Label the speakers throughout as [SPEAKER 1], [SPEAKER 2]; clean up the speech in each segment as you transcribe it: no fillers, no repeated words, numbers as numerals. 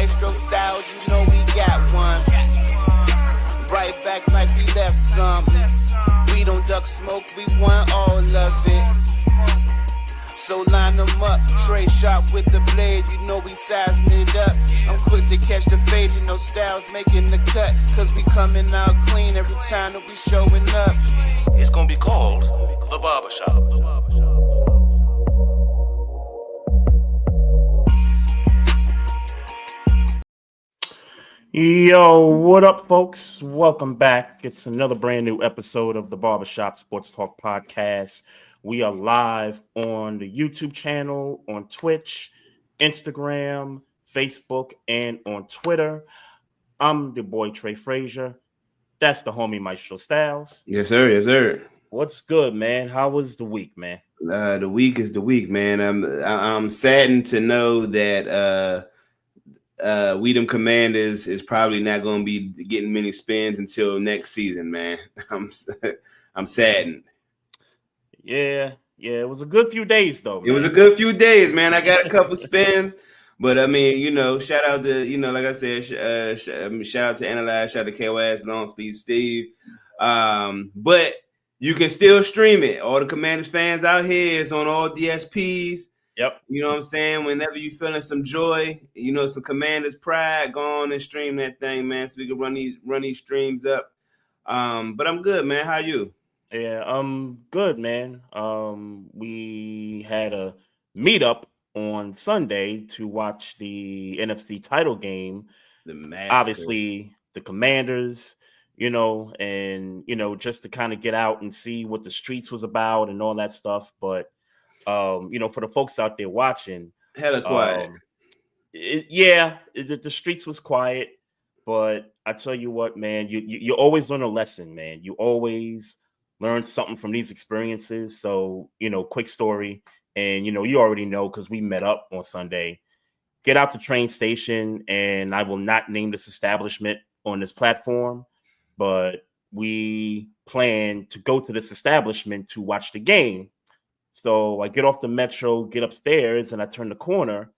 [SPEAKER 1] Maestro style, you know we got one. Right back like we left some. We don't duck smoke, we want all of it. So line them up, Trey sharp with the blade, you know we sizing it up. I'm quick to catch the fade, you know Styles making the cut. Cause we coming out clean every time that we showing up.
[SPEAKER 2] It's gonna be called The Barbershop.
[SPEAKER 3] Yo, what up, folks? Welcome back. It's another brand new episode of the Barbershop Sports Talk Podcast. We are live on the YouTube channel, on Twitch, Instagram, Facebook, and on Twitter. I'm the boy Trey Frazier. That's the homie Maestro Styles.
[SPEAKER 4] Yes, sir. Yes, sir.
[SPEAKER 3] What's good, man? How was the week, man?
[SPEAKER 4] The week is the week, man. I'm saddened to know that we them Commanders is probably not going to be getting many spins until next season, man. I'm saddened.
[SPEAKER 3] Yeah, it was a good few days, though, man.
[SPEAKER 4] It was a good few days, man. I got a couple spins, but I mean, you know, shout out to, you know, like I said, shout out to Analyst, shout out to KOS, Long Sleeve Steve. But you can still stream it. All the Commanders fans out here is on all DSPs.
[SPEAKER 3] Yep.
[SPEAKER 4] You know what I'm saying? Whenever you feeling some joy, you know, some Commanders pride, go on and stream that thing, man, so we can run these streams up. But I'm good, man. How you?
[SPEAKER 3] Yeah, good, man. We had a meetup on Sunday to watch the NFC title game. Obviously, the Commanders, you know, and, you know, just to kind of get out and see what the streets was about and all that stuff. But you know, for the folks out there watching,
[SPEAKER 4] hella quiet.
[SPEAKER 3] The streets was quiet, but I tell you what, man, you always learn a lesson, man. You always learn something from these experiences. So, you know, quick story, and you know, you already know because we met up on Sunday. Get out the train station, and I will not name this establishment on this platform, but we plan to go to this establishment to watch the game. So I get off the metro, get upstairs, and I turn the corner,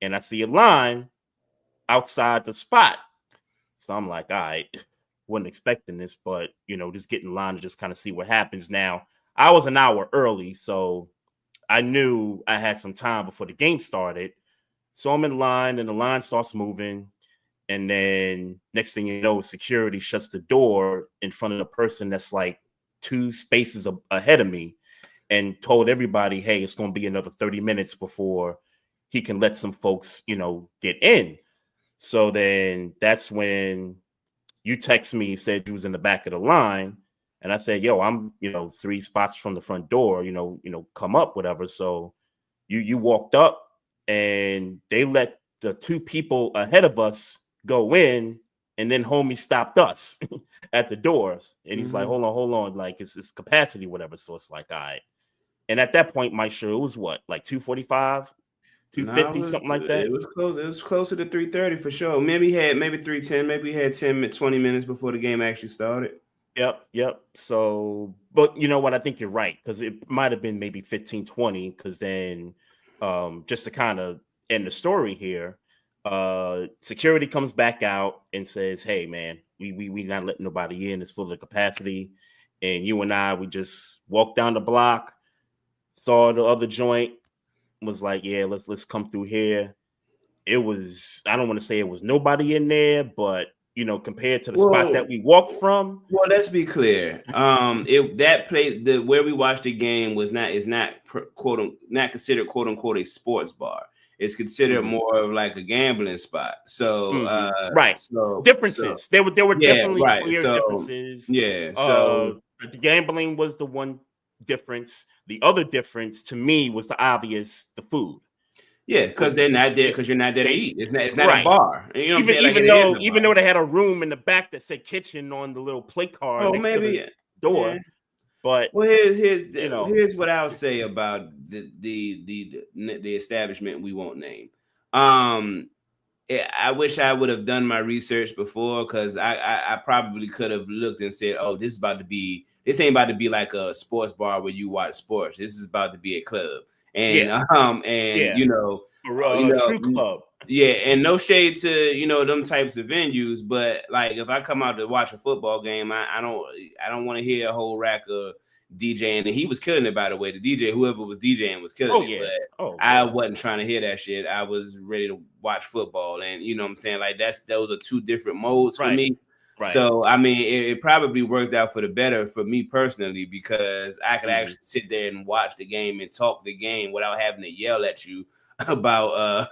[SPEAKER 3] and I see a line outside the spot. So I'm like, all right, wasn't expecting this, but, you know, just get in line to just kind of see what happens. Now, I was an hour early, so I knew I had some time before the game started. So I'm in line, and the line starts moving, and then next thing you know, security shuts the door in front of the person that's like 2 spaces ahead of me, and told everybody, hey, it's going to be another 30 minutes before he can let some folks, you know, get in. So then that's when you text me, said you was in the back of the line. And I said, yo, I'm, you know, 3 spots from the front door, you know, come up, whatever. So you walked up, and they let the 2 people ahead of us go in. And then homie stopped us at the doors. And he's like, hold on. Like, it's capacity, whatever. So it's like, all right. And at that point, my show was what, like 245, 250, something like that?
[SPEAKER 4] It was close. It was closer to 330 for sure. Maybe 310. Maybe we had 20 minutes before the game actually started.
[SPEAKER 3] Yep. So, but you know what? I think you're right, because it might have been maybe 15, 20, because then just to kind of end the story here, security comes back out and says, hey, man, we not letting nobody in. It's full of capacity. And you and I, we just walked down the block, saw the other joint, was like, yeah, let's come through here. It was, I don't want to say it was nobody in there, but you know, compared to the spot that we walked from.
[SPEAKER 4] Well, let's be clear. That place, where we watched the game is not considered quote unquote a sports bar. It's considered more of like a gambling spot. So
[SPEAKER 3] right. So differences. There were definitely clear differences.
[SPEAKER 4] Yeah. So
[SPEAKER 3] the gambling was the one difference. The other difference to me was the food.
[SPEAKER 4] Yeah, because they're not there, because you're not there to eat. It's not a bar. You know
[SPEAKER 3] even though they had a room in the back that said kitchen on the little plate card next to the door. Yeah. But
[SPEAKER 4] here's what I'll say about the establishment we won't name. I wish I would have done my research before, because I probably could have looked and said, oh, this ain't about to be like a sports bar where you watch sports. This is about to be a club. and
[SPEAKER 3] True Club.
[SPEAKER 4] Yeah, and no shade to them types of venues, but like if I come out to watch a football game, I don't want to hear a whole rack of DJing. And he was killing it, by the way. The DJ, whoever was DJing, was killing it. But I wasn't trying to hear that shit. I was ready to watch football, and you know what I'm saying. Like those are two different modes for me.
[SPEAKER 3] Right.
[SPEAKER 4] So I mean, it probably worked out for the better for me personally, because I could actually sit there and watch the game and talk the game without having to yell at you about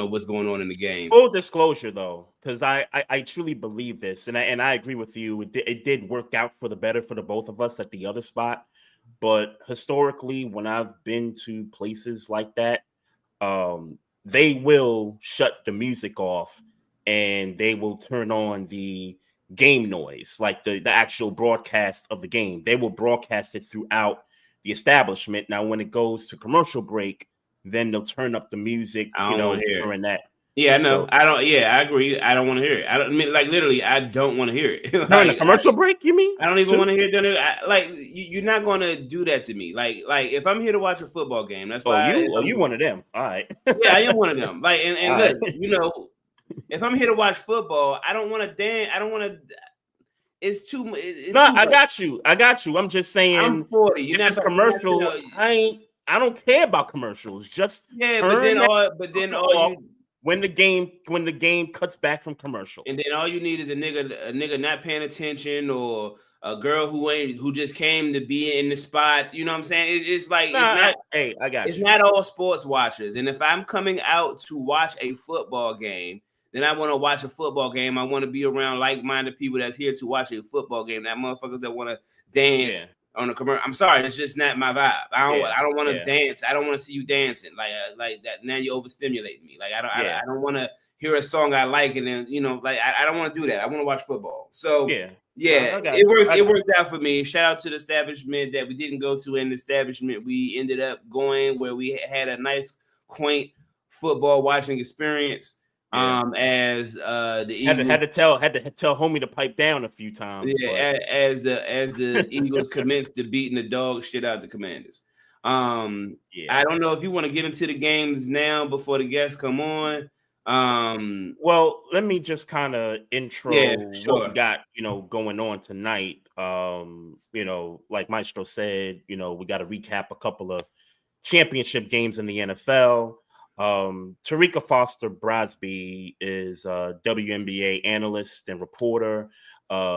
[SPEAKER 4] what's going on in the game.
[SPEAKER 3] Full disclosure, though, because I truly believe this, and I agree with you. It did work out for the better for the both of us at the other spot. But historically, when I've been to places like that, they will shut the music off and they will turn on the game noise, like the actual broadcast of the game. They will broadcast it throughout the establishment. Now, when it goes to commercial break, then they'll turn up the music, during that.
[SPEAKER 4] Yeah, no, I don't. Yeah, I agree. I don't want to hear it. I don't mean, like, literally, I don't want to hear it.
[SPEAKER 3] During the commercial break, you mean?
[SPEAKER 4] I don't even want to hear it. You're not going to do that to me. Like if I'm here to watch a football game, that's why.
[SPEAKER 3] You one of them. All right.
[SPEAKER 4] Yeah, I am one of them. Like, and look, if I'm here to watch football, I don't want to dance. I don't want to. It's too.
[SPEAKER 3] I got you. I'm just saying.
[SPEAKER 4] I'm 40.
[SPEAKER 3] If it's commercial, I don't care about commercials. Just when the game cuts back from commercial,
[SPEAKER 4] and then all you need is a nigga not paying attention, or a girl who just came to be in the spot. You know what I'm saying? It's like it's not.
[SPEAKER 3] Hey, I got you.
[SPEAKER 4] It's not all sports watchers. And if I'm coming out to watch a football game, then I want to watch a football game. I want to be around like-minded people that's here to watch a football game. That motherfuckers that want to dance on a commercial. I'm sorry, it's just not my vibe. I don't want to dance. I don't want to see you dancing like that. Now you overstimulate me. Like I don't want to hear a song I like, and then I don't want to do that. I want to watch football. So it worked out for me. Shout out to the establishment that we didn't go to. In the establishment we ended up going, where we had a nice, quaint football watching experience. As the Eagles
[SPEAKER 3] had to tell homie to pipe down a few times.
[SPEAKER 4] Yeah, as the Eagles commenced to beating the dog shit out of the Commanders. I don't know if you want to get into the games now before the guests come on.
[SPEAKER 3] Well, let me just kind of intro what we got, going on tonight. Like Maestro said, we got to recap a couple of championship games in the NFL. Terrika Foster-Brasby is a WNBA analyst and reporter.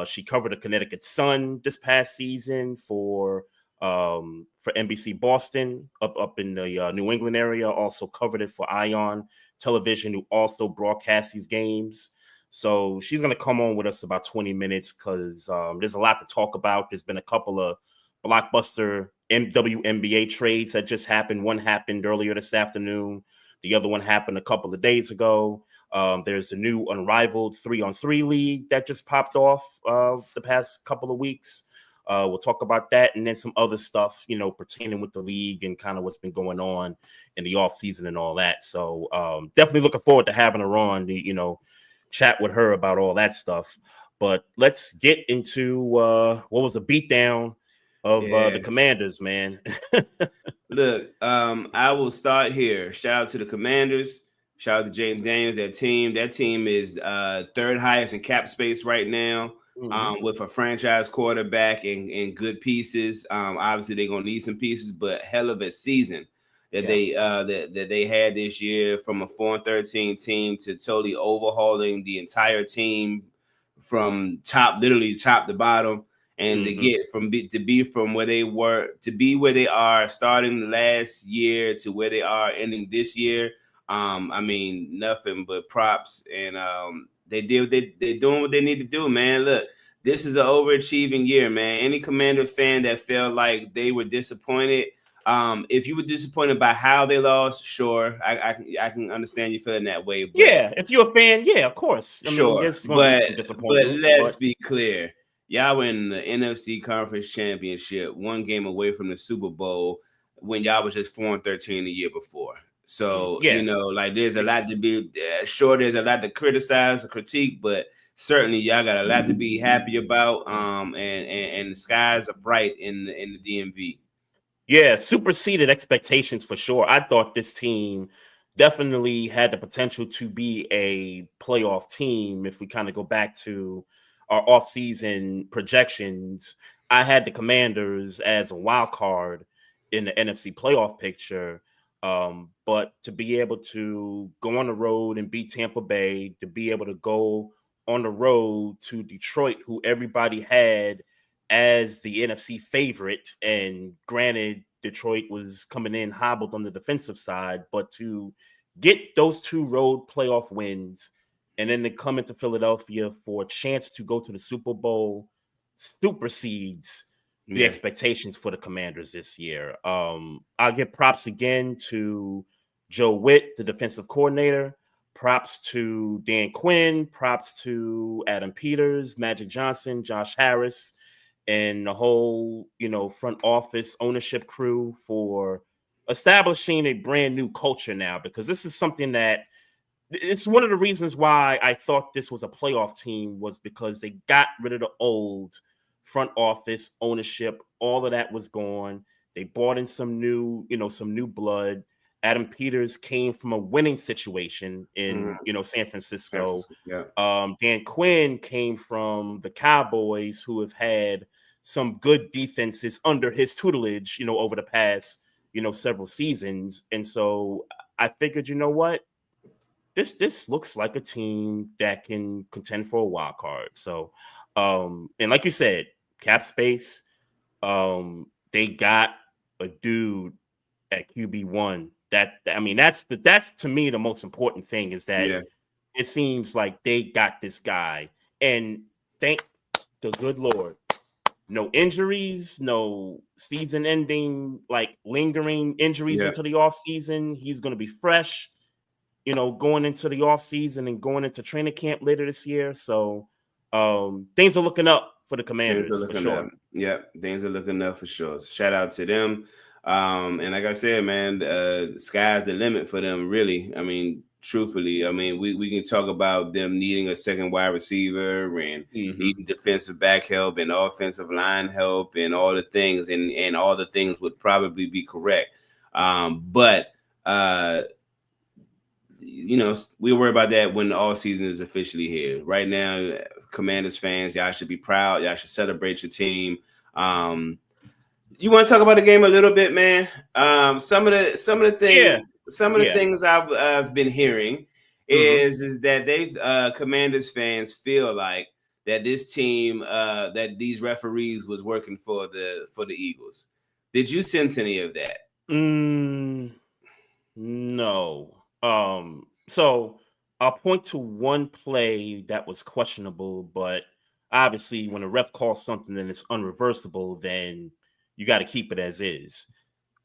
[SPEAKER 3] She covered the Connecticut Sun this past season for NBC Boston up in the New England area. Also covered it for Ion Television, who also broadcasts these games. So she's going to come on with us about 20 minutes because there's a lot to talk about. There's been a couple of blockbuster WNBA trades that just happened. One happened earlier this afternoon. The other one happened a couple of days ago. There's the new Unrivaled 3-on-3 league that just popped off the past couple of weeks. We'll talk about that, and then some other stuff, pertaining with the league and kind of what's been going on in the off season and all that. So definitely looking forward to having her on to, chat with her about all that stuff. But let's get into what was a beatdown of the Commanders, man.
[SPEAKER 4] Look, I will start here. Shout out to the Commanders. Shout out to James Daniels, that team. That team is third highest in cap space right now, with a franchise quarterback and good pieces. Obviously, they're gonna need some pieces, but hell of a season that they had this year, from a 4-13 team to totally overhauling the entire team from literally top to bottom. And to get from where they were to be where they are starting last year to where they are ending this year, I mean, nothing but props. And they're doing what they need to do, man. Look, this is an overachieving year, man. Any Commander fan that felt like they were disappointed, if you were disappointed by how they lost, sure, I can understand you feeling that way. But,
[SPEAKER 3] if you're a fan, of course,
[SPEAKER 4] but let's be clear. Y'all were in the NFC Conference Championship, one game away from the Super Bowl, when y'all was just 4-13 the year before. So, there's a lot to be sure. There's a lot to criticize or critique, but certainly y'all got a lot to be happy about. And the skies are bright in the DMV.
[SPEAKER 3] Yeah, superseded expectations for sure. I thought this team definitely had the potential to be a playoff team. If we kind of go back to our offseason projections, I had the Commanders as a wild card in the NFC playoff picture. But to be able to go on the road and beat Tampa Bay, to be able to go on the road to Detroit, who everybody had as the NFC favorite, and granted, Detroit was coming in hobbled on the defensive side, but to get those 2 road playoff wins and then to come into Philadelphia for a chance to go to the Super Bowl supersedes the expectations for the Commanders this year. I'll give props again to Joe Witt, the defensive coordinator. Props to Dan Quinn. Props to Adam Peters, Magic Johnson, Josh Harris, and the whole, front office ownership crew for establishing a brand new culture now, because this is something that it's one of the reasons why I thought this was a playoff team, was because they got rid of the old front office ownership. All of that was gone. They brought in some new blood. Adam Peters came from a winning situation in, San Francisco. Dan Quinn came from the Cowboys, who have had some good defenses under his tutelage, over the past, several seasons. And so I figured, you know what? This looks like a team that can contend for a wild card. So, and like you said, cap space, they got a dude at QB1. That's to me the most important thing, is that it seems like they got this guy, and thank the good Lord, no injuries, no season-ending, lingering injuries into the offseason. He's going to be fresh, going into the offseason and going into training camp later this year. So things are looking up for the Commanders for sure.
[SPEAKER 4] Things are looking up for sure. So shout out to them. And like I said, man, sky's the limit for them, really. I mean, truthfully, we can talk about them needing a second wide receiver and needing defensive back help and offensive line help and all the things, and all the things would probably be correct. But we worry about that when the all season is officially here. Right now, Commanders fans, y'all should be proud. Y'all should celebrate your team. You want to talk about the game a little bit, man? Some of the things I've been hearing is that Commanders fans feel like that this team, that these referees was working for the Eagles. Did you sense any of that?
[SPEAKER 3] No. So I'll point to one play that was questionable, but obviously when a ref calls something and it's unreversible, then you got to keep it as is.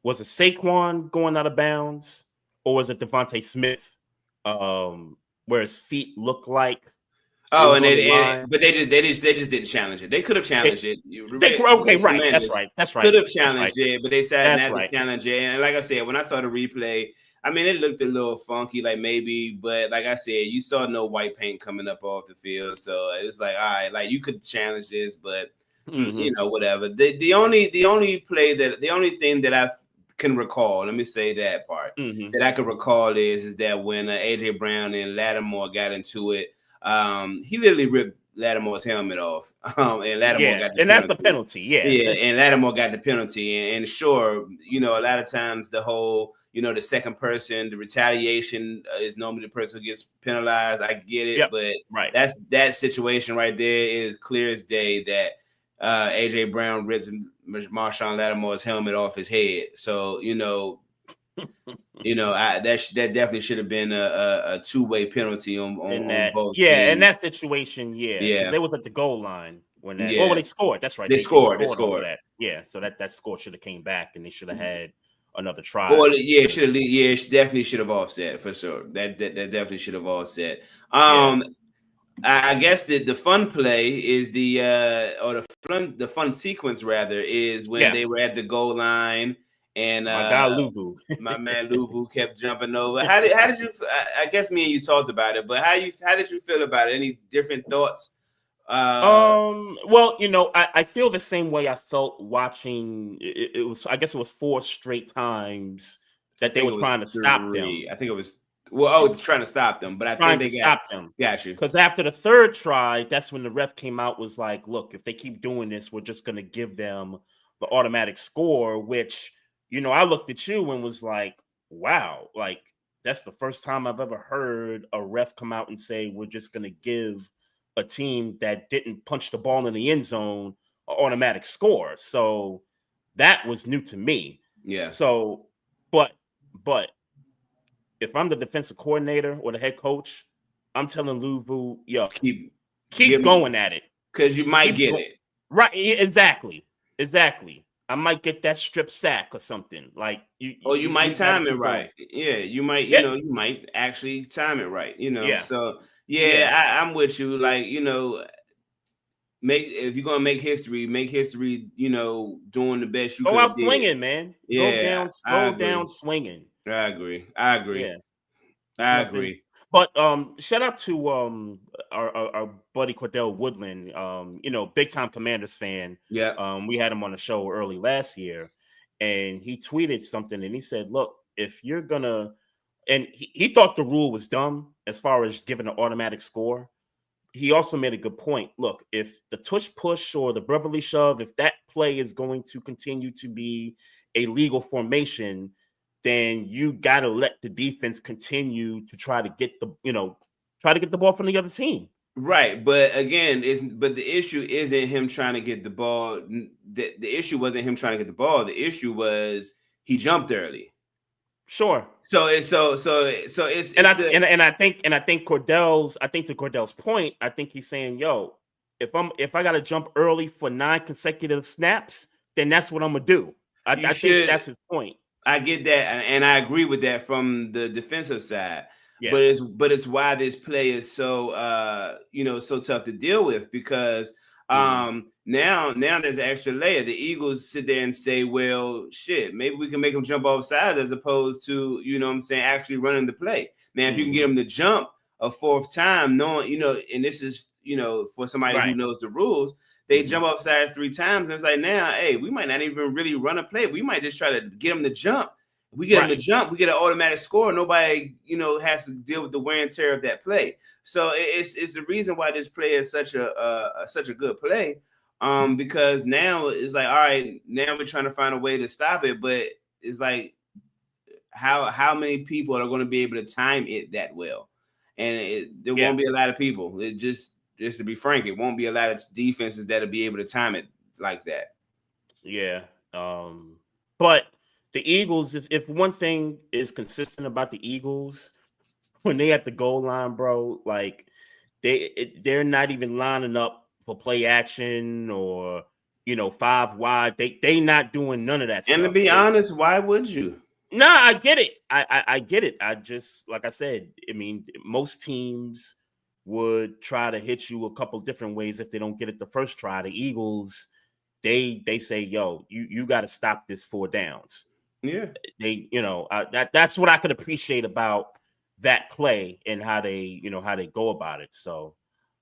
[SPEAKER 3] Was it Saquon going out of bounds, or was it Devontae Smith, where his feet look like?
[SPEAKER 4] Oh, but they just didn't challenge it. They could have challenged it.
[SPEAKER 3] Right. That's right.
[SPEAKER 4] Could have challenged it, but they decided not to challenge it. And like I said, when I saw the replay, it looked a little funky, but like I said, you saw no white paint coming up off the field, so it was like, all right, you could challenge this, but whatever. The only thing that I can recall, let me say that part, that I can recall is that when AJ Brown and Lattimore got into it, he literally ripped Lattimore's helmet off, and Lattimore got the penalty.
[SPEAKER 3] That's the penalty,
[SPEAKER 4] and Lattimore got the penalty, and sure, a lot of times the whole, the second person, the retaliation is normally the person who gets penalized. I get it, but that's that situation right there is clear as day that AJ Brown ripped Marshawn Lattimore's helmet off his head. So that definitely should have been a two-way penalty on both.
[SPEAKER 3] Yeah, in that situation, they was at the goal line when that. Oh, they scored. That's right.
[SPEAKER 4] They scored.
[SPEAKER 3] That. Yeah, so that score should have came back, and they should have had another try.
[SPEAKER 4] Well, it definitely should have offset for sure. That definitely should have offset. I guess the fun play is the fun sequence rather is when they were at the goal line and
[SPEAKER 3] my guy Luvu,
[SPEAKER 4] my man Luvu kept jumping over. How did you? I guess me and you talked about it, but how did you feel about it? Any different thoughts
[SPEAKER 3] Well, I feel the same way I felt watching it was, I guess it was 4 straight times
[SPEAKER 4] I
[SPEAKER 3] that they
[SPEAKER 4] think
[SPEAKER 3] were
[SPEAKER 4] it was
[SPEAKER 3] trying to stop
[SPEAKER 4] 3.
[SPEAKER 3] them.
[SPEAKER 4] I think it was trying to stop them, but I think
[SPEAKER 3] Trying to
[SPEAKER 4] they got
[SPEAKER 3] stop them.
[SPEAKER 4] you.
[SPEAKER 3] Because after the 3rd try, that's when the ref came out, was like, look, if they keep doing this, we're just gonna give them the automatic score, which, I looked at you and was like, wow, like that's the first time I've ever heard a ref come out and say we're just gonna give a team that didn't punch the ball in the end zone an automatic score. So that was new to me.
[SPEAKER 4] Yeah.
[SPEAKER 3] So, but if I'm the defensive coordinator or the head coach, I'm telling Louisville, yo, keep going at it.
[SPEAKER 4] Because you might get it.
[SPEAKER 3] Right, exactly. I might get that strip sack or something. Like
[SPEAKER 4] you might time it right.
[SPEAKER 3] Going.
[SPEAKER 4] Yeah, you might, you might actually time it right,
[SPEAKER 3] Yeah.
[SPEAKER 4] So I'm with you. Like, if you're gonna make history, doing the best you
[SPEAKER 3] go
[SPEAKER 4] could
[SPEAKER 3] out
[SPEAKER 4] did.
[SPEAKER 3] Swinging, man.
[SPEAKER 4] Yeah,
[SPEAKER 3] go down swinging.
[SPEAKER 4] I agree.
[SPEAKER 3] Yeah,
[SPEAKER 4] I agree.
[SPEAKER 3] But shout out to our buddy Cordell Woodland, big time Commanders fan.
[SPEAKER 4] Yeah.
[SPEAKER 3] We had him on the show early last year, and he tweeted something, and he said, "Look, if you're gonna," and he thought the rule was dumb as far as giving an automatic score. He also made a good point. Look, if the tush push or the brotherly shove, if that play is going to continue to be a legal formation, then you got to let the defense continue to try to get the ball from the other team.
[SPEAKER 4] Right, but again, the issue isn't him trying to get the ball. The issue wasn't him trying to get the ball. The issue was he jumped early.
[SPEAKER 3] Sure.
[SPEAKER 4] So it's
[SPEAKER 3] I think to Cordell's point, I think he's saying, yo, if I got to jump early for 9 consecutive snaps, then that's what I'm gonna do. I think that's his point.
[SPEAKER 4] I get that, and I agree with that from the defensive side.
[SPEAKER 3] Yeah.
[SPEAKER 4] But it's why this play is so so tough to deal with, because now there's an extra layer. The Eagles sit there and say, well, shit, maybe we can make them jump off sides as opposed to, actually running the play. Now, if you can get them to jump a 4th time, knowing, and this is, for somebody who knows the rules, they jump off sides 3 times, and it's like, now, hey, we might not even really run a play. We might just try to get them to jump. We get them to jump, we get an automatic score. Nobody, has to deal with the wear and tear of that play. So it's the reason why this play is such a good play. Because now it's like, all right, now we're trying to find a way to stop it, but it's like, how many people are going to be able to time it that well? And there won't be a lot of people. It just to be frank, it won't be a lot of defenses that'll be able to time it like that.
[SPEAKER 3] Yeah. But the Eagles, if one thing is consistent about the Eagles, when they at the goal line, bro, like they're not even lining up for play action or 5 wide. They not doing none of that stuff.
[SPEAKER 4] And to be honest, why would you?
[SPEAKER 3] No, I get it. I get it. I just, like I said, I mean, most teams would try to hit you a couple different ways if they don't get it the first try. The Eagles, they say, yo, you got to stop this 4 downs.
[SPEAKER 4] Yeah,
[SPEAKER 3] they, that's what I could appreciate about that play and how they go about it. So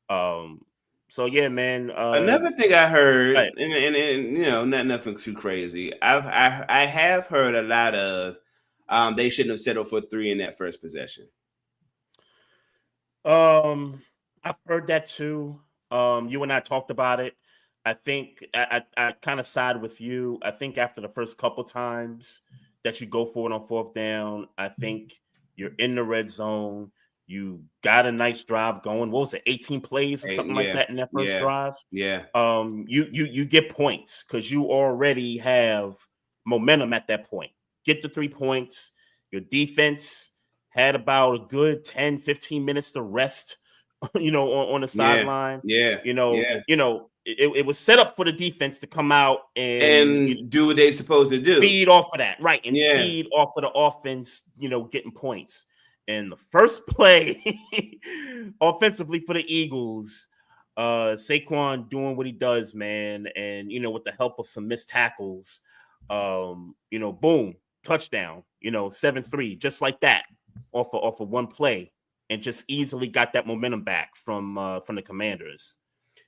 [SPEAKER 3] yeah, man.
[SPEAKER 4] Another thing I heard, and nothing too crazy. I have heard a lot of they shouldn't have settled for 3 in that first possession.
[SPEAKER 3] I've heard that too. You and I talked about it. I think I kind of side with you. I think after the first couple times that you go for it on 4th down, I think you're in the red zone. You got a nice drive going. What was it, 18 plays or something like that in that first drive?
[SPEAKER 4] Yeah.
[SPEAKER 3] You get points because you already have momentum at that point. Get the 3 points. Your defense had about a good 10, 15 minutes to rest, on the sideline.
[SPEAKER 4] Yeah.
[SPEAKER 3] It was set up for the defense to come out and
[SPEAKER 4] do what they're supposed to do.
[SPEAKER 3] Feed off of that, right? And feed off of the offense, getting points. And the first play offensively for the Eagles, Saquon doing what he does, man. And, with the help of some missed tackles, boom, touchdown, 7-3, just like that off of one play, and just easily got that momentum back from the Commanders.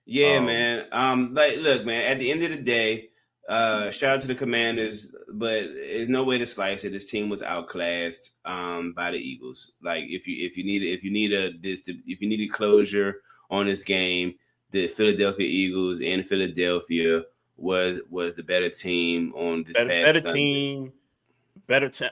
[SPEAKER 4] Yeah, man. Like, look, man. At the end of the day, shout out to the Commanders, but there's no way to slice it. This team was outclassed by the Eagles. Like, if you needed closure on this game, the Philadelphia Eagles in Philadelphia was the better team on this
[SPEAKER 3] Better
[SPEAKER 4] past Sunday.
[SPEAKER 3] team,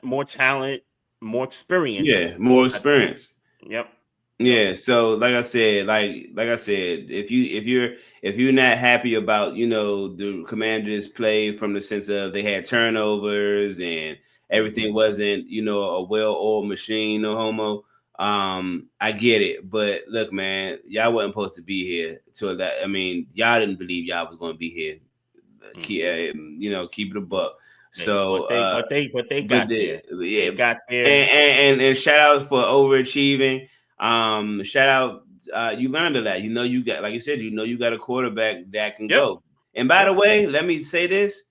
[SPEAKER 3] more talent, more experience.
[SPEAKER 4] Yeah, more experience.
[SPEAKER 3] Yep.
[SPEAKER 4] Yeah, so like I said, if you're not happy about the Commanders' play from the sense of they had turnovers and everything wasn't a well-oiled machine, no homo. I get it, but look, man, y'all wasn't supposed to be here till that. I mean, y'all didn't believe y'all was going to be here. Keep it a buck. So,
[SPEAKER 3] but they got there.
[SPEAKER 4] Yeah,
[SPEAKER 3] they got there.
[SPEAKER 4] And shout out for overachieving. Shout out. You learned a lot. You got, like you said, you got a quarterback that can go. And by the way, let me say this.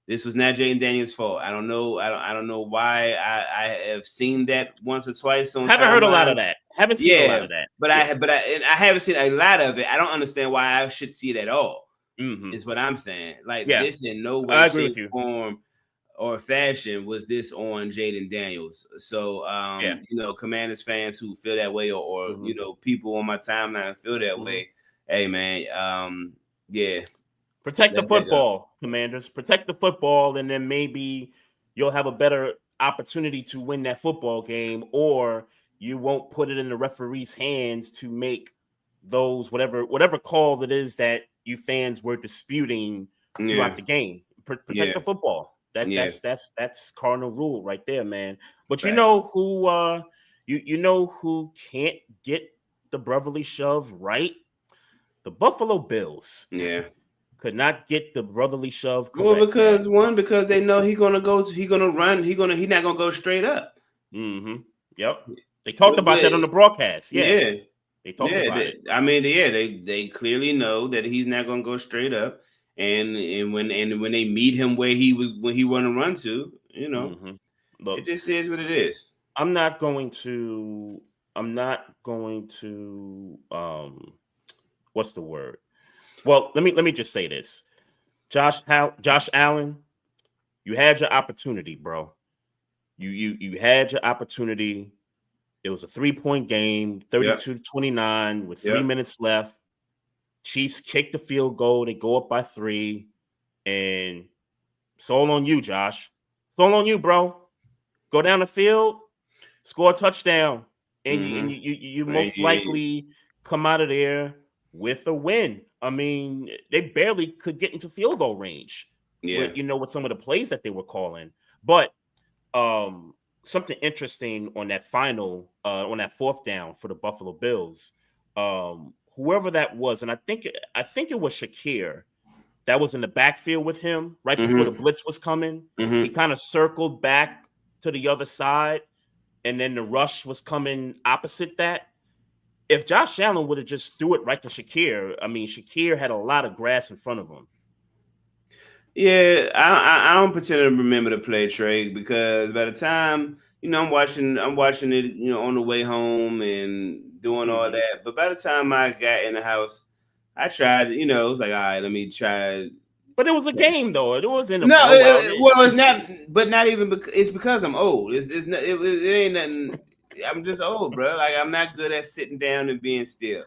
[SPEAKER 4] This was not Jaden Daniels' fault. I don't know. I don't know why I have seen that once or twice on.
[SPEAKER 3] Haven't heard a lot of that. Haven't seen a lot of that.
[SPEAKER 4] But I haven't seen a lot of it. I don't understand why I should see it at all. Is what I'm saying. Like, this in no way, shape, form, or fashion was this on Jaden Daniels. So, Commanders fans who feel that way, or people on my timeline feel that way. Hey, man,
[SPEAKER 3] protect the football, Commanders. Protect the football, and then maybe you'll have a better opportunity to win that football game, or you won't put it in the referee's hands to make those whatever call it is that you fans were disputing throughout the game. Protect the football. That's cardinal rule right there, man. But you know who who can't get the brotherly shove right? The Buffalo Bills.
[SPEAKER 4] Yeah.
[SPEAKER 3] Could not get the brotherly shove correct.
[SPEAKER 4] Well, because they know he's not gonna go straight up.
[SPEAKER 3] Yep. They talked about that on the broadcast. Yeah. They talked about it.
[SPEAKER 4] I mean, they clearly know that he's not gonna go straight up. And when they meet him when he want to run to, Look, it just is what it is.
[SPEAKER 3] I'm not going to what's the word? Well, let me just say this. Josh Allen, you had your opportunity, bro. You had your opportunity. It was a 3-point game, 32-29 with 3 minutes left. Chiefs kick the field goal. They go up by 3. And it's all on you, Josh. It's all on you, bro. Go down the field, score a touchdown, and you most likely come out of there with a win. I mean, they barely could get into field goal range. With some of the plays that they were calling. But something interesting on that final, on that 4th down for the Buffalo Bills. Whoever that was, and I think it was Shakir that was in the backfield with him right before the blitz was coming. He kind of circled back to the other side, and then the rush was coming opposite that. If Josh Allen would have just threw it right to Shakir, I mean, Shakir had a lot of grass in front of him.
[SPEAKER 4] Yeah, I don't pretend to remember the play, Trey, because by the time I'm watching it, on the way home and doing all that. But by the time I got in the house, I tried. It was like, all right, let me try.
[SPEAKER 3] But it was a game, though. It wasn't.
[SPEAKER 4] It's not. But not even. It's because I'm old. It ain't nothing. I'm just old, bro. Like, I'm not good at sitting down and being still.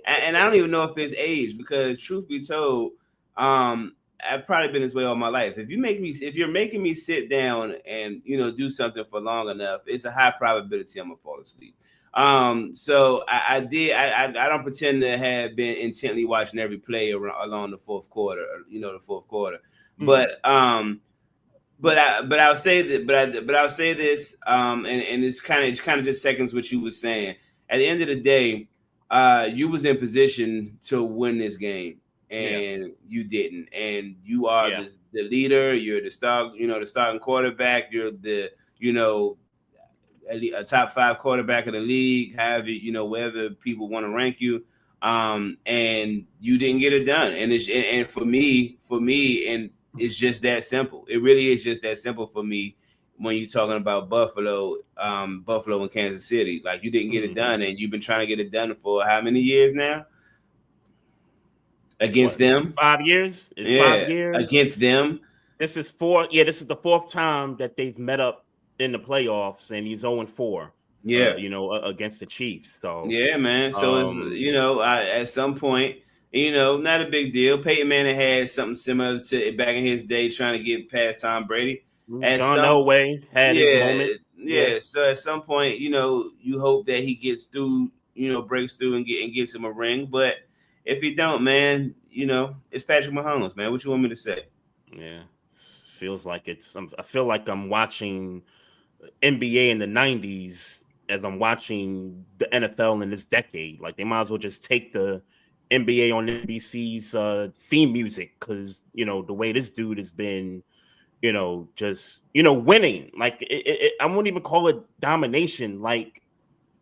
[SPEAKER 4] And I don't even know if it's age, because truth be told, I've probably been this way all my life. If you're making me sit down and do something for long enough, it's a high probability I'm gonna fall asleep. So I don't pretend to have been intently watching every play along the fourth quarter. But I'll say that. But I'll say this. And it's kind of just seconds what you were saying. At the end of the day, you was in position to win this game. And you didn't, and you are the leader. You're the starting quarterback. You're a top 5 quarterback of the league. Wherever people want to rank you, and you didn't get it done. And for me, and it's just that simple. It really is just that simple for me. When you're talking about Buffalo and Kansas City, like, you didn't get it done, and you've been trying to get it done for how many years now? against them.
[SPEAKER 3] 5 years. It's
[SPEAKER 4] Yeah,
[SPEAKER 3] 5 years
[SPEAKER 4] against them.
[SPEAKER 3] This is 4. Yeah, this is the 4th time that they've met up in the playoffs, and he's 0-4.
[SPEAKER 4] Yeah,
[SPEAKER 3] Against the Chiefs. So
[SPEAKER 4] yeah, man. So it's at some point, not a big deal. Peyton Manning had something similar to back in his day, trying to get past Tom Brady.
[SPEAKER 3] John Elway had his moment.
[SPEAKER 4] Yeah. So at some point, you hope that he gets through, breaks through and gets him a ring. But if he don't, man, it's Patrick Mahomes, man. What you want me to say?
[SPEAKER 3] Yeah, feels like I feel like I'm watching NBA in the 90s as I'm watching the NFL in this decade. Like, they might as well just take the NBA on NBC's theme music, because the way this dude has been, just winning. Like, I wouldn't even call it domination. Like,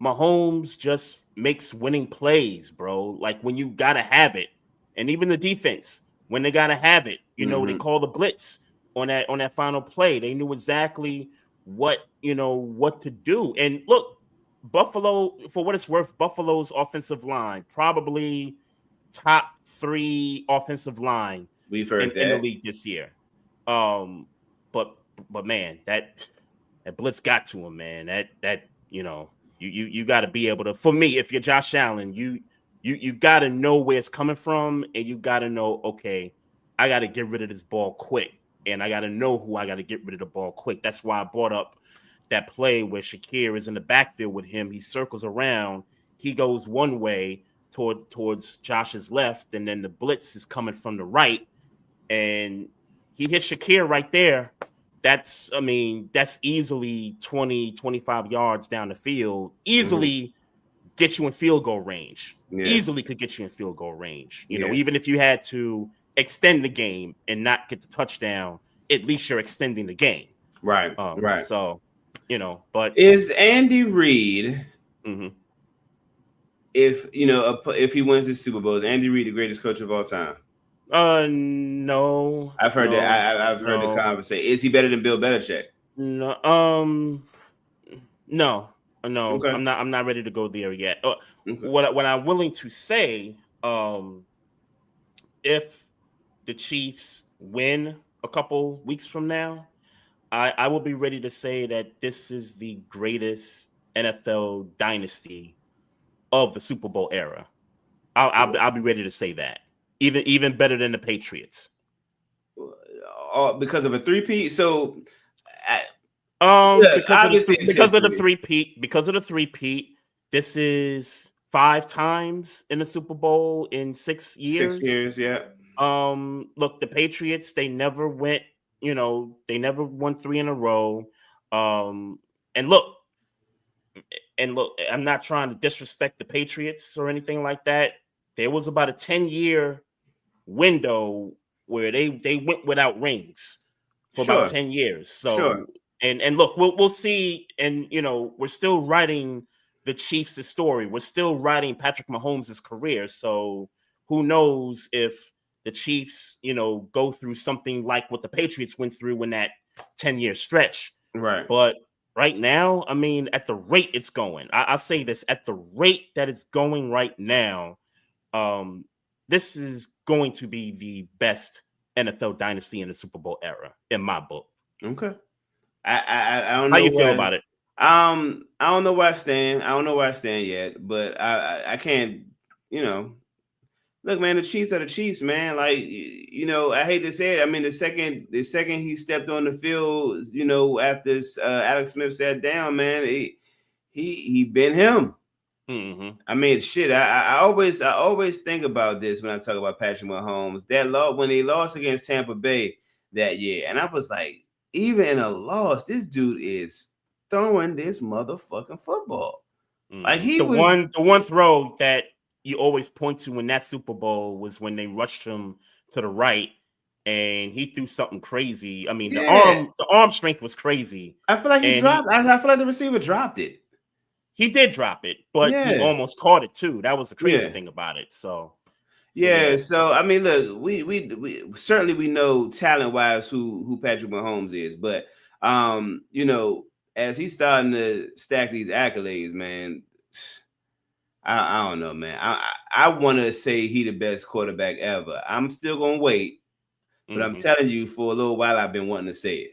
[SPEAKER 3] Mahomes just makes winning plays, bro. Like, when you gotta have it, and even the defense, when they gotta have it, they call the blitz on that final play. They knew exactly what to do. And look, Buffalo, for what it's worth, Buffalo's offensive line, probably top 3 offensive line
[SPEAKER 4] We've heard
[SPEAKER 3] in the league this year. But man, that blitz got to him, man. That you got to be able to. For me, if you're Josh Allen, you got to know where it's coming from, and you got to know, okay, I got to get rid of this ball quick, and I got to know who I got to get rid of the ball quick. That's why I brought up that play where Shakir is in the backfield with him. He circles around. He goes one way towards Josh's left, and then the blitz is coming from the right, and he hit Shakir right there. That's easily 20, 25 yards down the field. Easily get you in field goal range.
[SPEAKER 4] Yeah.
[SPEAKER 3] Easily could get you in field goal range. Even if you had to extend the game and not get the touchdown, at least you're extending the game.
[SPEAKER 4] Right. Right.
[SPEAKER 3] So, but
[SPEAKER 4] is Andy Reid, if he wins the Super Bowl, is Andy Reid the greatest coach of all time?
[SPEAKER 3] No.
[SPEAKER 4] I've heard that. I've heard the conversation. Is he better than Bill Belichick?
[SPEAKER 3] No. No. Okay. I'm not ready to go there yet. Okay. What I'm willing to say, if the Chiefs win a couple weeks from now, I will be ready to say that this is the greatest NFL dynasty of the Super Bowl era. I'll be ready to say that. Even better than the Patriots.
[SPEAKER 4] Because of a three-peat. So,
[SPEAKER 3] because of the three-peat, this is 5 times in the Super Bowl in 6 years.
[SPEAKER 4] 6 years, yeah.
[SPEAKER 3] Look, the Patriots, they never went. They never won 3 in a row. And look, I'm not trying to disrespect the Patriots or anything like that. There was about a 10-year window where they went without rings for about 10 years. So, and look, we'll see. And we're still writing the Chiefs' story. We're still writing Patrick Mahomes' career. So who knows if the Chiefs, go through something like what the Patriots went through in that 10-year stretch.
[SPEAKER 4] Right.
[SPEAKER 3] But right now, at the rate it's going, I say this, at the rate that it's going right now, this is going to be the best NFL dynasty in the Super Bowl era, in my book.
[SPEAKER 4] Okay. I don't know.
[SPEAKER 3] How you feel about it?
[SPEAKER 4] I don't know where I stand. I don't know where I stand yet, but I can't, look, man, the Chiefs are the Chiefs, man. Like, I hate to say it. The second he stepped on the field, after Alex Smith sat down, man, he been him.
[SPEAKER 3] Mm-hmm.
[SPEAKER 4] I always think about this when I talk about Patrick Mahomes. That when he lost against Tampa Bay that year, and I was like, even in a loss, this dude is throwing this motherfucking football.
[SPEAKER 3] Mm-hmm. Like the one throw that you always point to in that Super Bowl was when they rushed him to the right and he threw something crazy. The arm strength was crazy.
[SPEAKER 4] I feel like he dropped. I feel like the receiver dropped it.
[SPEAKER 3] He did drop it, but he almost caught it too. That was the crazy thing about it. So
[SPEAKER 4] look, we certainly we know talent wise who Patrick Mahomes is, but as he's starting to stack these accolades, man, I don't know, man. I want to say he the best quarterback ever. I'm still gonna wait, but I'm telling you, for a little while, I've been wanting to say it.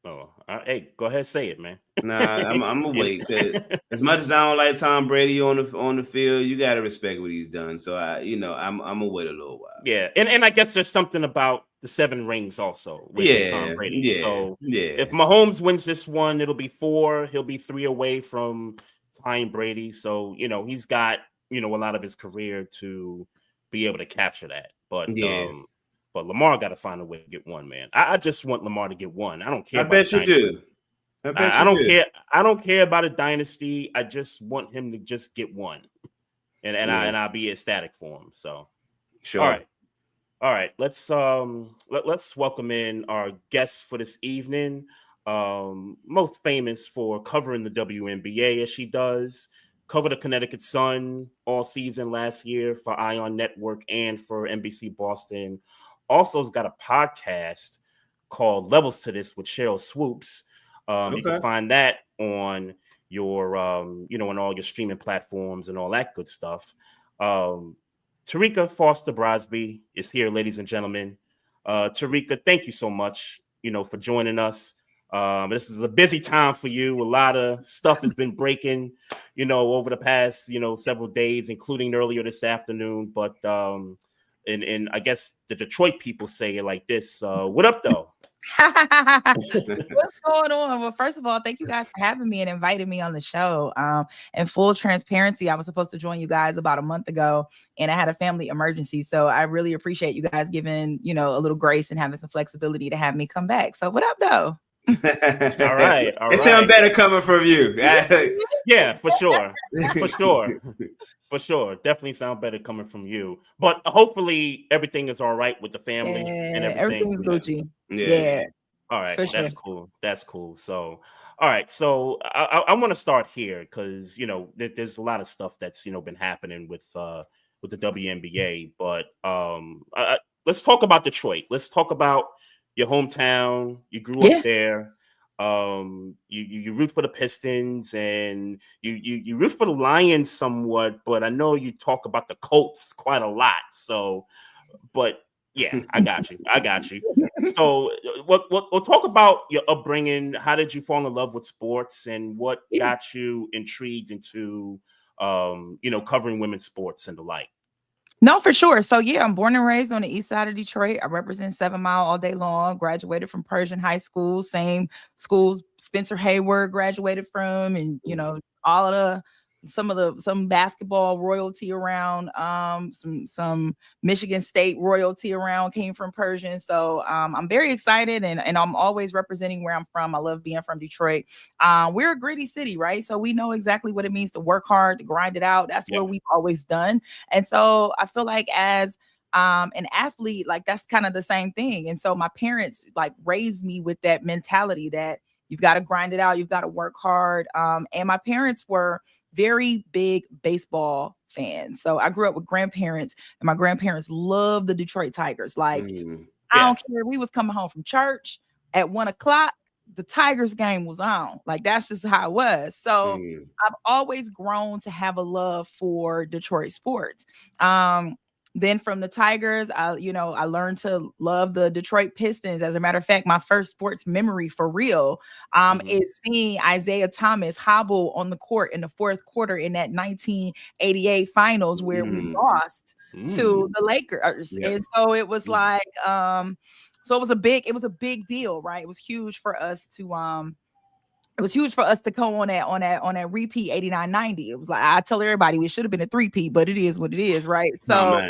[SPEAKER 3] Oh, hey, go ahead, say it, man.
[SPEAKER 4] Nah, I'm gonna wait, because as much as I don't like Tom Brady on the field, you gotta respect what he's done. So I'm gonna wait a little while.
[SPEAKER 3] Yeah, and I guess there's something about the 7 rings also with Tom Brady. So if Mahomes wins this one, it'll be 4. He'll be 3 away from tying Brady. So he's got a lot of his career to be able to capture that. But Lamar got to find a way to get one, man. I just want Lamar to get one. I don't care.
[SPEAKER 4] I bet you do.
[SPEAKER 3] I don't care. I don't care about a dynasty. I just want him to just get one, and I'll be ecstatic for him. So
[SPEAKER 4] sure.
[SPEAKER 3] All right. Let's welcome in our guest for this evening. Most famous for covering the WNBA as she does. Covered the Connecticut Sun all season last year for Ion Network and for NBC Boston. Also has got a podcast called Levels to This with Cheryl Swoops. You can find that on your on all your streaming platforms and all that good stuff. Terrika Foster-Brasby is here, ladies and gentlemen. Terrika, thank you so much, for joining us. This is a busy time for you. A lot of stuff has been breaking, over the past, several days, including earlier this afternoon. But and I guess the Detroit people say it like this. What up, though?
[SPEAKER 5] What's going on? Well, first of all, thank you guys for having me and inviting me on the show. In full transparency, I was supposed to join you guys about a month ago, and I had a family emergency. So I really appreciate you guys giving, a little grace and having some flexibility to have me come back. So what up, though?
[SPEAKER 3] All right.
[SPEAKER 4] It sounds better coming from you.
[SPEAKER 3] Yeah, for sure. For sure. Definitely sound better coming from you. But hopefully everything is all right with the family and everything.
[SPEAKER 5] Everything's Gucci.
[SPEAKER 3] Yeah. All right. That's cool. That's cool. So, all right. So I want to start here because, there's a lot of stuff that's, been happening with the WNBA. But let's talk about Detroit. Let's talk about your hometown. You grew up there. You root for the Pistons and you root for the Lions somewhat, but I know you talk about the Colts quite a lot. So, but yeah, I got you. So we'll talk about your upbringing. How did you fall in love with sports and what got you intrigued into, covering women's sports and the like?
[SPEAKER 5] No, for sure. So yeah, I'm born and raised on the east side of Detroit. I represent 7 Mile all day long. Graduated from Persian High School, same schools Spencer Hayward graduated from, and all of some basketball royalty around, some Michigan State royalty around came from Persian. So I'm very excited and I'm always representing where I'm from. I love being from Detroit. We're a gritty city, right? So we know exactly what it means to work hard, to grind it out. That's what we've always done. And so I feel like as an athlete, like that's kind of the same thing. And so my parents like raised me with that mentality that you've got to grind it out. You've got to work hard. And my parents were very big baseball fans. So I grew up with grandparents and my grandparents loved the Detroit Tigers. Like, I don't care. We was coming home from church at 1:00. The Tigers game was on. Like, that's just how it was. So I've always grown to have a love for Detroit sports. Then from the Tigers, I learned to love the Detroit Pistons. As a matter of fact, my first sports memory for real is seeing Isaiah Thomas hobble on the court in the fourth quarter in that 1988 finals where we lost to the Lakers. And so it was like, so it was a big deal, right? It was huge for us to go on that repeat 89-90. It was like, I tell everybody it should have been a 3-peat, but it is what it is, right? So,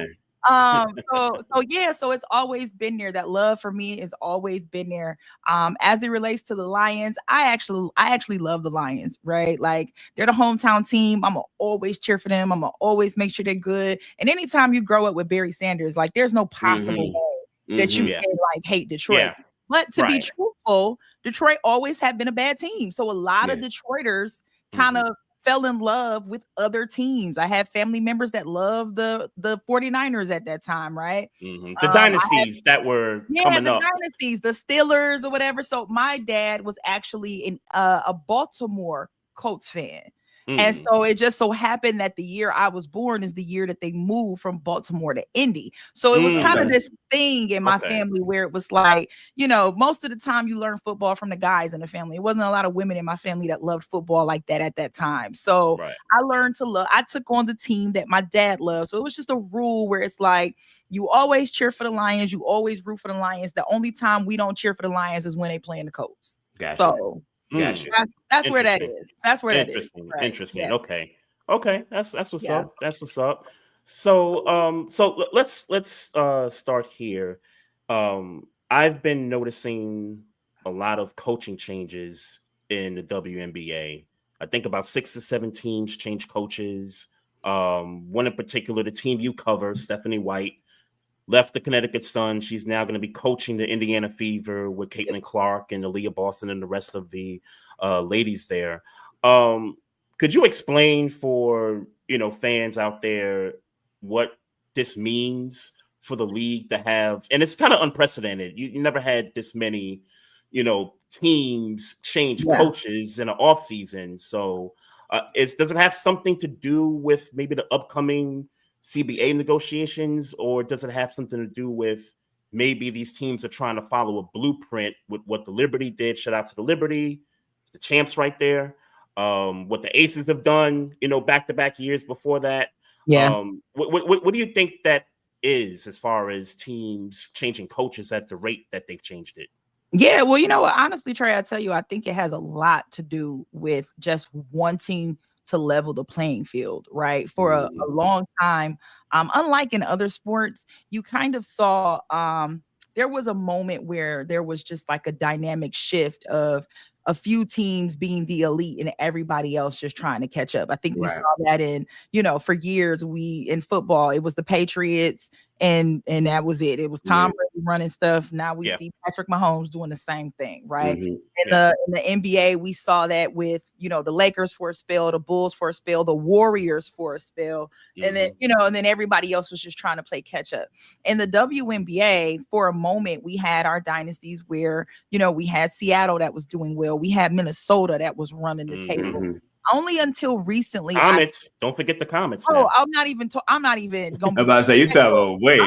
[SPEAKER 5] so it's always been there. That love for me has always been there. As it relates to the Lions, I actually love the Lions, right? Like, they're the hometown team. I'm gonna always cheer for them. I'm gonna always make sure they're good. And anytime you grow up with Barry Sanders, like, there's no possible way that you can like hate Detroit. Yeah. But to be truthful, Detroit always had been a bad team. So a lot of Detroiters kind of fell in love with other teams. I had family members that loved the 49ers at that time, right?
[SPEAKER 3] The dynasties that were coming up.
[SPEAKER 5] Dynasties, the Steelers or whatever. So my dad was actually a Baltimore Colts fan. And so it just so happened that the year I was born is the year that they moved from Baltimore to Indy. So it was kind of this thing in my family where it was like, you know, most of the time you learn football from the guys in the family. It wasn't a lot of women in my family that loved football like that at that time. So I learned to love, I took on the team that my dad loved. So it was just a rule where it's like, you always cheer for the Lions. You always root for the Lions. The only time we don't cheer for the Lions is when they play in the Colts.
[SPEAKER 4] Gotcha.
[SPEAKER 5] So that's where that is. That's where that is. Right.
[SPEAKER 3] Interesting. Yeah. Okay. That's what's up. That's what's up. So let's start here. I've been noticing a lot of coaching changes in the WNBA. I think about 6 to 7 teams change coaches. One in particular, the team you cover, Stephanie White, left the Connecticut Sun. She's now going to be coaching the Indiana Fever with Caitlin Clark and Aaliyah Boston and the rest of the ladies there. Could you explain for, you know, fans out there what this means for the league to have? And it's kind of unprecedented. You never had this many, you know, teams change coaches in an off season. So does it have something to do with maybe the upcoming CBA negotiations, or does it have something to do with maybe these teams are trying to follow a blueprint with what the Liberty did? Shout out to the Liberty, the champs right there. What the Aces have done, you know, back-to-back years before that. Yeah. What do you think that is as far as teams changing coaches at the rate that they've changed it?
[SPEAKER 5] Yeah, well, you know what? Honestly, Trey, I tell you, I think it has a lot to do with just wanting to level the playing field, right? For a long time, unlike in other sports, you kind of saw there was a moment where there was just like a dynamic shift of a few teams being the elite and everybody else just trying to catch up. I think we saw that in, you know, for years in football, it was the Patriots and that was it. It was Tom Brady running stuff. Now we see Patrick Mahomes doing the same thing, right? In the NBA, we saw that with, you know, the Lakers for a spell, the Bulls for a spell, the Warriors for a spell, and then, you know, and then everybody else was just trying to play catch up. In the WNBA, for a moment, we had our dynasties where, you know, we had Seattle that was doing well. We had Minnesota that was running the table. Only until recently.
[SPEAKER 3] Don't forget the comments.
[SPEAKER 5] Oh, I'm not even gonna.
[SPEAKER 4] I'm about to say you talk way.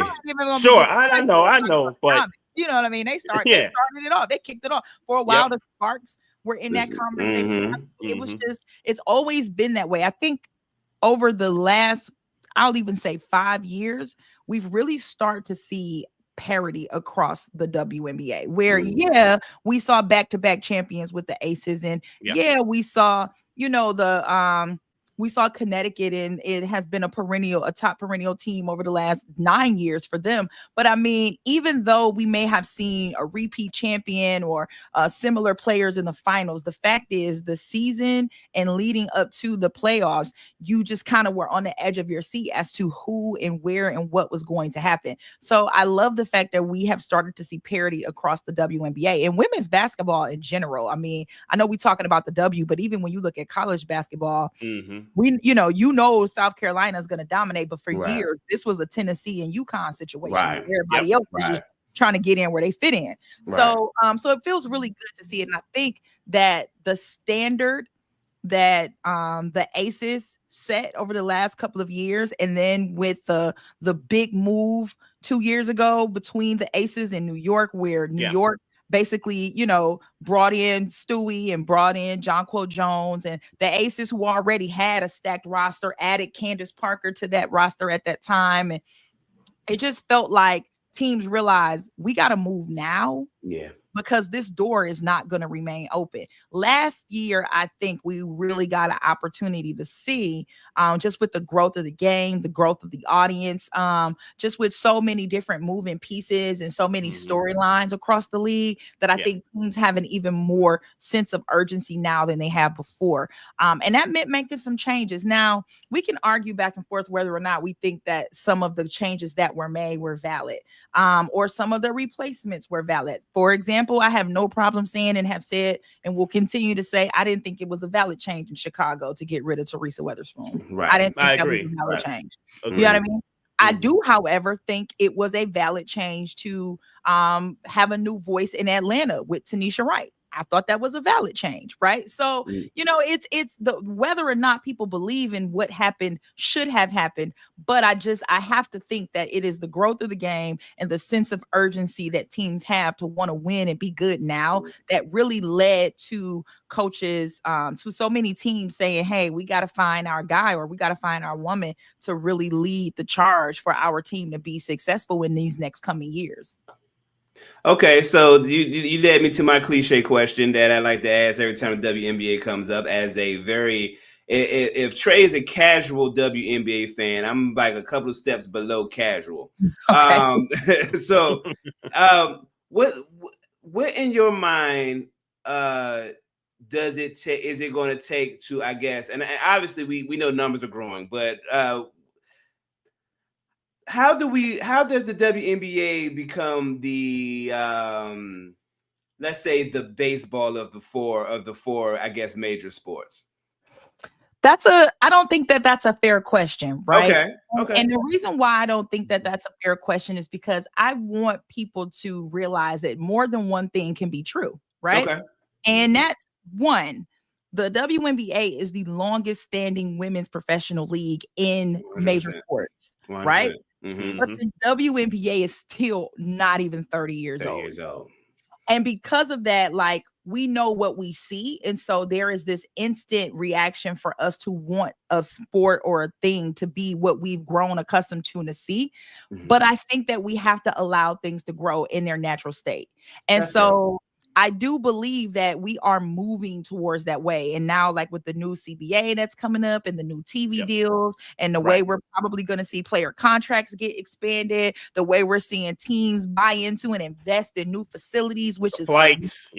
[SPEAKER 3] Sure, I know, but
[SPEAKER 5] you know what I mean. They started it off. They kicked it off for a while. The Sparks were in that conversation. It was just. It's always been that way. I think over the last, I'll even say 5 years, we've really started to see parity across the WNBA, where we saw back-to-back champions with the Aces, and we saw, you know, we saw Connecticut, and it has been a top perennial team over the last 9 years for them. But I mean, even though we may have seen a repeat champion or similar players in the finals, the fact is the season and leading up to the playoffs, you just kind of were on the edge of your seat as to who and where and what was going to happen. So I love the fact that we have started to see parity across the WNBA and women's basketball in general. I mean, I know we're talking about the W, but even when you look at college basketball, we, you know, South Carolina is going to dominate, but for years, this was a Tennessee and UConn situation. Everybody else was just trying to get in where they fit in. So, so it feels really good to see it. And I think that the standard that the Aces set over the last couple of years, and then with the big move 2 years ago between the Aces in New York, where New York basically, you know, brought in Stewie and brought in Jonquel Jones, and the Aces, who already had a stacked roster, added Candace Parker to that roster at that time. And it just felt like teams realized we got to move now. Because this door is not going to remain open. Last year, I think we really got an opportunity to see, just with the growth of the game, the growth of the audience, just with so many different moving pieces and so many storylines across the league, that I think teams have an even more sense of urgency now than they have before. And that meant making some changes. Now, we can argue back and forth whether or not we think that some of the changes that were made were valid, or some of the replacements were valid. For example, I have no problem saying, and have said and will continue to say, I didn't think it was a valid change in Chicago to get rid of Teresa Weatherspoon. I didn't think that was a valid change. You know what I mean? I do, however, think it was a valid change to have a new voice in Atlanta with Tanisha Wright. I thought that was a valid change, right? So, you know, it's the whether or not people believe in what happened should have happened, but I have to think that it is the growth of the game and the sense of urgency that teams have to want to win and be good now that really led to coaches, to so many teams saying, hey, we got to find our guy or we got to find our woman to really lead the charge for our team to be successful in these next coming years.
[SPEAKER 4] Okay, so you led me to my cliche question that I like to ask every time the WNBA comes up. As a very, if Trey is a casual WNBA fan, I'm like a couple of steps below casual.
[SPEAKER 5] Okay.
[SPEAKER 4] So, what in your mind does it take? Is it going to take to, I guess, and obviously we know numbers are growing, but how does the WNBA become the let's say the baseball of the four, I guess, major sports?
[SPEAKER 5] I don't think that that's a fair question, right?
[SPEAKER 4] Okay.
[SPEAKER 5] And the reason why I don't think that that's a fair question is because I want people to realize that more than one thing can be true, right?
[SPEAKER 4] Okay.
[SPEAKER 5] And that's one. The WNBA is the longest standing women's professional league in
[SPEAKER 4] 100%.
[SPEAKER 5] major sports,
[SPEAKER 4] 100%.
[SPEAKER 5] right?
[SPEAKER 4] Mm-hmm.
[SPEAKER 5] But the WNBA is still not even 30 years old. And because of that, like, we know what we see. And so there is this instant reaction for us to want a sport or a thing to be what we've grown accustomed to see. Mm-hmm. But I think that we have to allow things to grow in their natural state. And that's so I do believe that we are moving towards that way. And now, like with the new CBA that's coming up and the new TV deals and the way we're probably going to see player contracts get expanded, the way we're seeing teams buy into and invest in new facilities, which is
[SPEAKER 3] flights,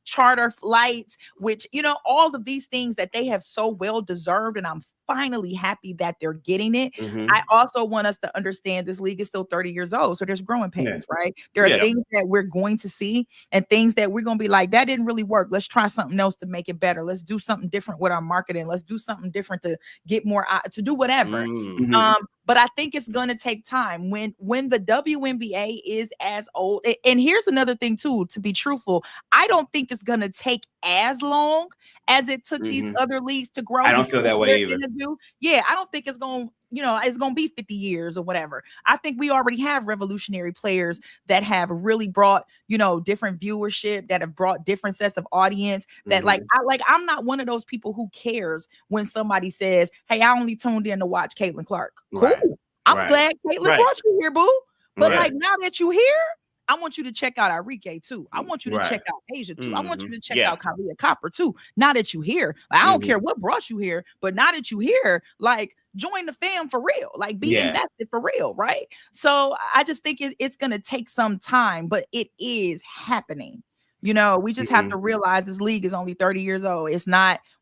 [SPEAKER 5] charter flights, which, you know, all of these things that they have so well deserved. And I'm finally happy that they're getting it. Mm-hmm. I also want us to understand this league is still 30 years old. So there's growing pains, right? There are things that we're going to see and things that we're going to be like, that didn't really work. Let's try something else to make it better. Let's do something different with our marketing. Let's do something different to get more, to do whatever. Mm-hmm. But I think it's going to take time when the WNBA is as old. And here's another thing too, to be truthful, I don't think it's going to take as long as it took these other leagues to grow.
[SPEAKER 4] I don't feel that way either.
[SPEAKER 5] I don't think it's going to be 50 years or whatever. I think we already have revolutionary players that have really brought, different viewership, that have brought different sets of audience that I'm not one of those people who cares when somebody says, hey, I only tuned in to watch Caitlin Clark. Cool. Right. I'm glad Caitlin brought you here, boo. But like, now that you're here, I want you to check out Enrique too. I want you to check out Asia too. I want you to check out Kalia Copper too. Now that you here, like, I don't care what brought you here, but now that you here, like, join the fam for real, like, be invested for real, right? So I just think it's going to take some time, but it is happening. We just have to realize this league is only 30 years old.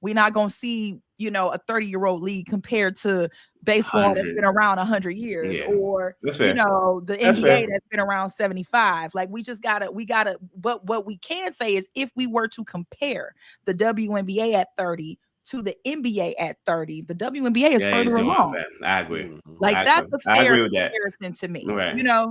[SPEAKER 5] We're not going to see, a 30-year-old league compared to baseball that's been around 100 years or, the NBA that's been around 75. Like, we gotta, but what we can say is if we were to compare the WNBA at 30 to the NBA at 30, the WNBA is further along.
[SPEAKER 4] I agree.
[SPEAKER 5] Like, that's a fair comparison to me,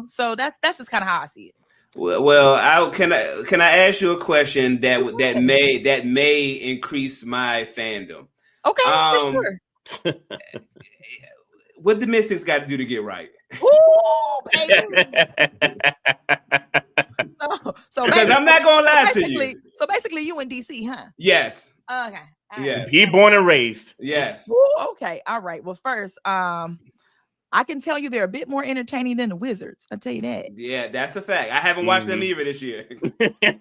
[SPEAKER 5] so that's just kind of how I see it.
[SPEAKER 4] Well, can I ask you a question that may increase my fandom?
[SPEAKER 5] Okay, for sure.
[SPEAKER 4] What the Mystics got to do to get right?
[SPEAKER 5] Ooh, baby. so
[SPEAKER 4] because I'm not gonna lie to you.
[SPEAKER 5] So basically, you in DC, huh?
[SPEAKER 4] Yes.
[SPEAKER 5] Okay.
[SPEAKER 4] Yes.
[SPEAKER 3] He born and raised.
[SPEAKER 4] Yes.
[SPEAKER 5] Ooh, okay. All right. Well, first, I can tell you they're a bit more entertaining than the Wizards. I'll tell you that.
[SPEAKER 4] Yeah, that's a fact. I haven't watched them either this year.
[SPEAKER 5] I'm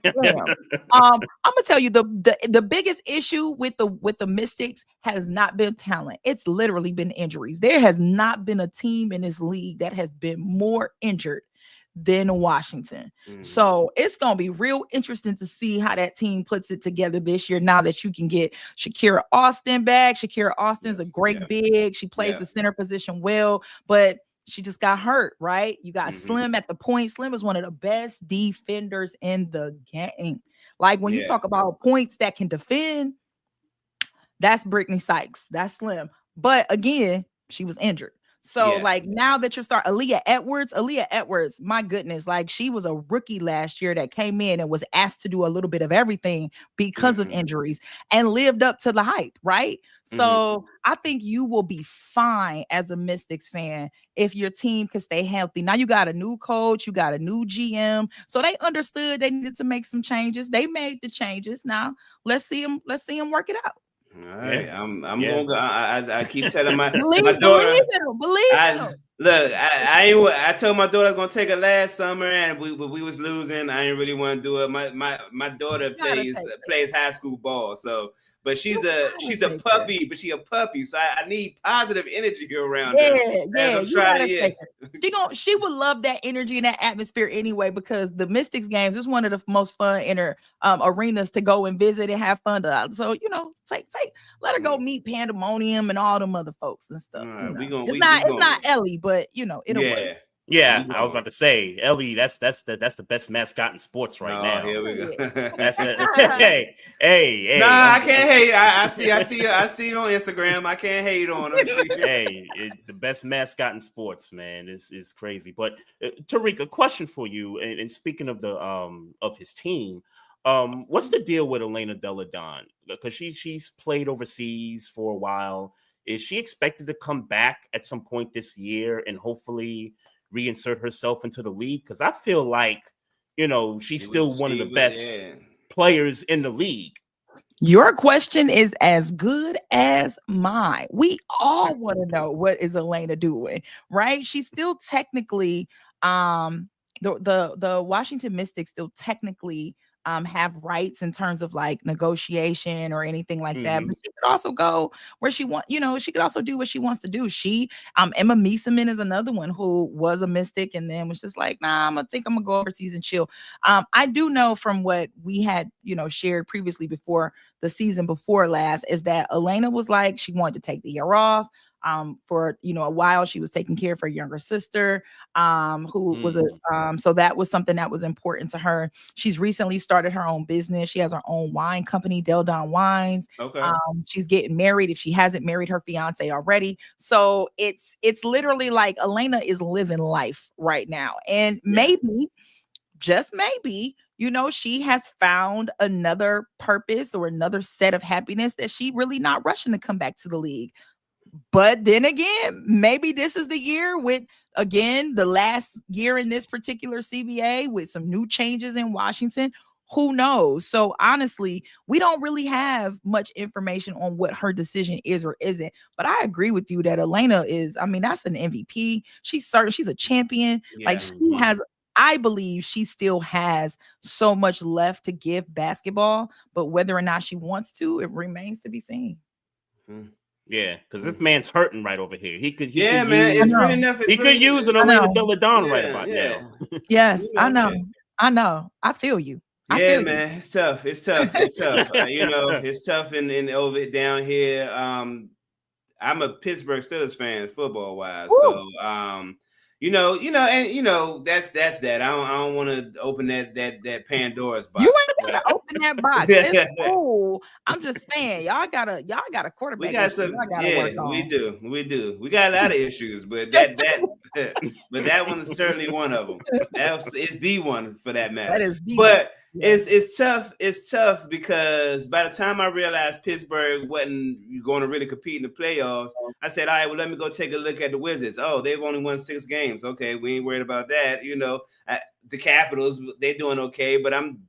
[SPEAKER 5] gonna tell you the biggest issue with the Mystics has not been talent. It's literally been injuries. There has not been a team in this league that has been more injured than Washington. So it's gonna be real interesting to see how that team puts it together this year. Now that you can get Shakira Austin back. Shakira Austin's a great big. She plays the center position well, but she just got hurt, right? You got Slim at the point. Slim is one of the best defenders in the game. Like, when you talk about points that can defend, that's Brittany Sykes. That's Slim. But again, she was injured. So like now that you're starting Aaliyah Edwards, my goodness, like she was a rookie last year that came in and was asked to do a little bit of everything because of injuries and lived up to the hype, right? So I think you will be fine as a Mystics fan if your team can stay healthy. Now you got a new coach, you got a new GM, so they understood they needed to make some changes. They made the changes. Now let's see them work it out.
[SPEAKER 4] All right, I'm gonna go. I keep telling my daughter.
[SPEAKER 5] Believe in him.
[SPEAKER 4] Look, I told my daughter I was gonna take her last summer, and we was losing. I didn't really want to do it. My daughter plays high school ball, so. But she's a puppy, but she a puppy, so I need positive energy around her.
[SPEAKER 5] She would love that energy and that atmosphere anyway, because the Mystics games is one of the most fun arenas to go and visit and have fun. So let her go meet Pandemonium and all them other folks and stuff. It's not Ellie, but it'll work.
[SPEAKER 3] Yeah, I was about to say, Ellie, that's the best mascot in sports right now.
[SPEAKER 4] Here we go.
[SPEAKER 3] That's it. hey.
[SPEAKER 4] Nah, I can't hate. I see it on Instagram. I can't hate on her.
[SPEAKER 3] The best mascot in sports, man. Is crazy. But Terrika, question for you. And speaking of the of his team, what's the deal with Elena Delle Donne? Because she's played overseas for a while. Is she expected to come back at some point this year and hopefully reinsert herself into the league? Because I feel like she's still one of the best players in the league.
[SPEAKER 5] Your question is as good as mine. We all want to know, what is Elena doing, right? She's still technically the Washington Mystics still technically have rights in terms of like negotiation or anything like that. But she could also go where she wants, she could also do what she wants to do. Emma Meeseman is another one who was a Mystic and then was just like, nah, I'm gonna go overseas and chill. I do know from what we had, shared previously before the season before last, is that Elena was like, she wanted to take the year off. For a while she was taking care of her younger sister, who was so that was something that was important to her. She's recently started her own business. She has her own wine company, Delle Donne Wines.
[SPEAKER 4] Okay.
[SPEAKER 5] She's getting married, if she hasn't married her fiance already. So it's literally like Elena is living life right now, and maybe, just maybe, she has found another purpose or another set of happiness that she really not rushing to come back to the league. But then again, maybe this is the year with, again, the last year in this particular CBA with some new changes in Washington. Who knows? So honestly, we don't really have much information on what her decision is or isn't. But I agree with you that Elena is, that's an MVP. She's a champion. Yeah. Like she has, I believe she still has so much left to give basketball, but whether or not she wants to, it remains to be seen.
[SPEAKER 3] Yeah, because this man's hurting right over here. He could use an Elena Delle Donne right about now.
[SPEAKER 5] Yes, I know. I feel you.
[SPEAKER 4] Man, it's tough. It's tough. It's tough in over down here. I'm a Pittsburgh Steelers fan, football wise. So that's that. I don't want to open that Pandora's box.
[SPEAKER 5] You ain't gotta open that box. It's cool. I'm just saying, y'all got a quarterback.
[SPEAKER 4] We got some. We do. We got a lot of issues, but that one is certainly one of them. It's the one for that matter.
[SPEAKER 5] That is
[SPEAKER 4] it's tough. It's tough because by the time I realized Pittsburgh wasn't going to really compete in the playoffs, I said, all right, well, let me go take a look at the Wizards. Oh, they've only won 6 games. Okay, we ain't worried about that. The Capitals, they're doing okay, but I'm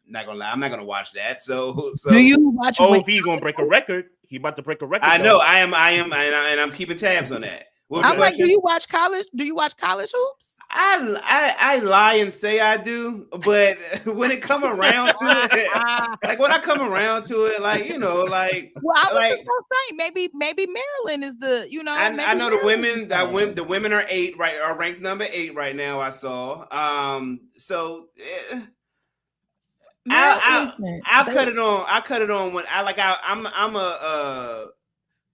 [SPEAKER 4] not gonna lie, I'm not gonna watch that. So
[SPEAKER 5] do you watch?
[SPEAKER 3] If he's gonna break a record, he about to break a record.
[SPEAKER 4] I know, I am, and I'm keeping tabs on that.
[SPEAKER 5] I'm like, do you watch college? Do you watch college hoops?
[SPEAKER 4] I lie and say I do, but when it come around to it, when I come around to it,
[SPEAKER 5] well, I was just gonna say maybe Maryland is the,
[SPEAKER 4] I know the women the women are ranked number 8 right now. I saw I'll cut it on. I cut it on when I'm a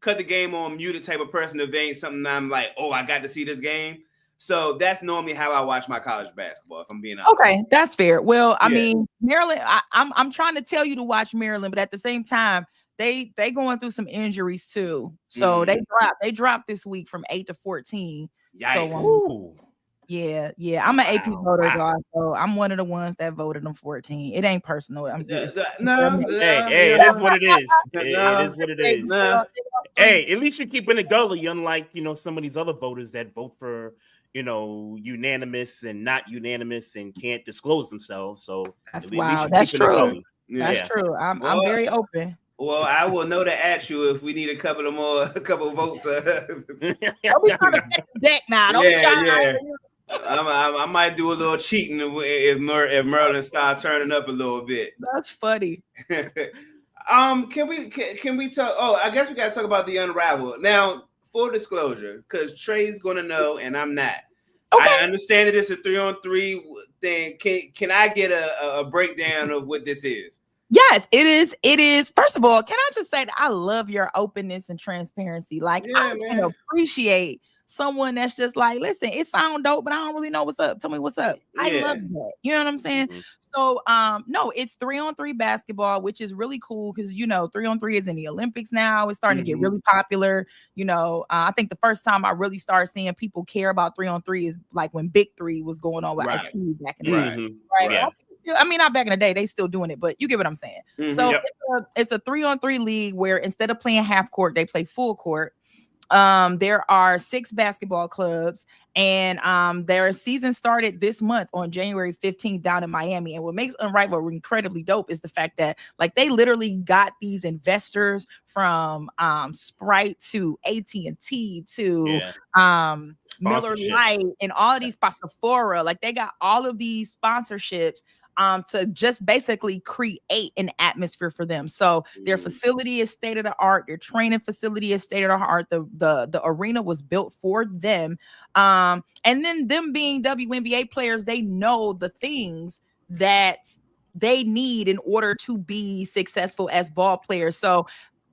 [SPEAKER 4] cut the game on muted type of person. If it ain't something I'm like, oh, I got to see this game. So that's normally how I watch my college basketball, if I'm being honest.
[SPEAKER 5] Okay, that's fair. Well, I mean, Maryland, I'm trying to tell you to watch Maryland, but at the same time, they going through some injuries too. So they dropped this week from 8 to 14.
[SPEAKER 4] Yikes.
[SPEAKER 5] So yeah. I'm an AP voter, guys. So I'm one of the ones that voted them 14. It ain't personal. I'm just
[SPEAKER 3] hey, it is what it is. It is what it is. Hey, at least you're keeping it gully, unlike some of these other voters that vote for unanimous and not unanimous and can't disclose themselves. So
[SPEAKER 5] that's wow. That's true. That's true. I'm very open.
[SPEAKER 4] Well, I will know to ask you if we need a couple of votes.
[SPEAKER 5] Don't be trying to set the deck now. Don't be trying.
[SPEAKER 4] I might do a little cheating if Merlin start turning up a little bit.
[SPEAKER 5] That's funny.
[SPEAKER 4] Can we talk? Oh, I guess we got to talk about the Unrivaled now. Full disclosure, because Trey's going to know and I'm not. Okay. I understand that it's a 3-on-3 thing. Can I get a breakdown of what this is?
[SPEAKER 5] Yes, it is. It is. First of all, can I just say that I love your openness and transparency. Like, I can appreciate someone that's just like, listen, it sounds dope, but I don't really know what's up. Tell me what's up. I love that. You know what I'm saying? Mm-hmm. So, no, it's 3-on-3 basketball, which is really cool because 3-on-3 is in the Olympics now. It's starting to get really popular. I think the first time I really started seeing people care about 3-on-3 is like when Big 3 was going on with Ice Cube back in the day. Right. Yeah. I mean, not back in the day, they still doing it, but you get what I'm saying. Mm-hmm. So it's a 3-on-3 league where instead of playing half court, they play full court. There are 6 basketball clubs, and their season started this month on January 15th down in Miami. And what makes Unrivaled incredibly dope is the fact that like they literally got these investors from Sprite to AT&T to Miller Lite and all of these Sephora. Like they got all of these sponsorships to just basically create an atmosphere for them. So their facility is state of the art. Their training facility is state of the art. The arena was built for them. And then them being WNBA players, they know the things that they need in order to be successful as ball players. So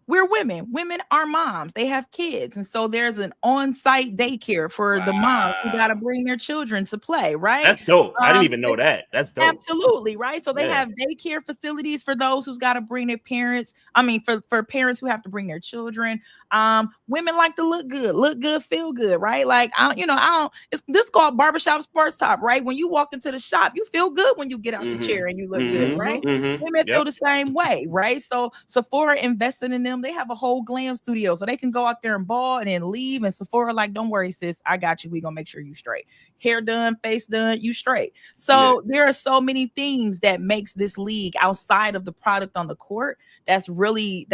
[SPEAKER 5] we're women. Women are moms. They have kids. And so there's an on-site daycare for the moms who got to bring their children to play, right?
[SPEAKER 3] That's dope. I didn't even know that. That's dope.
[SPEAKER 5] Absolutely, right? So they have daycare facilities for those who's got to bring their parents. I mean, for parents who have to bring their children. Women like to look good, feel good, right? Like, it's this called Barbershop Sports Talk, right? When you walk into the shop, you feel good when you get out the chair and you look good, right? Women feel the same way, right? So Sephora invested in them. They have a whole glam studio so they can go out there and ball and then leave. And Sephora like, don't worry, sis, I got you. We gonna make sure you straight. Hair done, face done, you straight. So there are so many things that makes this league outside of the product on the court that's really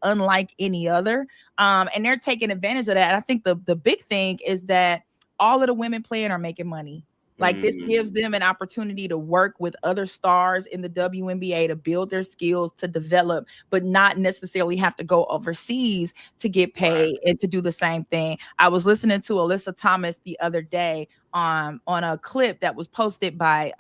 [SPEAKER 5] unlike any other. And they're taking advantage of that. I think the big thing is that all of the women playing are making money. Like this gives them an opportunity to work with other stars in the WNBA to build their skills, to develop, but not necessarily have to go overseas to get paid and to do the same thing. I was listening to Alyssa Thomas the other day on a clip that was posted by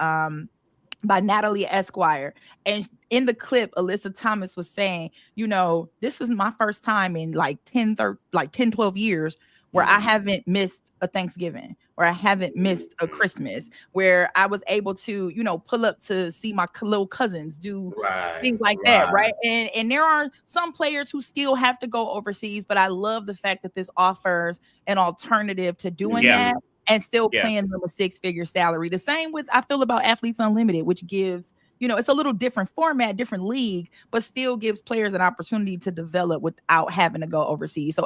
[SPEAKER 5] Natalie Esquire. And in the clip, Alyssa Thomas was saying, this is my first time in 12 years where I haven't missed a Thanksgiving, or I haven't missed a Christmas, where I was able to, pull up to see my little cousins do things like that, right? And there are some players who still have to go overseas, but I love the fact that this offers an alternative to doing that and still paying them a 6-figure salary. The same with I feel about Athletes Unlimited, which gives it's a little different format, different league, but still gives players an opportunity to develop without having to go overseas.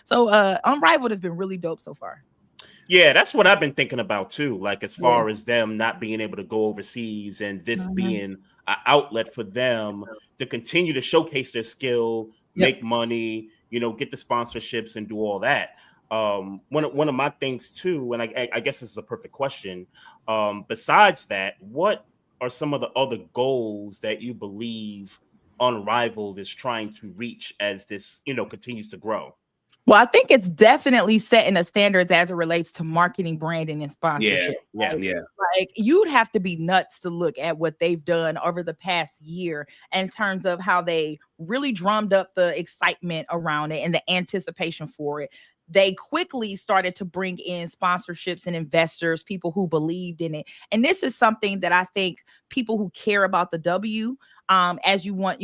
[SPEAKER 5] So Unrivaled has been really dope so far.
[SPEAKER 3] Yeah, that's what I've been thinking about too. Like as far as them not being able to go overseas and this being an outlet for them to continue to showcase their skill, make money, get the sponsorships and do all that. One of my things too, and I guess this is a perfect question. Besides that, what are some of the other goals that you believe Unrivaled is trying to reach as this, continues to grow?
[SPEAKER 5] Well, I think it's definitely setting the standards as it relates to marketing, branding, and sponsorship.
[SPEAKER 4] Yeah.
[SPEAKER 5] Like you'd have to be nuts to look at what they've done over the past year in terms of how they really drummed up the excitement around it and the anticipation for it. They quickly started to bring in sponsorships and investors, people who believed in it. And this is something that I think people who care about the W as you want,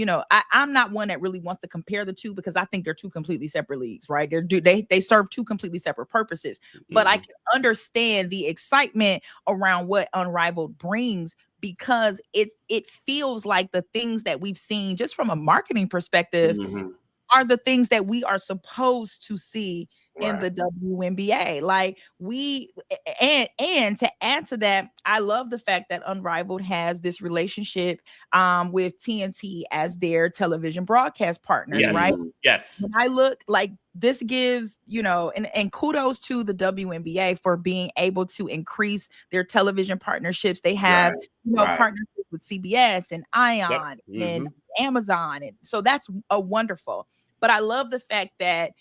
[SPEAKER 5] I'm not one that really wants to compare the two because I think they're two completely separate leagues, right? They serve two completely separate purposes. But I can understand the excitement around what Unrivaled brings because it feels like the things that we've seen just from a marketing perspective are the things that we are supposed to see in the WNBA. Like and to add to that, I love the fact that Unrivaled has this relationship with TNT as their television broadcast partners, right?
[SPEAKER 3] Yes.
[SPEAKER 5] When I look like this gives, and kudos to the WNBA for being able to increase their television partnerships. They have, partnerships with CBS and Ion and Amazon. And so that's a wonderful. But I love the fact that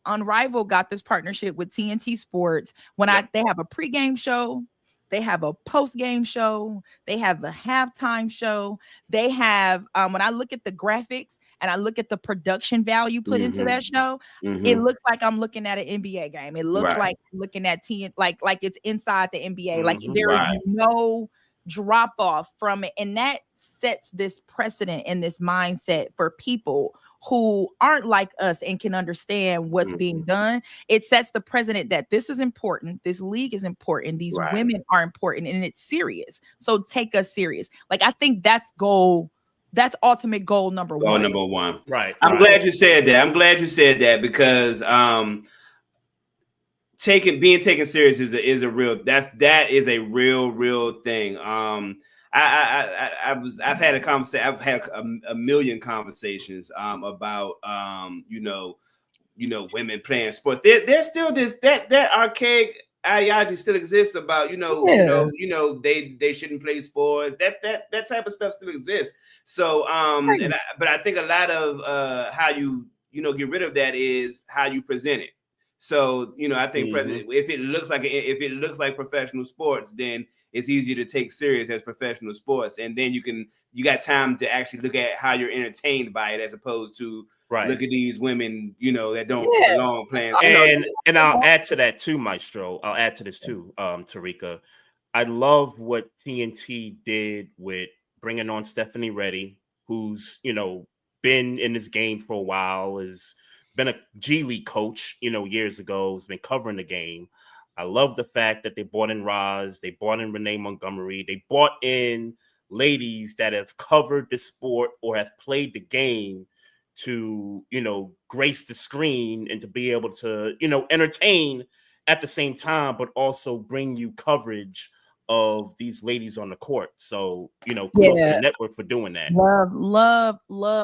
[SPEAKER 5] Unrivaled got this partnership with TNT Sports when they have a pregame show, they have a postgame show, they have a halftime show, they have when I look at the graphics and I look at the production value put into that show, it looks like I'm looking at an NBA game. It looks like I'm looking at like it's inside the NBA. Like there is no drop off from it, and that sets this precedent and this mindset for people who aren't like us and can understand what's being done. It sets the precedent that this is important. This league is important. These women are important and it's serious. So take us serious. Like, I think that's ultimate goal number one.
[SPEAKER 4] Number one.
[SPEAKER 3] Right.
[SPEAKER 4] I'm glad you said that because being taken serious is a real thing. I've had a conversation. I've had a million conversations about women playing sport. There's still that archaic ideology still exists about they shouldn't play sports. That type of stuff still exists. So but I think a lot of how you get rid of that is how you present it. So I think if it looks like professional sports, then it's easier to take serious as professional sports, and then you got time to actually look at how you're entertained by it, as opposed to look at these women, that don't belong playing.
[SPEAKER 3] And I'll add to that too, Maestro. I'll add to this too, Terrika. I love what TNT did with bringing on Stephanie Reddy, who's been in this game for a while, has been a G League coach, years ago, has been covering the game. I love the fact that they brought in Roz, they brought in Renee Montgomery, they brought in ladies that have covered the sport or have played the game to, grace the screen and to be able to, entertain at the same time, but also bring you coverage of these ladies on the court. So, kudos to the network for doing that.
[SPEAKER 5] Love.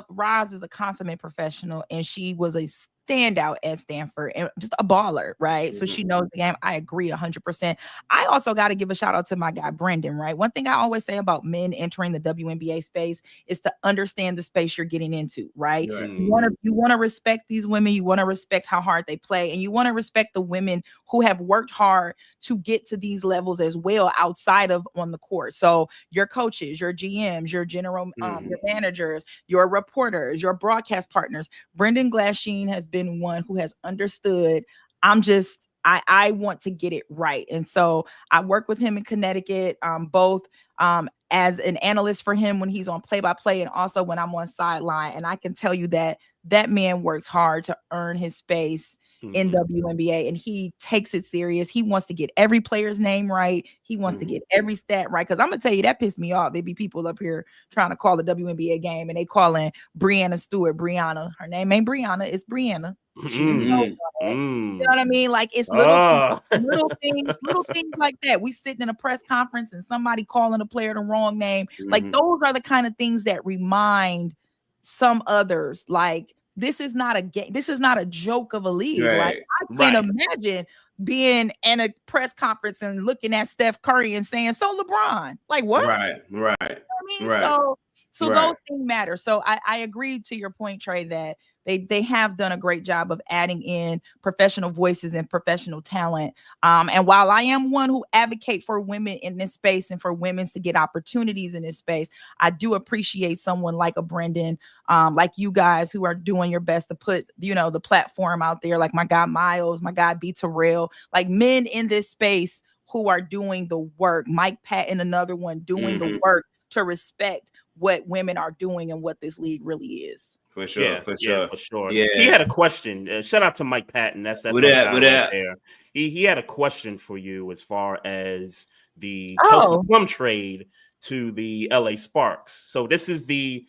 [SPEAKER 5] Roz is a consummate professional, and she was a standout at Stanford and just a baller, right? So she knows the game. I agree 100%. I also got to give a shout out to my guy, Brendan, right? One thing I always say about men entering the WNBA space is to understand the space you're getting into, right? You want to respect these women. You want to respect how hard they play, and you want to respect the women who have worked hard to get to these levels as well outside of on the court. So your coaches, your GMs, your general, your managers, your reporters, your broadcast partners. Brendan Glasheen has been one who has understood. I want to get it right. And so I work with him in Connecticut, both as an analyst for him when he's on play-by-play and also when I'm on sideline. And I can tell you that man works hard to earn his space in WNBA, and he takes it serious. He wants to get every player's name right. He wants to get every stat right. Because I'm gonna tell you, that pissed me off. There be people up here trying to call the WNBA game, and they calling Brianna Stewart Brianna. Her name ain't Brianna, it's Brianna. You know what I mean? Like, it's little things like that. We sitting in a press conference and somebody calling a player the wrong name. Like, those are the kind of things that remind some others, like, this is not a game. This is not a joke of a league. Like, I can't imagine being in a press conference and looking at Steph Curry and saying, "So LeBron," like, what? Right. You know what I mean, so those things matter. So I agree to your point, Trey, that they have done a great job of adding in professional voices and professional talent. And while I am one who advocate for women in this space and for women to get opportunities in this space, I do appreciate someone like a Brendan, like you guys who are doing your best to put, the platform out there, like my guy Miles, my guy B. Terrell, like men in this space who are doing the work. Mike Patton, another one, doing the work to respect what women are doing and what this league really is.
[SPEAKER 4] For sure,
[SPEAKER 3] Yeah,
[SPEAKER 4] for sure.
[SPEAKER 3] for sure.
[SPEAKER 4] Yeah.
[SPEAKER 3] He had a question. Shout out to Mike Patton. That's
[SPEAKER 4] What
[SPEAKER 3] our
[SPEAKER 4] up,
[SPEAKER 3] guy
[SPEAKER 4] what
[SPEAKER 3] right
[SPEAKER 4] up?
[SPEAKER 3] there. He had a question for you as far as the
[SPEAKER 5] Oh.
[SPEAKER 3] Kelsey Plum trade to the LA Sparks. So this is the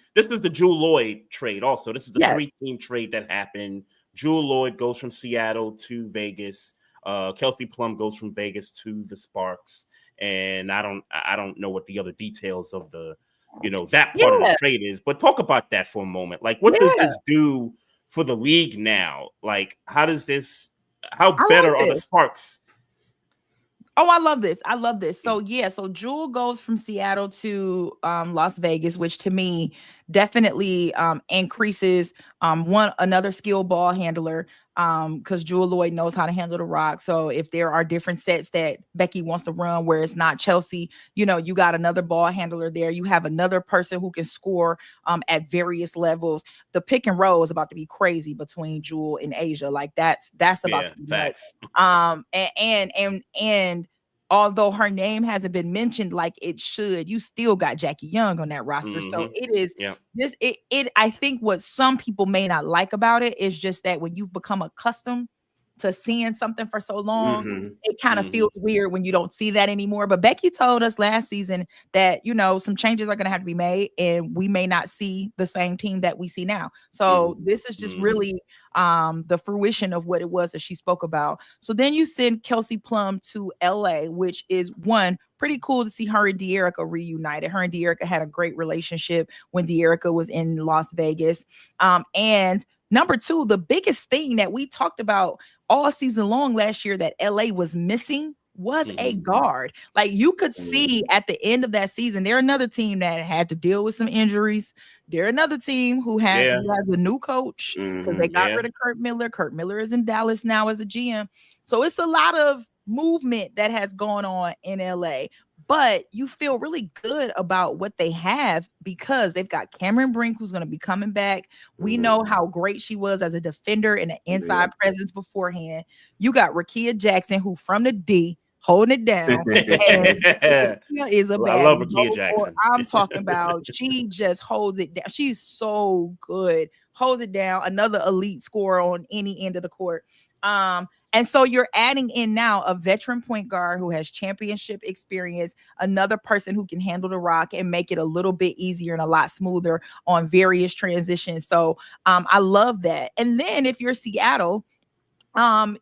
[SPEAKER 3] Jewel Lloyd trade. Also, this is the
[SPEAKER 5] Yes.
[SPEAKER 3] 3-team trade that happened. Jewel Lloyd goes from Seattle to Vegas. Kelsey Plum goes from Vegas to the Sparks. And I don't know what the other details of the that part of the trade is, but talk about that for a moment. Like, what does this do for the league now? Like, how better are the Sparks?
[SPEAKER 5] Oh, I love this. I love this. So so Jewel goes from Seattle to Las Vegas, which to me definitely increases another skilled ball handler, because Jewel Lloyd knows how to handle the rock. So if there are different sets that Becky wants to run where it's not Chelsea, you got another ball handler there. You have another person who can score at various levels. The pick and roll is about to be crazy between Jewel and Asia. Like that's about to be
[SPEAKER 3] facts.
[SPEAKER 5] And although her name hasn't been mentioned like it should, you still got Jackie Young on that roster.
[SPEAKER 3] Mm-hmm.
[SPEAKER 5] So it is I think what some people may not like about it is just that when you've become accustomed to seeing something for so long, it kind of feels weird when you don't see that anymore. But Becky told us last season that, some changes are going to have to be made and we may not see the same team that we see now. So this is just really the fruition of what it was that she spoke about. So then you send Kelsey Plum to LA, which is one pretty cool to see her and De'Erica reunited. Her and De'Erica had a great relationship when De'Erica was in Las Vegas. And number two, the biggest thing that we talked about all season long last year that LA was missing was a guard. Like you could see at the end of that season, they're another team that had to deal with some injuries. They're another team who has a new coach because they got rid of Kurt Miller. Kurt Miller is in Dallas now as a GM. So it's a lot of movement that has gone on in LA. But you feel really good about what they have because they've got Cameron Brink, who's going to be coming back. We know how great she was as a defender and an inside presence beforehand. You got Rakia Jackson, who from the D, holding it down. Is a bad.
[SPEAKER 3] I love Rakia Jackson.
[SPEAKER 5] I'm talking about she just holds it down. She's so good. Holds it down. Another elite scorer on any end of the court. And so you're adding in now a veteran point guard who has championship experience, another person who can handle the rock and make it a little bit easier and a lot smoother on various transitions. So I love that. And then if you're Seattle,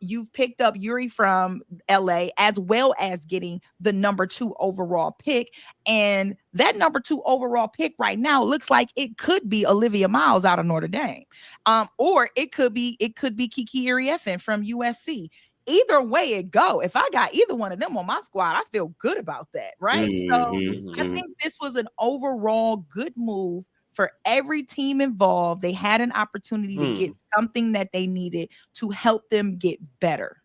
[SPEAKER 5] you've picked up Yuri from LA as well as getting the number 2 overall pick. And that number 2 overall pick right now looks like it could be Olivia Miles out of Notre Dame. Or it could be Kiki Iriefin from USC. Either way it go, if I got either one of them on my squad, I feel good about that, right? So I think this was an overall good move for every team involved. They had an opportunity to get something that they needed to help them get better.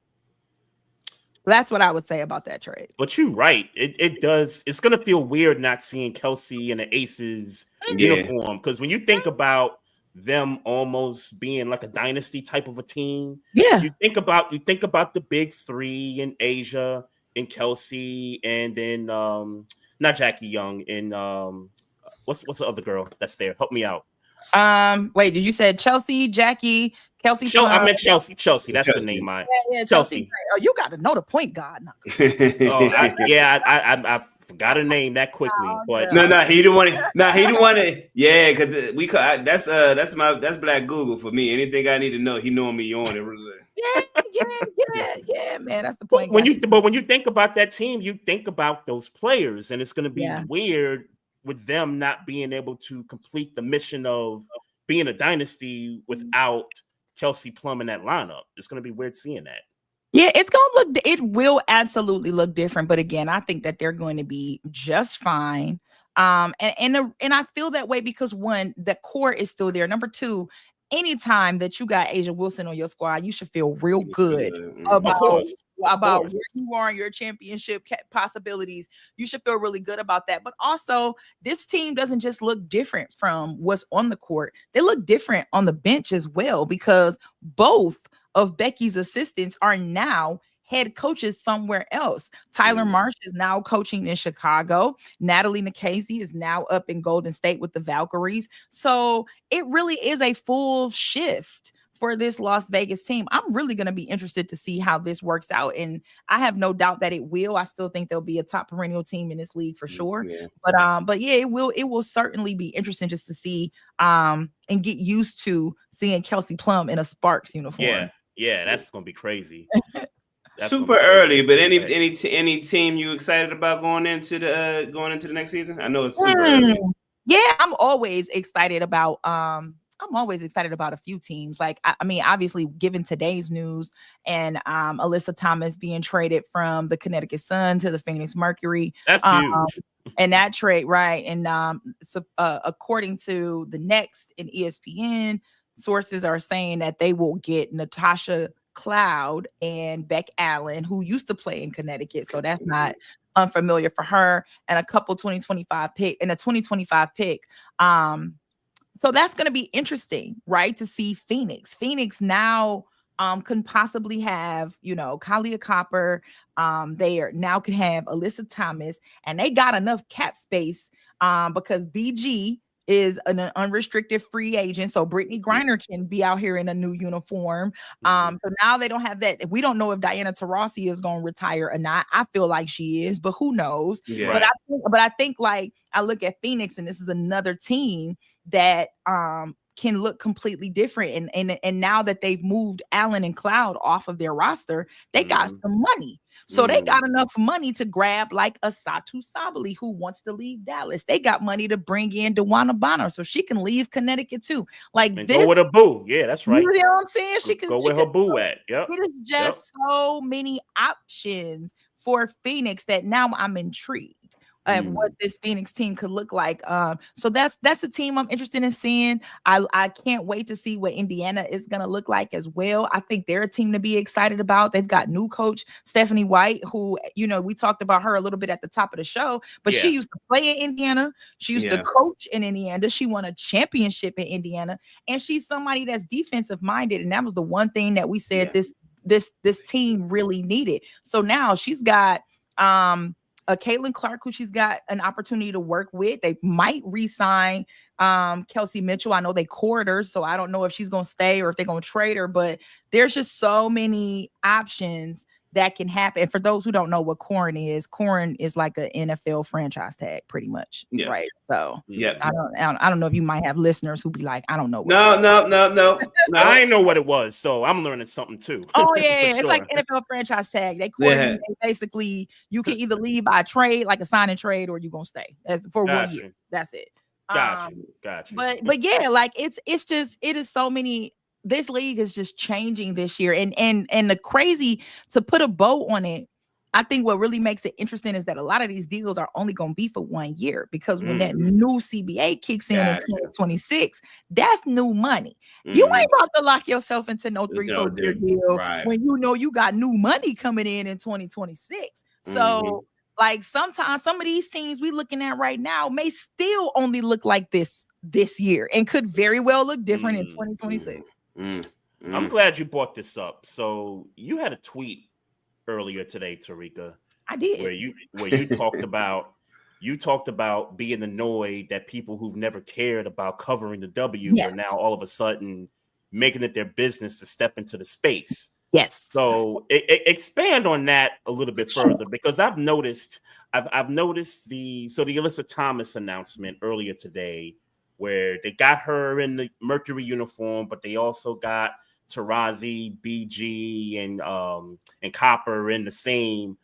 [SPEAKER 5] So that's what I would say about that trade.
[SPEAKER 3] But you're right. It does. It's going to feel weird not seeing Kelsey in the Aces uniform. Because when you think about them almost being like a dynasty type of a team, you think about the big three in Asia and Kelsey and then not Jackie Young and what's the other girl that's there? Help me out.
[SPEAKER 5] Wait, did you say Chelsea, Jackie, Kelsey?
[SPEAKER 3] I meant Chelsea. Chelsea. That's the name. Chelsea.
[SPEAKER 5] Oh, you got to know the point guard.
[SPEAKER 3] I forgot her name that quickly. But
[SPEAKER 4] no, he didn't want it. No, he didn't want it. Yeah, because that's Black Google for me. Anything I need to know, he knowing me on it.
[SPEAKER 5] Yeah, man. That's the point.
[SPEAKER 3] When you think about that team, you think about those players, and it's going to be weird with them not being able to complete the mission of being a dynasty without Kelsey Plum in that lineup. It's going to be weird seeing that.
[SPEAKER 5] Yeah, it will absolutely look different. But again, I think that they're going to be just fine. And I feel that way because one, the core is still there. Number two, anytime that you got Asia Wilson on your squad, you should feel real good about where you are in your championship possibilities. You should feel really good about that. But also, this team doesn't just look different from what's on the court. They look different on the bench as well because both of Becky's assistants are now head coaches somewhere else. Tyler Marsh is now coaching in Chicago. Natalie Nikhazy is now up in Golden State with the Valkyries. So it really is a full shift for this Las Vegas team. I'm really going to be interested to see how this works out. And I have no doubt that it will. I still think there'll be a top perennial team in this league for sure. Yeah. But yeah, it will certainly be interesting just to see and get used to seeing Kelsey Plum in a Sparks uniform.
[SPEAKER 3] Yeah, that's going to be crazy.
[SPEAKER 4] Super early, but any team you excited about going into the next season? I know it's super early.
[SPEAKER 5] Yeah, I'm always excited about a few teams. Like, I mean, obviously, given today's news and Alyssa Thomas being traded from the Connecticut Sun to the Phoenix Mercury.
[SPEAKER 3] That's huge.
[SPEAKER 5] And that trade, right? And so, according to the Next and ESPN, sources are saying that they will get Natasha Cloud and Beck Allen, who used to play in Connecticut. So that's not unfamiliar for her, and a couple 2025 pick and a 2025 pick. So that's going to be interesting, right? To see Phoenix. Phoenix now can possibly have, Kalia Copper. They now can have Alyssa Thomas, and they got enough cap space because BG is an unrestricted free agent. So Brittany Griner can be out here in a new uniform. So now they don't have that. We don't know if Diana Taurasi is going to retire or not. I feel like she is, but who knows? Yeah. But I think like I look at Phoenix, and this is another team that can look completely different. And now that they've moved Allen and Cloud off of their roster, they got some money. So they got enough money to grab like a Satu Sabali who wants to leave Dallas. They got money to bring in DeWanna Bonner so she can leave Connecticut too. Like
[SPEAKER 3] and this, go with a boo. Yeah, that's right.
[SPEAKER 5] You know what I'm saying? She can
[SPEAKER 3] go where her boo at. Yep.
[SPEAKER 5] It is just so many options for Phoenix that now I'm intrigued at what this Phoenix team could look like. So that's the team I'm interested in seeing. I can't wait to see what Indiana is going to look like as well. I think they're a team to be excited about. They've got new coach Stephanie White, who, we talked about her a little bit at the top of the show, but she used to play in Indiana. She used to coach in Indiana. She won a championship in Indiana, and she's somebody that's defensive minded. And that was the one thing that we said this team really needed. So now she's got, Caitlin Clark, who she's got an opportunity to work with. They might re-sign Kelsey Mitchell. I know they court her, so I don't know if she's going to stay or if they're going to trade her, but there's just so many options that can happen. And for those who don't know what Corn is like an NFL franchise tag, pretty much. Yeah. Right. So I don't know if you might have listeners who be like, I don't know.
[SPEAKER 4] No.
[SPEAKER 3] I didn't know what it was, so I'm learning something too.
[SPEAKER 5] Oh yeah, it's like NFL franchise tag. They basically you can either leave by trade, like a sign and trade, or you're gonna stay for 1 year. That's it.
[SPEAKER 3] Gotcha.
[SPEAKER 5] But yeah, like it is so many. This league is just changing this year. And the crazy, to put a bow on it, I think what really makes it interesting is that a lot of these deals are only going to be for 1 year, because when that new CBA kicks in 2026, that's new money. You ain't about to lock yourself into no 3-4 year deal when you got new money coming in 2026. So like sometimes some of these teams we looking at right now may still only look like this year and could very well look different in 2026.
[SPEAKER 3] I'm glad you brought this up. So you had a tweet earlier today, Terrika.
[SPEAKER 5] I did.
[SPEAKER 3] Where you talked about being annoyed that people who've never cared about covering the W are now all of a sudden making it their business to step into the space.
[SPEAKER 5] Yes.
[SPEAKER 3] So expand on that a little bit further, because I've noticed the Alyssa Thomas announcement earlier today, where they got her in the Mercury uniform, but they also got Taurasi, BG, and Copper in the same,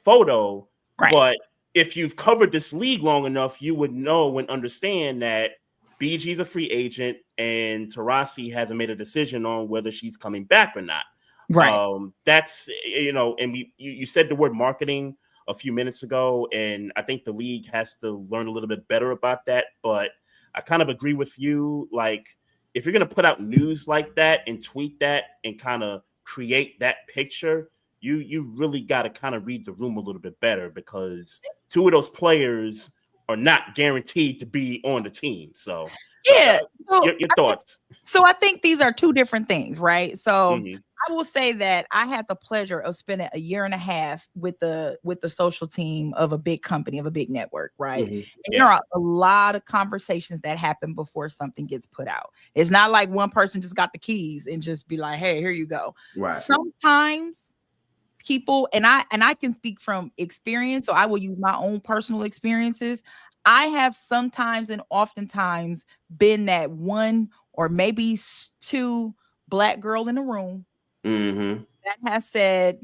[SPEAKER 3] photo. Right. But if you've covered this league long enough, you would know and understand that BG is a free agent and Taurasi hasn't made a decision on whether she's coming back or not.
[SPEAKER 5] Right.
[SPEAKER 3] That's, and you said the word marketing a few minutes ago, and I think the league has to learn a little bit better about that. But I kind of agree with you. Like, if you're going to put out news like that and tweet that and kind of create that picture, you really got to kind of read the room a little bit better, because two of those players are not guaranteed to be on the team. So
[SPEAKER 5] yeah.
[SPEAKER 3] Your thoughts.
[SPEAKER 5] So I think these are two different things, right? So
[SPEAKER 3] Mhm.
[SPEAKER 5] I will say that I had the pleasure of spending a year and a half with the social team of a big company, of a big network, right?
[SPEAKER 3] Mhm.
[SPEAKER 5] And
[SPEAKER 3] Yeah.
[SPEAKER 5] there are a lot of conversations that happen before something gets put out. It's not like one person just got the keys and just be like, "Hey, here you go."
[SPEAKER 4] Right.
[SPEAKER 5] Sometimes people, and I can speak from experience, so I will use my own personal experiences. I have sometimes and oftentimes been that one or maybe two black girl in the room
[SPEAKER 4] Mm-hmm.
[SPEAKER 5] that has said,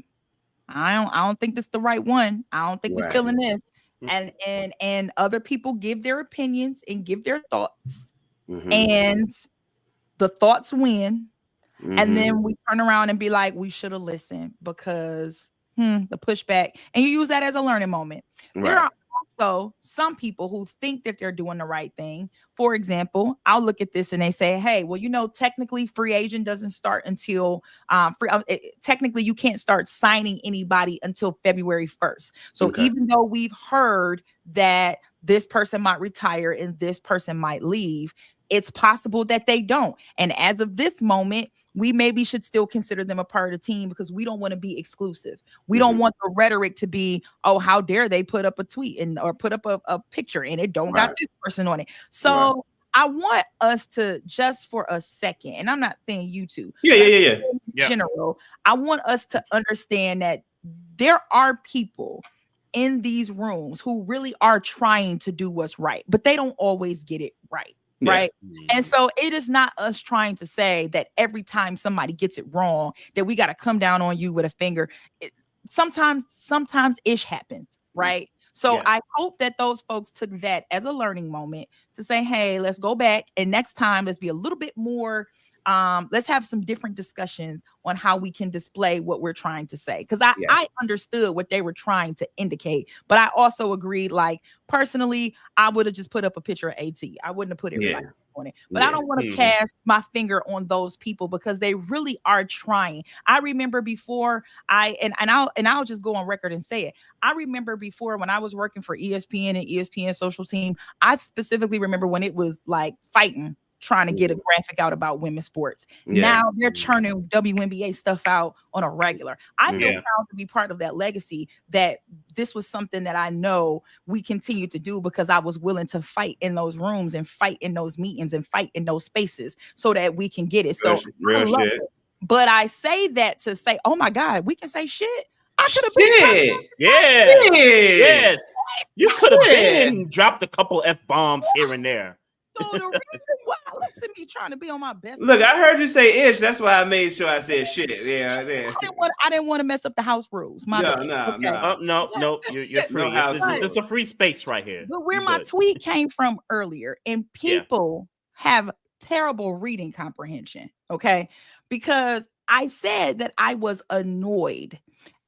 [SPEAKER 5] I don't think this is the right one. I don't think we're
[SPEAKER 4] Right.
[SPEAKER 5] feeling this.
[SPEAKER 3] Mhm.
[SPEAKER 5] And other people give their opinions and give their thoughts,
[SPEAKER 4] Mm-hmm.
[SPEAKER 5] and the thoughts win. And
[SPEAKER 4] Mm-hmm.
[SPEAKER 5] then we turn around and be like, we should have listened because the pushback. And you use that as a learning moment. There
[SPEAKER 4] Right.
[SPEAKER 5] are also some people who think that they're doing the right thing. For example, I'll look at this and they say, hey, well, technically free agent doesn't start until technically you can't start signing anybody until February 1st. So
[SPEAKER 4] Okay.
[SPEAKER 5] even though we've heard that this person might retire and this person might leave, it's possible that they don't. And as of this moment, we maybe should still consider them a part of the team because we don't want to be exclusive. We don't want the rhetoric to be, oh, how dare they put up a tweet or put up a picture and it don't got
[SPEAKER 4] Right.
[SPEAKER 5] this person on it. So I want us to, just for a second, and I'm not saying you two,
[SPEAKER 4] Yeah.
[SPEAKER 5] in
[SPEAKER 3] Yeah.
[SPEAKER 5] general, I want us to understand that there are people in these rooms who really are trying to do what's right, but they don't always get it right.
[SPEAKER 4] Yeah.
[SPEAKER 5] Right.
[SPEAKER 3] Mhm.
[SPEAKER 5] And so it is not us trying to say that every time somebody gets it wrong, that we got to come down on you with a finger. Sometimes ish happens. Right. So
[SPEAKER 3] Yeah.
[SPEAKER 5] I hope that those folks took that as a learning moment to say, hey, let's go back. And next time, let's be a little bit more. Let's have some different discussions on how we can display what we're trying to say. Because I understood what they were trying to indicate, but I also agreed, like, personally, I would have just put up a picture of AT. I wouldn't have put everybody on it. But I don't want to cast my finger on those people because they really are trying. I remember before I'll just go on record and say it. I remember before when I was working for ESPN and ESPN social team, I specifically remember when it was like fighting, trying to get a graphic out about women's sports.
[SPEAKER 4] Yeah.
[SPEAKER 5] Now they're churning WNBA stuff out on a regular. I feel proud to be part of that legacy, that this was something that I know we continue to do because I was willing to fight in those rooms and fight in those meetings and fight in those spaces so that we can get it. So
[SPEAKER 4] Real
[SPEAKER 5] I love
[SPEAKER 4] shit.
[SPEAKER 5] it. But I say that to say, oh my God, we can say shit. I could have been.
[SPEAKER 4] Shit.
[SPEAKER 3] Yes.
[SPEAKER 4] Shit.
[SPEAKER 3] Yes. You could have
[SPEAKER 4] Shit.
[SPEAKER 3] been dropped a couple F-bombs here and there.
[SPEAKER 5] So the reason why, listen, me trying to be on my best.
[SPEAKER 4] Look, I heard you say ish. That's why I made sure I said shit. Yeah.
[SPEAKER 5] I didn't want to mess up the house rules. My bad.
[SPEAKER 3] No, you're free. It's a free space right here.
[SPEAKER 5] But where my tweet came from earlier, and people have terrible reading comprehension, okay? Because I said that I was annoyed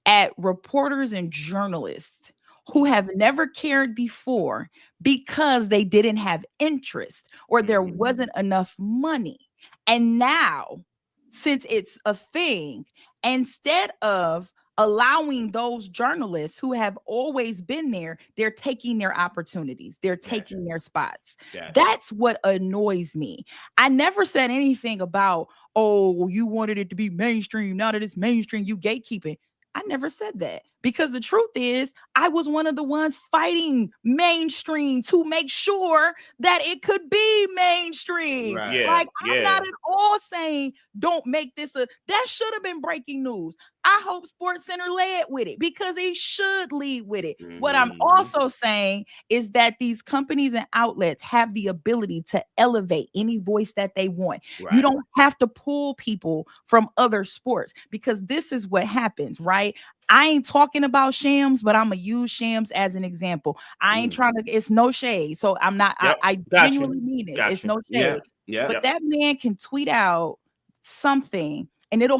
[SPEAKER 5] at reporters and journalists who have never cared before because they didn't have interest or there wasn't enough money. And now, since it's a thing, instead of allowing those journalists who have always been there, they're taking their opportunities. They're taking their spots. That's what annoys me. I never said anything about, oh, you wanted it to be mainstream. Now that it's mainstream, you gatekeeping. I never said that, because the truth is I was one of the ones fighting mainstream to make sure that it could be mainstream.
[SPEAKER 4] Right.
[SPEAKER 3] Yeah,
[SPEAKER 5] Like, I'm not at all saying don't make this that should have been breaking news. I hope SportsCenter led with it because it should lead with it. What I'm also saying is that these companies and outlets have the ability to elevate any voice that they want. You don't have to pull people from other sports, because this is what happens, right? I ain't talking about Shams, but I'm gonna use Shams as an example. I ain't trying to, it's no shade. So I'm not, I genuinely mean this. It's no shade. But that man can tweet out something and it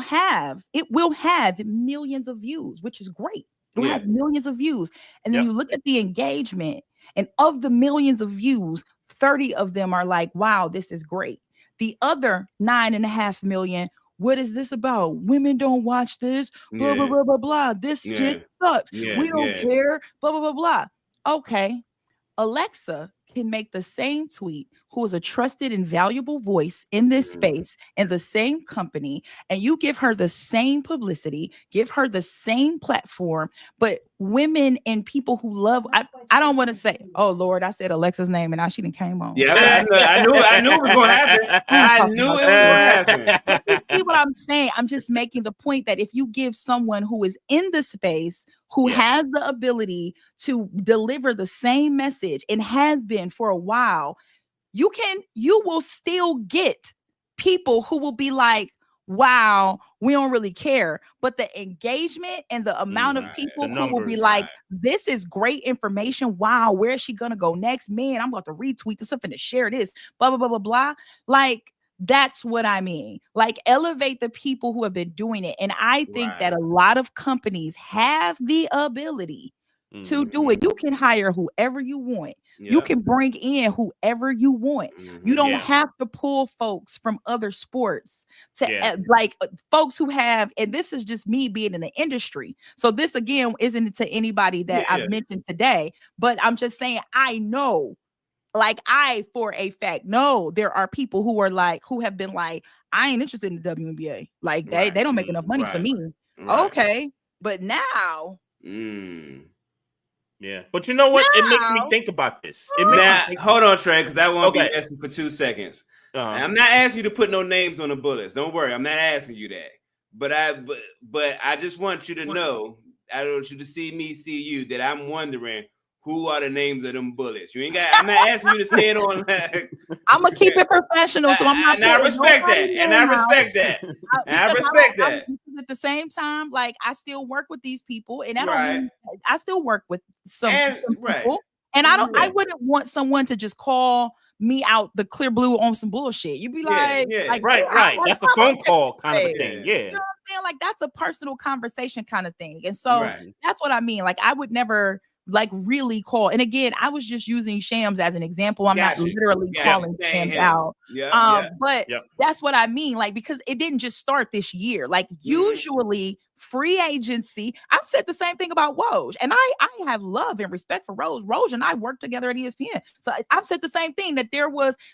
[SPEAKER 5] will have millions of views, which is great. It'll have millions of views. And then you look at the engagement, and of the millions of views, 30 of them are like, wow, this is great. The other 9.5 million, what is this about? Women don't watch this, blah, blah, blah, blah, blah. This shit sucks. We don't care, blah, blah, blah, blah. Okay. Alexa can make the same tweet, who is a trusted and valuable voice in this space and the same company, and you give her the same publicity, give her the same platform, but women and people who love, I don't want to say, oh Lord, I said Alexa's name and now she didn't came on.
[SPEAKER 4] Yeah, I knew it was going to happen. I knew it was going to happen.
[SPEAKER 5] But you see what I'm saying? I'm just making the point that if you give someone who is in the space, who has the ability to deliver the same message and has been for a while, you will still get people who will be like, wow, we don't really care. But the engagement and the amount of people who will be like, this is great information. Wow, where is she gonna go next? Man, I'm about to retweet this, something to share this, blah, blah, blah, blah, blah. Like, that's what I mean. Like, elevate the people who have been doing it. And I think that a lot of companies have the ability to do it. You can hire whoever you want. You can bring in whoever you want. You don't have to pull folks from other sports to like folks who have, and this is just me being in the industry. So this again isn't to anybody that I've mentioned today, but I'm just saying, I know, like I for a fact know there are people who are like, who have been like, I ain't interested in the WNBA. Like they don't make enough money for me. Okay. But now
[SPEAKER 3] yeah, but you know what? It makes me think about this.
[SPEAKER 4] Hold on, Trey, because that won't be messy for 2 seconds. I'm not asking you to put no names on the bullets. Don't worry, I'm not asking you that. But I just want you to know, I want you to see you, that I'm wondering who are the names of them bullets. I'm not asking you to say it on.
[SPEAKER 5] I'm gonna keep it professional, so I'm not.
[SPEAKER 4] And I respect that. And I respect that.
[SPEAKER 5] At the same time, like I still work with these people, and I still work with some people, and I wouldn't want someone to just call me out the clear blue on some bullshit. You'd be like,
[SPEAKER 3] right. That's a phone call kind of a thing. Yeah.
[SPEAKER 5] You know what I'm saying? Like that's a personal conversation kind of thing. And so that's what I mean. Like I would never like really call. And again, I was just using Shams as an example. I'm not literally calling Shams out. But that's what I mean. Like, because it didn't just start this year. Like usually free agency, I've said the same thing about Woj. And I have love and respect for Woj. Woj and I worked together at ESPN. So I've said the same thing, that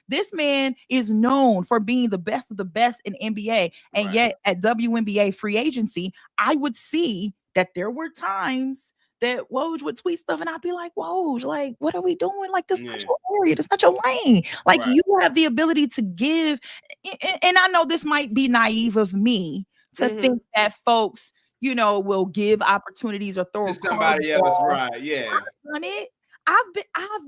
[SPEAKER 5] this man is known for being the best of the best in NBA. And yet at WNBA free agency, I would see that there were times that Woj would tweet stuff and I'd be like, Woj, like, what are we doing? Like, this is not your area. This is not your lane. Like, you have the ability to give. And I know this might be naive of me to think that folks, will give opportunities or throw
[SPEAKER 4] somebody else.
[SPEAKER 5] I've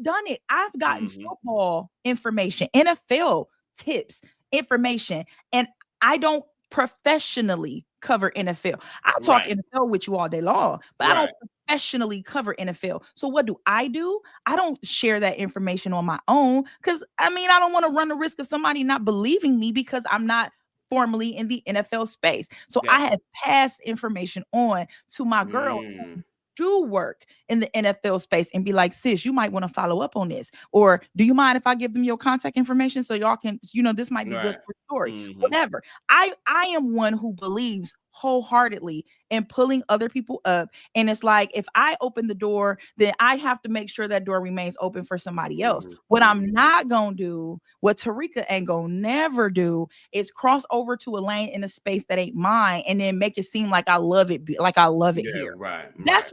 [SPEAKER 5] done it. I've gotten football information, NFL tips, information, and I don't professionally cover NFL. I talk NFL with you all day long, but I don't professionally cover NFL. So what do? I don't share that information on my own because I don't want to run the risk of somebody not believing me because I'm not formally in the NFL space. So I have passed information on to my girls who do work in the NFL space and be like, sis, you might want to follow up on this. Or do you mind if I give them your contact information so y'all can, this might be good for the story, whatever. I am one who believes wholeheartedly in pulling other people up. And it's like, if I open the door, then I have to make sure that door remains open for somebody else. What I'm not going to do, what Terrika ain't going to never do, is cross over to a lane in a space that ain't mine and then make it seem like I love it, here. That's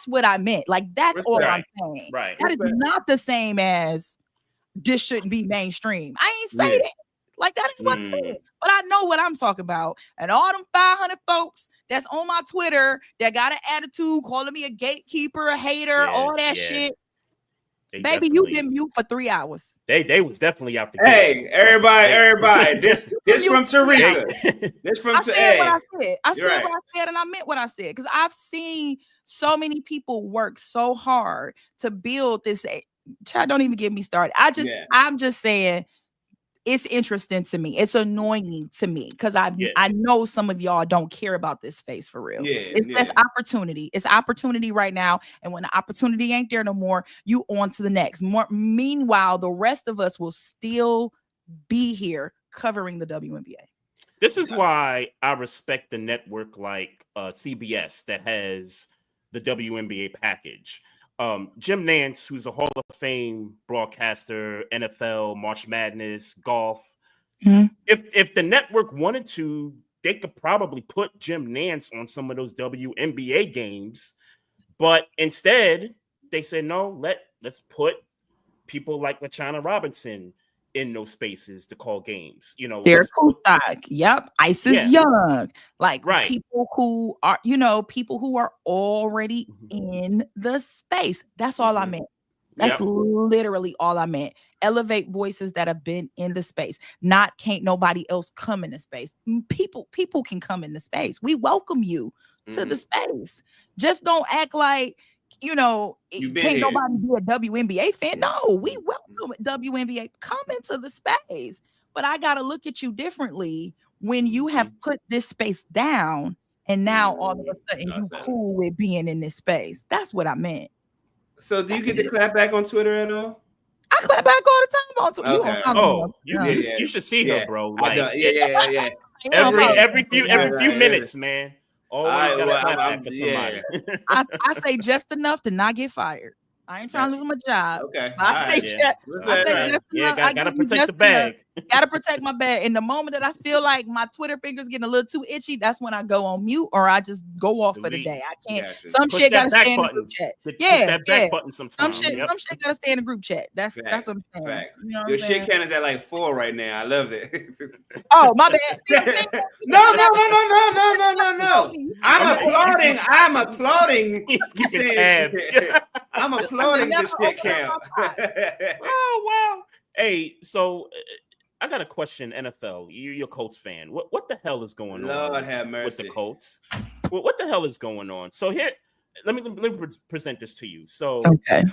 [SPEAKER 5] what I meant. Like, that's all I'm saying. That is not the same as this shouldn't be mainstream. I ain't say that. Like, that is what I said. But I know what I'm talking about. And all them 500 folks that's on my Twitter that got an attitude, calling me a gatekeeper, a hater, all that shit. Baby, you've been mute for 3 hours.
[SPEAKER 3] They was definitely out the
[SPEAKER 4] gate. Hey, everybody. This from Terrika. This from
[SPEAKER 5] I said what I said. I said what I said, and I meant what I said. Because I've seen so many people work so hard to build this. Child, don't even get me started. I'm just saying, it's interesting to me. It's annoying to me because I know some of y'all don't care about this space for real. It's opportunity. It's opportunity right now. And when the opportunity ain't there no more, you on to the next. Meanwhile, the rest of us will still be here covering the WNBA.
[SPEAKER 3] This is why I respect the network like CBS that has the WNBA package. Jim Nance, who's a Hall of Fame broadcaster, NFL, March Madness, golf.
[SPEAKER 5] Mhm.
[SPEAKER 3] If the network wanted to, they could probably put Jim Nance on some of those WNBA games, but instead they said no. Let's put people like LaChana Robinson in those spaces to call games. You know,
[SPEAKER 5] Derek
[SPEAKER 3] let's
[SPEAKER 5] Kustak, yep, Isis
[SPEAKER 3] Yeah.
[SPEAKER 5] Young, like
[SPEAKER 3] Right.
[SPEAKER 5] people who are, people who are already in the space. That's all I meant. That's
[SPEAKER 3] Yep.
[SPEAKER 5] literally all I meant. Elevate voices that have been in the space. Not can't nobody else come in the space. People can come in the space. We welcome you to the space. Just don't act like
[SPEAKER 4] You've been
[SPEAKER 5] can't
[SPEAKER 4] here.
[SPEAKER 5] nobody be a WNBA fan. No, we welcome WNBA. Come into the space. But I gotta look at you differently when you have put this space down and now all of a sudden you cool with being in this space. That's what I meant.
[SPEAKER 4] So do you get to clap back on Twitter at all?
[SPEAKER 5] I clap back all the time on Twitter. You
[SPEAKER 4] Okay.
[SPEAKER 5] gonna follow me
[SPEAKER 3] Oh,
[SPEAKER 5] on
[SPEAKER 3] you
[SPEAKER 5] Twitter.
[SPEAKER 3] you should see her, bro.
[SPEAKER 4] I
[SPEAKER 3] Like
[SPEAKER 4] know. Yeah.
[SPEAKER 5] You don't follow me.
[SPEAKER 3] every few
[SPEAKER 4] Right.
[SPEAKER 3] minutes, man. Always
[SPEAKER 4] Alright,
[SPEAKER 3] gotta
[SPEAKER 4] well,
[SPEAKER 3] clap
[SPEAKER 4] I'm-
[SPEAKER 3] back for somebody.
[SPEAKER 5] I say just enough to not get fired. I ain't trying to lose my job.
[SPEAKER 4] Okay.
[SPEAKER 5] But I
[SPEAKER 4] Alright.
[SPEAKER 5] say
[SPEAKER 3] Yeah.
[SPEAKER 5] I say
[SPEAKER 3] Right.
[SPEAKER 5] just
[SPEAKER 3] Yeah,
[SPEAKER 5] enough. I
[SPEAKER 3] gotta
[SPEAKER 5] give you
[SPEAKER 3] protect
[SPEAKER 5] just
[SPEAKER 3] the bag.
[SPEAKER 5] Gotta protect my bag. And the moment that I feel like my Twitter fingers getting a little too itchy, that's when I go on mute or I just go off for the day. I can't.
[SPEAKER 4] Gotcha.
[SPEAKER 5] Some
[SPEAKER 3] Push
[SPEAKER 5] shit
[SPEAKER 3] that
[SPEAKER 5] gotta
[SPEAKER 3] back
[SPEAKER 5] stay in the
[SPEAKER 3] button.
[SPEAKER 5] group chat.
[SPEAKER 3] Push
[SPEAKER 5] Yeah,
[SPEAKER 3] that back
[SPEAKER 5] yeah.
[SPEAKER 3] button
[SPEAKER 5] Some
[SPEAKER 3] sometimes.
[SPEAKER 5] shit,
[SPEAKER 3] Yep.
[SPEAKER 5] some shit gotta stay in the group chat. That's what I'm saying.
[SPEAKER 4] Facts.
[SPEAKER 5] You know what
[SPEAKER 4] Your
[SPEAKER 5] I'm saying?
[SPEAKER 4] shit count is at like 4 right now. I love it.
[SPEAKER 5] Oh, my bad. See, the thing is,
[SPEAKER 4] No. I'm applauding.
[SPEAKER 3] He's
[SPEAKER 4] You
[SPEAKER 3] keeping
[SPEAKER 4] saying
[SPEAKER 3] tabs.
[SPEAKER 4] shit. I'm applauding
[SPEAKER 5] never
[SPEAKER 4] this shit
[SPEAKER 5] open
[SPEAKER 4] count.
[SPEAKER 5] up my
[SPEAKER 3] Oh wow! Hey, so I got a question. NFL, you're a Colts fan. What the hell is going
[SPEAKER 4] Lord
[SPEAKER 3] on
[SPEAKER 4] have
[SPEAKER 3] with the
[SPEAKER 4] mercy.
[SPEAKER 3] Colts? What the hell is going on? So here, let me present this to you. So
[SPEAKER 5] Okay.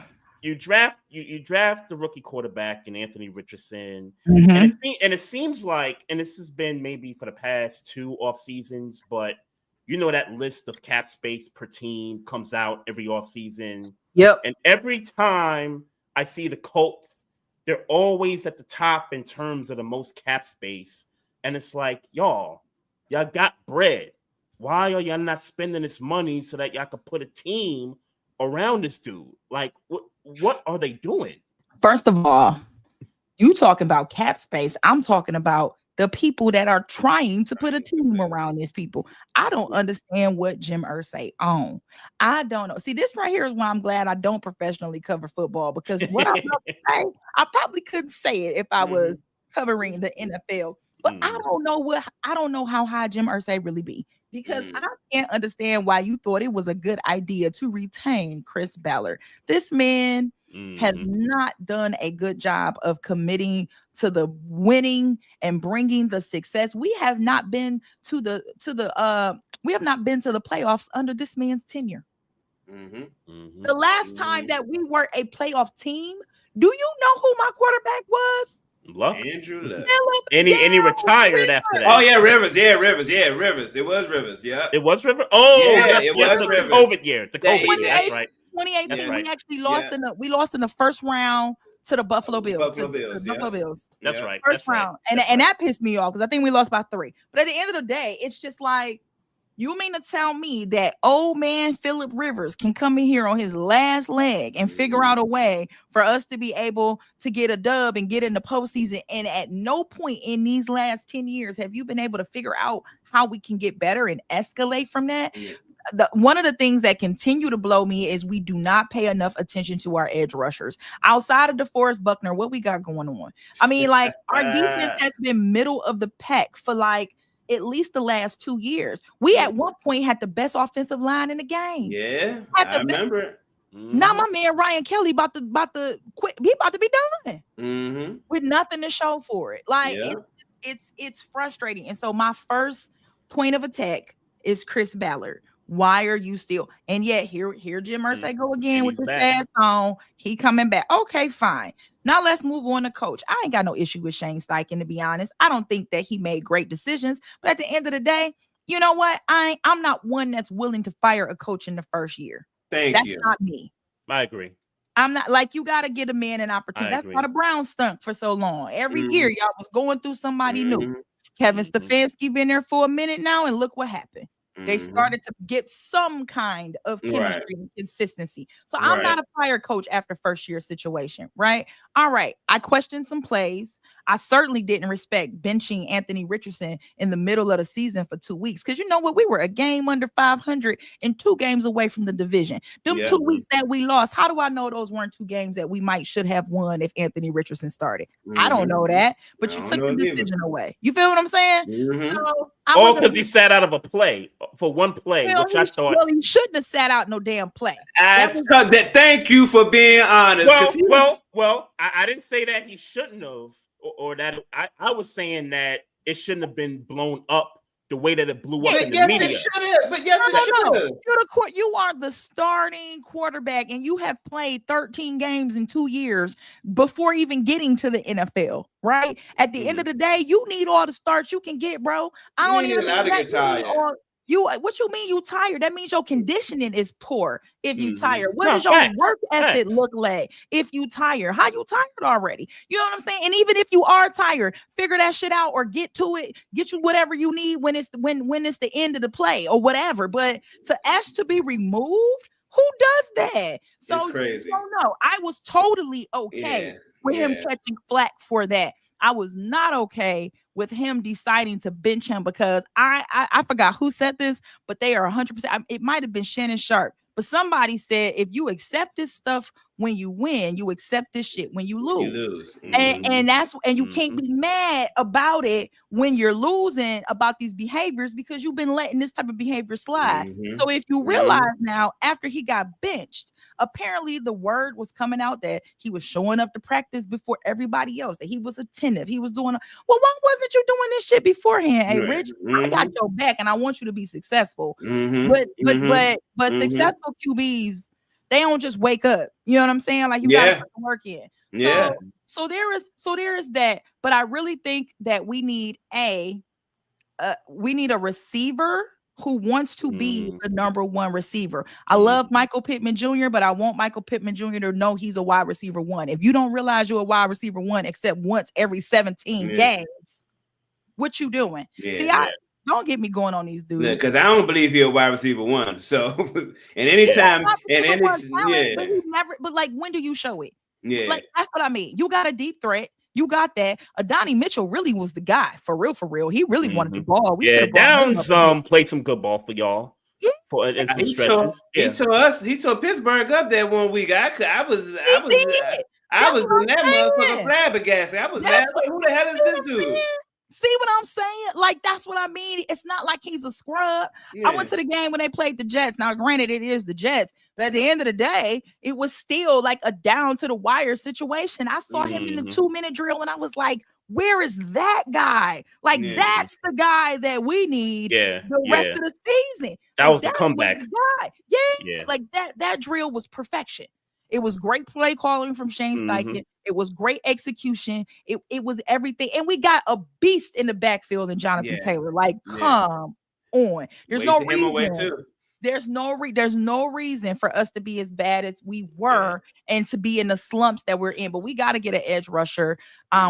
[SPEAKER 3] you draft the rookie quarterback in Anthony Richardson,
[SPEAKER 5] Mhm.
[SPEAKER 3] and it seems like, and this has been maybe for the past 2 off seasons, but you know that list of cap space per team comes out every off season.
[SPEAKER 5] Yep.
[SPEAKER 3] And every time I see the Colts, they're always at the top in terms of the most cap space. And it's like, y'all got bread. Why are y'all not spending this money so that y'all could put a team around this dude? Like, what are they doing?
[SPEAKER 5] First of all, you talking about cap space. I'm talking about the people that are trying to put a team around these people. I don't understand what Jim Irsay on. I don't know. See, this right here is why I'm glad I don't professionally cover football, because what I'm about to say, I probably couldn't say it if I was covering the NFL. But I don't know how high Jim Irsay really be, because I can't understand why you thought it was a good idea to retain Chris Ballard. This man has not done a good job of committing to the winning and bringing the success. We have not been to the playoffs under this man's tenure. The last time that we were a playoff team, do you know who my quarterback was?
[SPEAKER 3] Luck.
[SPEAKER 4] Andrew Luck.
[SPEAKER 3] And he retired after that.
[SPEAKER 4] Oh yeah, Rivers. Yeah, Rivers. It was Rivers. Yeah.
[SPEAKER 3] It was Rivers. Oh,
[SPEAKER 4] Yeah,
[SPEAKER 3] yes,
[SPEAKER 4] it
[SPEAKER 3] yes,
[SPEAKER 4] was
[SPEAKER 3] the
[SPEAKER 4] Rivers.
[SPEAKER 3] COVID year. The COVID year. That's right.
[SPEAKER 5] 2018,
[SPEAKER 3] That's right.
[SPEAKER 5] we actually lost in the first round to the Buffalo Bills.
[SPEAKER 4] Buffalo Bills.
[SPEAKER 5] Buffalo Bills.
[SPEAKER 3] That's
[SPEAKER 4] Yeah.
[SPEAKER 3] right.
[SPEAKER 5] First
[SPEAKER 3] That's
[SPEAKER 5] round.
[SPEAKER 3] Right.
[SPEAKER 5] And that pissed me off because I think we lost by 3. But at the end of the day, it's just like, you mean to tell me that old man Phillip Rivers can come in here on his last leg and figure out a way for us to be able to get a dub and get in the postseason? And at no point in these last 10 years have you been able to figure out how we can get better and escalate from that?
[SPEAKER 4] Yeah.
[SPEAKER 5] One of the things that continue to blow me is we do not pay enough attention to our edge rushers. Outside of DeForest Buckner, what we got going on? I mean, like, our defense has been middle of the pack for like at least the last 2 years. We at one point had the best offensive line in the game.
[SPEAKER 4] Yeah, I remember it.
[SPEAKER 5] Now my man Ryan Kelly about to quit. He about to be done with nothing to show for it. Like, it's frustrating. And so my first point of attack is Chris Ballard. Why are you still? And yet here Jim Irsay go again with the sad song. He coming back. Okay, fine. Now let's move on to coach. I ain't got no issue with Shane Steichen, to be honest. I don't think that he made great decisions, but at the end of the day, you know what? I'm not one that's willing to fire a coach in the first year. That's not me.
[SPEAKER 3] I agree.
[SPEAKER 5] I'm not, like, you got to get a man an opportunity. That's why the Browns stunk for so long. Every year y'all was going through somebody new. Kevin Stefanski been there for a minute now, and look what happened. They started to get some kind of chemistry and consistency. So I'm not a fire coach after first year situation, right? All right. I questioned some plays. I certainly didn't respect benching Anthony Richardson in the middle of the season for 2 weeks. Because you know what? We were a game under 500 and 2 games away from the division. Them 2 weeks that we lost, how do I know those weren't 2 games that we should have won if Anthony Richardson started? I don't know that. But you took the decision away. You feel what I'm saying? So
[SPEAKER 3] because he sat out of a play for one play, which I thought.
[SPEAKER 5] Well, he shouldn't have sat out no damn play.
[SPEAKER 4] Thank you for being honest.
[SPEAKER 3] Well, I didn't say that he shouldn't have. Or that I was saying that it shouldn't have been blown up the way that it blew up in the media.
[SPEAKER 4] It should have, but yes, it should have.
[SPEAKER 5] You are the starting quarterback, and you have played 13 games in 2 years before even getting to the NFL, right? At the end of the day, you need all the starts you can get, bro. I don't even get tired. What you mean you tired? That means your conditioning is poor if you tired. What does your work ethic look like if you tired? How you tired already? You know what I'm saying? And even if you are tired, figure that shit out or get to it. Get you whatever you need when it's the end of the play or whatever. But to ask to be removed, who does that? So
[SPEAKER 4] it's crazy.
[SPEAKER 5] No, I was totally okay with him catching flack for that. I was not okay with him deciding to bench him because I forgot who said this, but they are 100%. It might have been Shannon Sharp, but somebody said if you accept this stuff when you win, you accept this shit when you lose. And you can't be mad about it when you're losing about these behaviors because you've been letting this type of behavior slide. So if you realize now after he got benched, apparently the word was coming out that he was showing up to practice before everybody else, that he was attentive. He was doing why wasn't you doing this shit beforehand? Hey, Rich, I got your back and I want you to be successful. But successful QBs, they don't just wake up. You know what I'm saying? Like you got to put the work in. So there is that. But I really think that we need a receiver who wants to be the number one receiver. I love Michael Pittman Jr., but I want Michael Pittman Jr. to know he's a wide receiver 1. If you don't realize you're a wide receiver 1 except once every 17 games, what you doing? Don't get me going on these dudes.
[SPEAKER 4] Because I don't believe he's a wide receiver 1. So, and anytime,
[SPEAKER 5] but like, when do you show it? Like, that's what I mean. You got a deep threat. You got that. Adonai Mitchell really was the guy for real. He really wanted the ball.
[SPEAKER 3] Downs played some good ball for y'all. In some stretches.
[SPEAKER 4] He tore Pittsburgh up that 1 week. I was in that motherfucker flabbergasted. I was mad. Who the hell is this dude?
[SPEAKER 5] See what I'm saying? Like, that's what I mean. It's not like he's a scrub. I went to the game when they played the Jets. Now, granted, it is the Jets, but at the end of the day, it was still like a down to the wire situation. I saw him in the 2-minute drill and I was like, where is that guy? Like, that's the guy that we need the rest of the season.
[SPEAKER 3] That was the comeback.
[SPEAKER 5] Was the guy. Like that drill was perfection. It was great play calling from Shane Steichen. It was great execution. It was everything. And we got a beast in the backfield in Jonathan Taylor. Like, come on. There's no reason. There's no reason for us to be as bad as we were and to be in the slumps that we're in. But we got to get an edge rusher.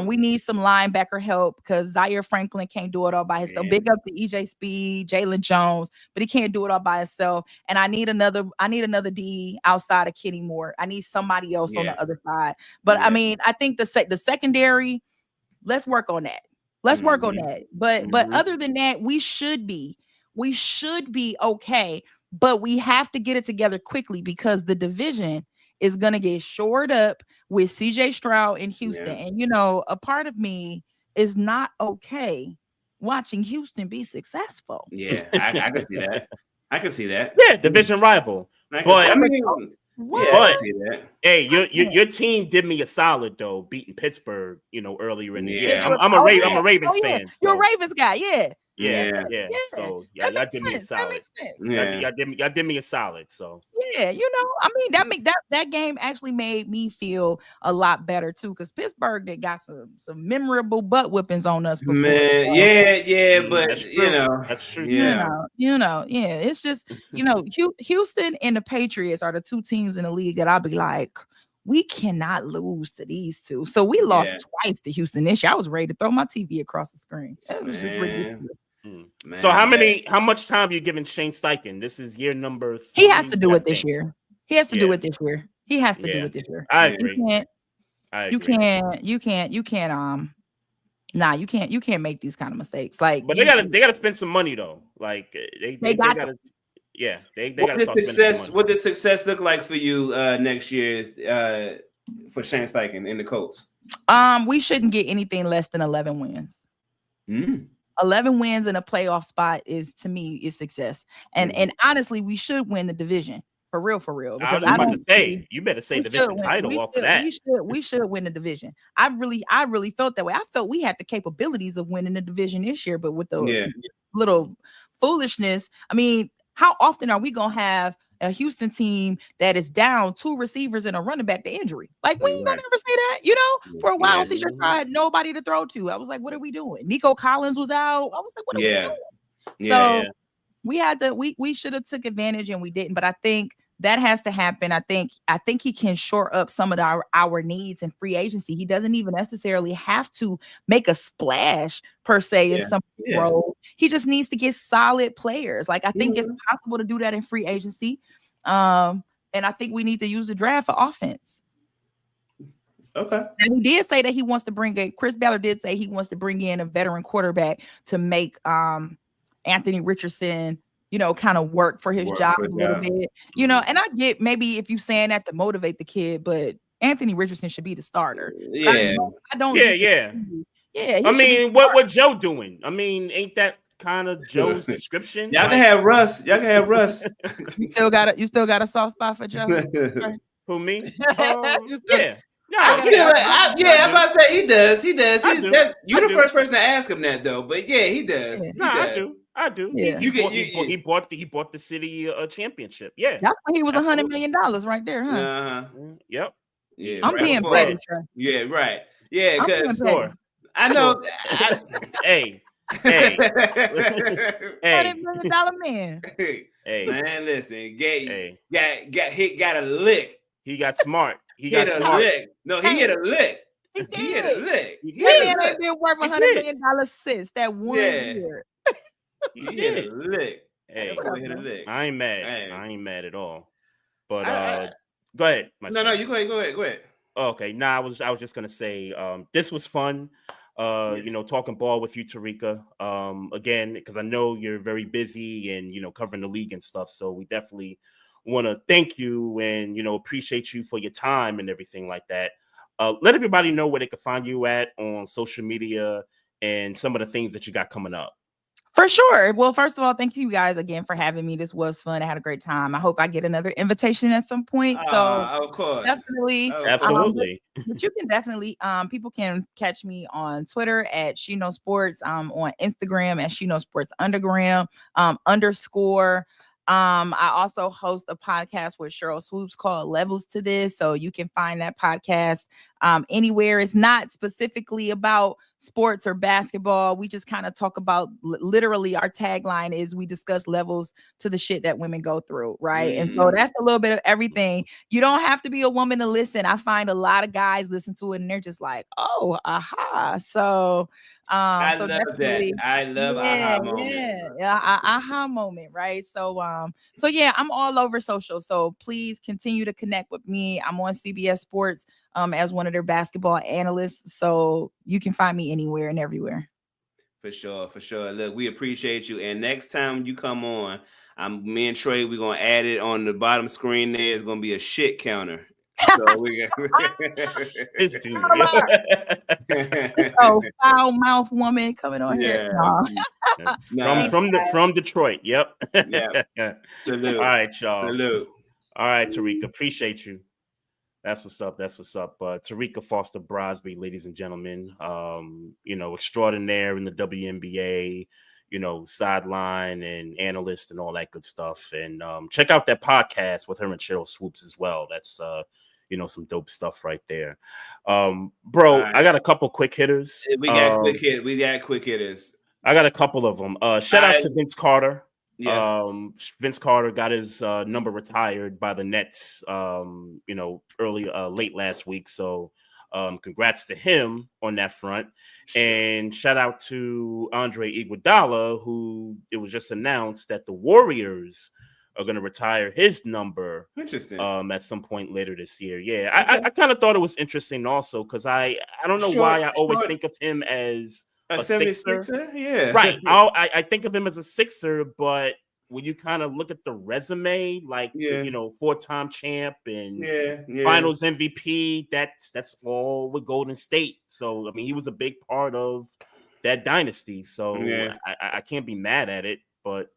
[SPEAKER 5] We need some linebacker help because Zaire Franklin can't do it all by himself. Big up to EJ Speed, Jalen Jones, but he can't do it all by himself. And I need another D outside of Kenny Moore. I need somebody else on the other side. But I mean, I think the secondary, let's work on that. Let's work on that. But other than that, we should be okay. But we have to get it together quickly because the division is going to get shored up with CJ Stroud in Houston. And, you know, a part of me is not okay watching Houston be successful.
[SPEAKER 4] Yeah, I can see that. I can see that.
[SPEAKER 3] Yeah, division rival.
[SPEAKER 4] But I mean, I see that.
[SPEAKER 3] Hey, your team did me a solid though, beating Pittsburgh, you know, earlier in the year. I'm a Ravens fan. So.
[SPEAKER 5] You're a Ravens guy,
[SPEAKER 3] Yeah. So y'all did me a solid.
[SPEAKER 5] That makes sense.
[SPEAKER 3] Y'all did me a solid. So
[SPEAKER 5] you know, I mean that game actually made me feel a lot better too, because Pittsburgh they got some memorable butt whippings on us before.
[SPEAKER 4] Man, but
[SPEAKER 3] that's
[SPEAKER 4] you know,
[SPEAKER 3] that's true.
[SPEAKER 5] It's just Houston and the Patriots are the 2 teams in the league that I'll be like, we cannot lose to these 2. So we lost twice to Houston this year. I was ready to throw my TV across the screen. It was just ridiculous.
[SPEAKER 4] Man,
[SPEAKER 3] So how much time are you giving Shane Steichen? This is year number 3.
[SPEAKER 5] He has to do it this year. He has to do it this year. He has to do it this year.
[SPEAKER 3] I agree.
[SPEAKER 5] You can't you can't make these kind of mistakes. Like,
[SPEAKER 3] but they gotta spend some money though. Like they gotta they gotta start spending some money.
[SPEAKER 4] What does success look like for you next year for Shane Steichen in the Colts?
[SPEAKER 5] We shouldn't get anything less than 11 wins. 11 wins in a playoff spot is, to me, is success. And honestly, we should win the division for real. Because
[SPEAKER 3] I was about to say, you better say division title off of that.
[SPEAKER 5] We should win the division. I really felt that way. I felt we had the capabilities of winning the division this year, but with the little foolishness, I mean, how often are we gonna have a Houston team that is down 2 receivers and a running back to injury? Like, we ain't gonna never say that, For a while, CJ Stroud had nobody to throw to. I was like, what are we doing? Nico Collins was out. I was like, what are we doing? We had to, we should have took advantage and we didn't. But I think that has to happen. I think he can shore up some of our needs in free agency. He doesn't even necessarily have to make a splash per se in some role. He just needs to get solid players. Like, I think it's possible to do that in free agency. And I think we need to use the draft for offense.
[SPEAKER 4] Okay.
[SPEAKER 5] And he did say that he wants to Chris Ballard did say he wants to bring in a veteran quarterback to make Anthony Richardson, kind of work for his job a little bit, and I get maybe if you saying that to motivate the kid, but Anthony Richardson should be the starter.
[SPEAKER 4] Yeah.
[SPEAKER 5] I don't.
[SPEAKER 3] Yeah. I mean, what Joe doing? I mean, ain't that kind of Joe's description?
[SPEAKER 4] Y'all can have Russ.
[SPEAKER 5] You still got a soft spot for Joe?
[SPEAKER 3] Who, me?
[SPEAKER 4] Yeah. No, I'm about to say he does. You're the first person to ask him that, though. But yeah, he does.
[SPEAKER 3] I do.
[SPEAKER 5] Yeah.
[SPEAKER 3] He bought the city a championship. Yeah,
[SPEAKER 5] that's when he was $100 million right there, huh?
[SPEAKER 3] Yep.
[SPEAKER 4] Yeah,
[SPEAKER 5] I'm being petty.
[SPEAKER 4] Yeah, right. Yeah, because I know.
[SPEAKER 3] Hey.
[SPEAKER 5] $100 million man.
[SPEAKER 4] Hey, man, listen. Got a lick.
[SPEAKER 3] He got smart. He
[SPEAKER 4] hit a lick. No, he hit a lick.
[SPEAKER 5] He
[SPEAKER 4] hit a lick.
[SPEAKER 5] That man ain't been worth $100 million since that one year.
[SPEAKER 4] He hit a lick.
[SPEAKER 3] Hey, I ain't mad. I ain't mad at all. But go ahead.
[SPEAKER 4] No, you go ahead.
[SPEAKER 3] Okay. I was just gonna say this was fun. Talking ball with you, Terrika. Again, because I know you're very busy and covering the league and stuff. So we definitely want to thank you and appreciate you for your time and everything like that. Let everybody know where they can find you at on social media and some of the things that you got coming up.
[SPEAKER 5] For sure. Well, first of all, thank you guys again for having me. This was fun. I had a great time. I hope I get another invitation at some point. So
[SPEAKER 4] of course.
[SPEAKER 5] Definitely.
[SPEAKER 3] Absolutely.
[SPEAKER 5] But you can definitely, people can catch me on Twitter at She Knows Sports, on Instagram at She Knows Sports _. I also host a podcast with Cheryl Swoops called Levels to This. So you can find that podcast anywhere. It's not specifically about sports or basketball. We just kind of talk about literally our tagline is we discuss levels to the shit that women go through. Right. And so that's a little bit of everything. You don't have to be a woman to listen. I find a lot of guys listen to it and they're just like, oh, aha. So
[SPEAKER 4] I love that. I love aha moment.
[SPEAKER 5] Aha moment, right? So yeah, I'm all over social. So please continue to connect with me. I'm on CBS Sports as one of their basketball analysts. So you can find me anywhere and everywhere.
[SPEAKER 4] For sure. Look, we appreciate you. And next time you come on, me and Trey, we're gonna add it on the bottom screen there. It's gonna be a shit counter. So we got
[SPEAKER 3] this dude.
[SPEAKER 5] Oh, foul mouth woman coming on here.
[SPEAKER 3] From Detroit. Yep.
[SPEAKER 4] Yeah. Salute. All
[SPEAKER 3] right, y'all.
[SPEAKER 4] Salute.
[SPEAKER 3] All right, Terrika. Appreciate you. That's what's up. Terrika Foster-Brasby, ladies and gentlemen. Extraordinaire in the WNBA, sideline and analyst and all that good stuff. And check out that podcast with her and Cheryl Swoops as well. That's some dope stuff right there. Bro, right. I got a couple quick hitters.
[SPEAKER 4] We got quick hitters.
[SPEAKER 3] I got a couple of them. Shout out to Vince Carter. Yeah. Vince Carter got his number retired by the Nets, late last week. So Congrats to him on that front. And shout out to Andre Iguodala, who it was just announced that the Warriors are going to retire his number.
[SPEAKER 4] Interesting.
[SPEAKER 3] At some point later this year. Yeah, I kind of thought it was interesting also because I don't know why I always think of him as a Sixer.
[SPEAKER 4] Yeah,
[SPEAKER 3] right. I think of him as a Sixer, but when you kind of look at the resume, like four-time champ and Finals MVP, that's all with Golden State. So I mean, he was a big part of that dynasty. So I can't be mad at it. But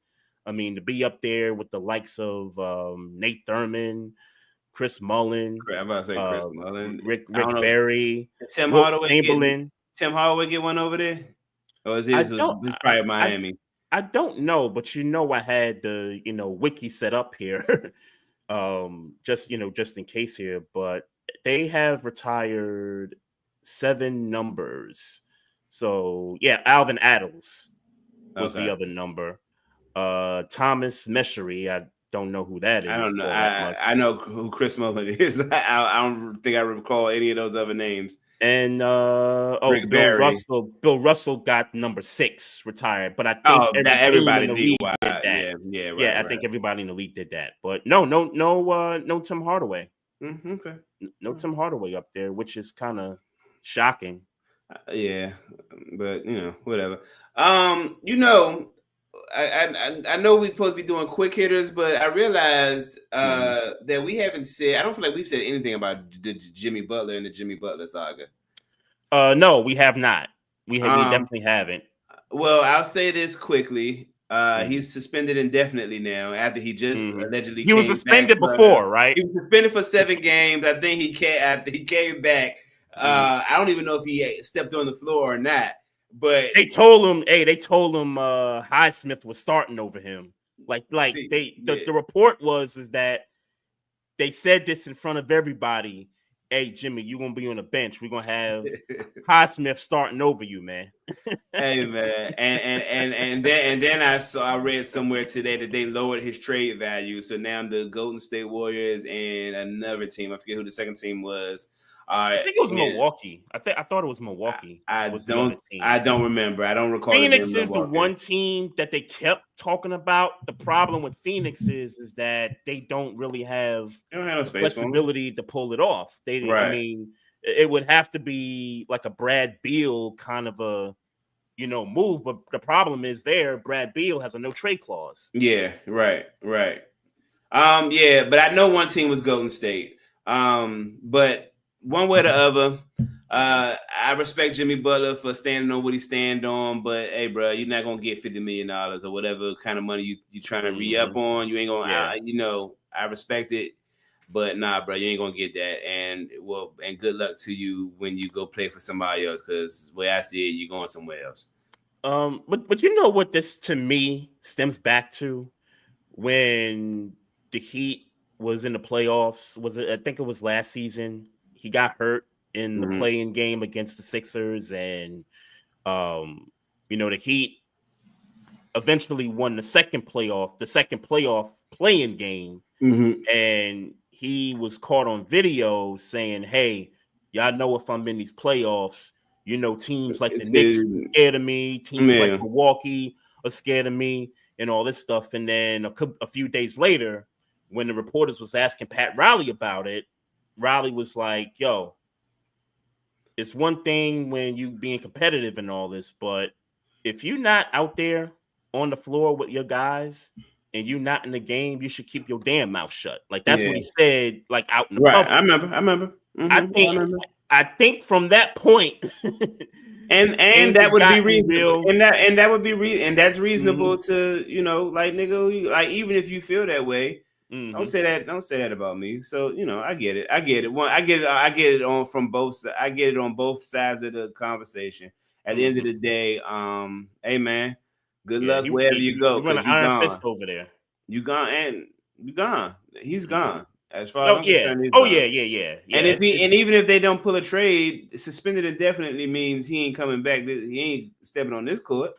[SPEAKER 3] I mean, to be up there with the likes of Nate Thurman, Chris Mullin,
[SPEAKER 4] I'm about to say Chris Mullin,
[SPEAKER 3] Rick Barry,
[SPEAKER 4] Tim Hardaway get one over there, or is it probably Miami?
[SPEAKER 3] I don't know, but I had the wiki set up here, just in case here. But they have retired 7 numbers. So yeah, Alvin Adams was the other number. Thomas Meshery, I don't know who that is.
[SPEAKER 4] I don't know. I know who Chris Mullin is. I don't think I recall any of those other names.
[SPEAKER 3] And Bill Russell got number 6 retired, but I think everybody in the league did that. I think everybody in the league did that. But no Tim Hardaway.
[SPEAKER 4] Okay.
[SPEAKER 3] No Tim Hardaway up there, which is kind of shocking.
[SPEAKER 4] Yeah, but whatever. I know we're supposed to be doing quick hitters, but I realized that we haven't said. I don't feel like we've said anything about the Jimmy Butler and the Jimmy Butler saga.
[SPEAKER 3] No, we have not. We definitely haven't.
[SPEAKER 4] Well, I'll say this quickly. He's suspended indefinitely now after he just allegedly.
[SPEAKER 3] He was suspended before, right?
[SPEAKER 4] He was suspended for 7 games. I think he came back. I don't even know if he stepped on the floor or not. But
[SPEAKER 3] they told him Highsmith was starting over him. The report is that they said this in front of everybody. Hey, Jimmy, you're gonna be on the bench. We're gonna have Highsmith starting over you, man.
[SPEAKER 4] Hey, man, and then I read somewhere today that they lowered his trade value. So now the Golden State Warriors and another team, I forget who the second team was.
[SPEAKER 3] I think it was Milwaukee. I thought it was Milwaukee.
[SPEAKER 4] I don't remember. I don't recall.
[SPEAKER 3] Phoenix is the one team that they kept talking about. The problem with Phoenix is that they don't really have flexibility to pull it off. I mean, it would have to be like a Brad Beal kind of a move. But the problem is Brad Beal has a no trade clause.
[SPEAKER 4] Yeah, right. But I know one team was Golden State. But one way or the other, I respect Jimmy Butler for standing on what he stand on, but hey, bro, you're not gonna get $50 million or whatever kind of money you trying to re-up on. You ain't gonna, I respect it, but nah, bro, you ain't gonna get that. And good luck to you when you go play for somebody else, because the way I see it, you're going somewhere else.
[SPEAKER 3] But you know what this to me stems back to? When the Heat was in the playoffs, I think it was last season. He got hurt in the play-in game against the Sixers, and the Heat eventually won the second playoff play-in game, and he was caught on video saying, "Hey, y'all know if I'm in these playoffs, teams like the Knicks are scared of me, teams like Milwaukee are scared of me, and all this stuff." And then a few days later, when the reporters was asking Pat Riley about it, Riley was like, yo, it's one thing when you being competitive and all this, but if you're not out there on the floor with your guys and you're not in the game, you should keep your damn mouth shut. Like that's what he said, like out in the public.
[SPEAKER 4] I remember.
[SPEAKER 3] I think from that point,
[SPEAKER 4] and that would be reasonable, and that's reasonable to nigga, like even if you feel that way. Don't say that about me. So I get it. I get it on from both. I get it on both sides of the conversation. At the end of the day, hey man, good luck wherever you go.
[SPEAKER 3] You're gonna iron fist over there.
[SPEAKER 4] You gone. He's gone. As far as I'm concerned,
[SPEAKER 3] yeah.
[SPEAKER 4] And even if they don't pull a trade, suspended indefinitely means he ain't coming back. He ain't stepping on this court.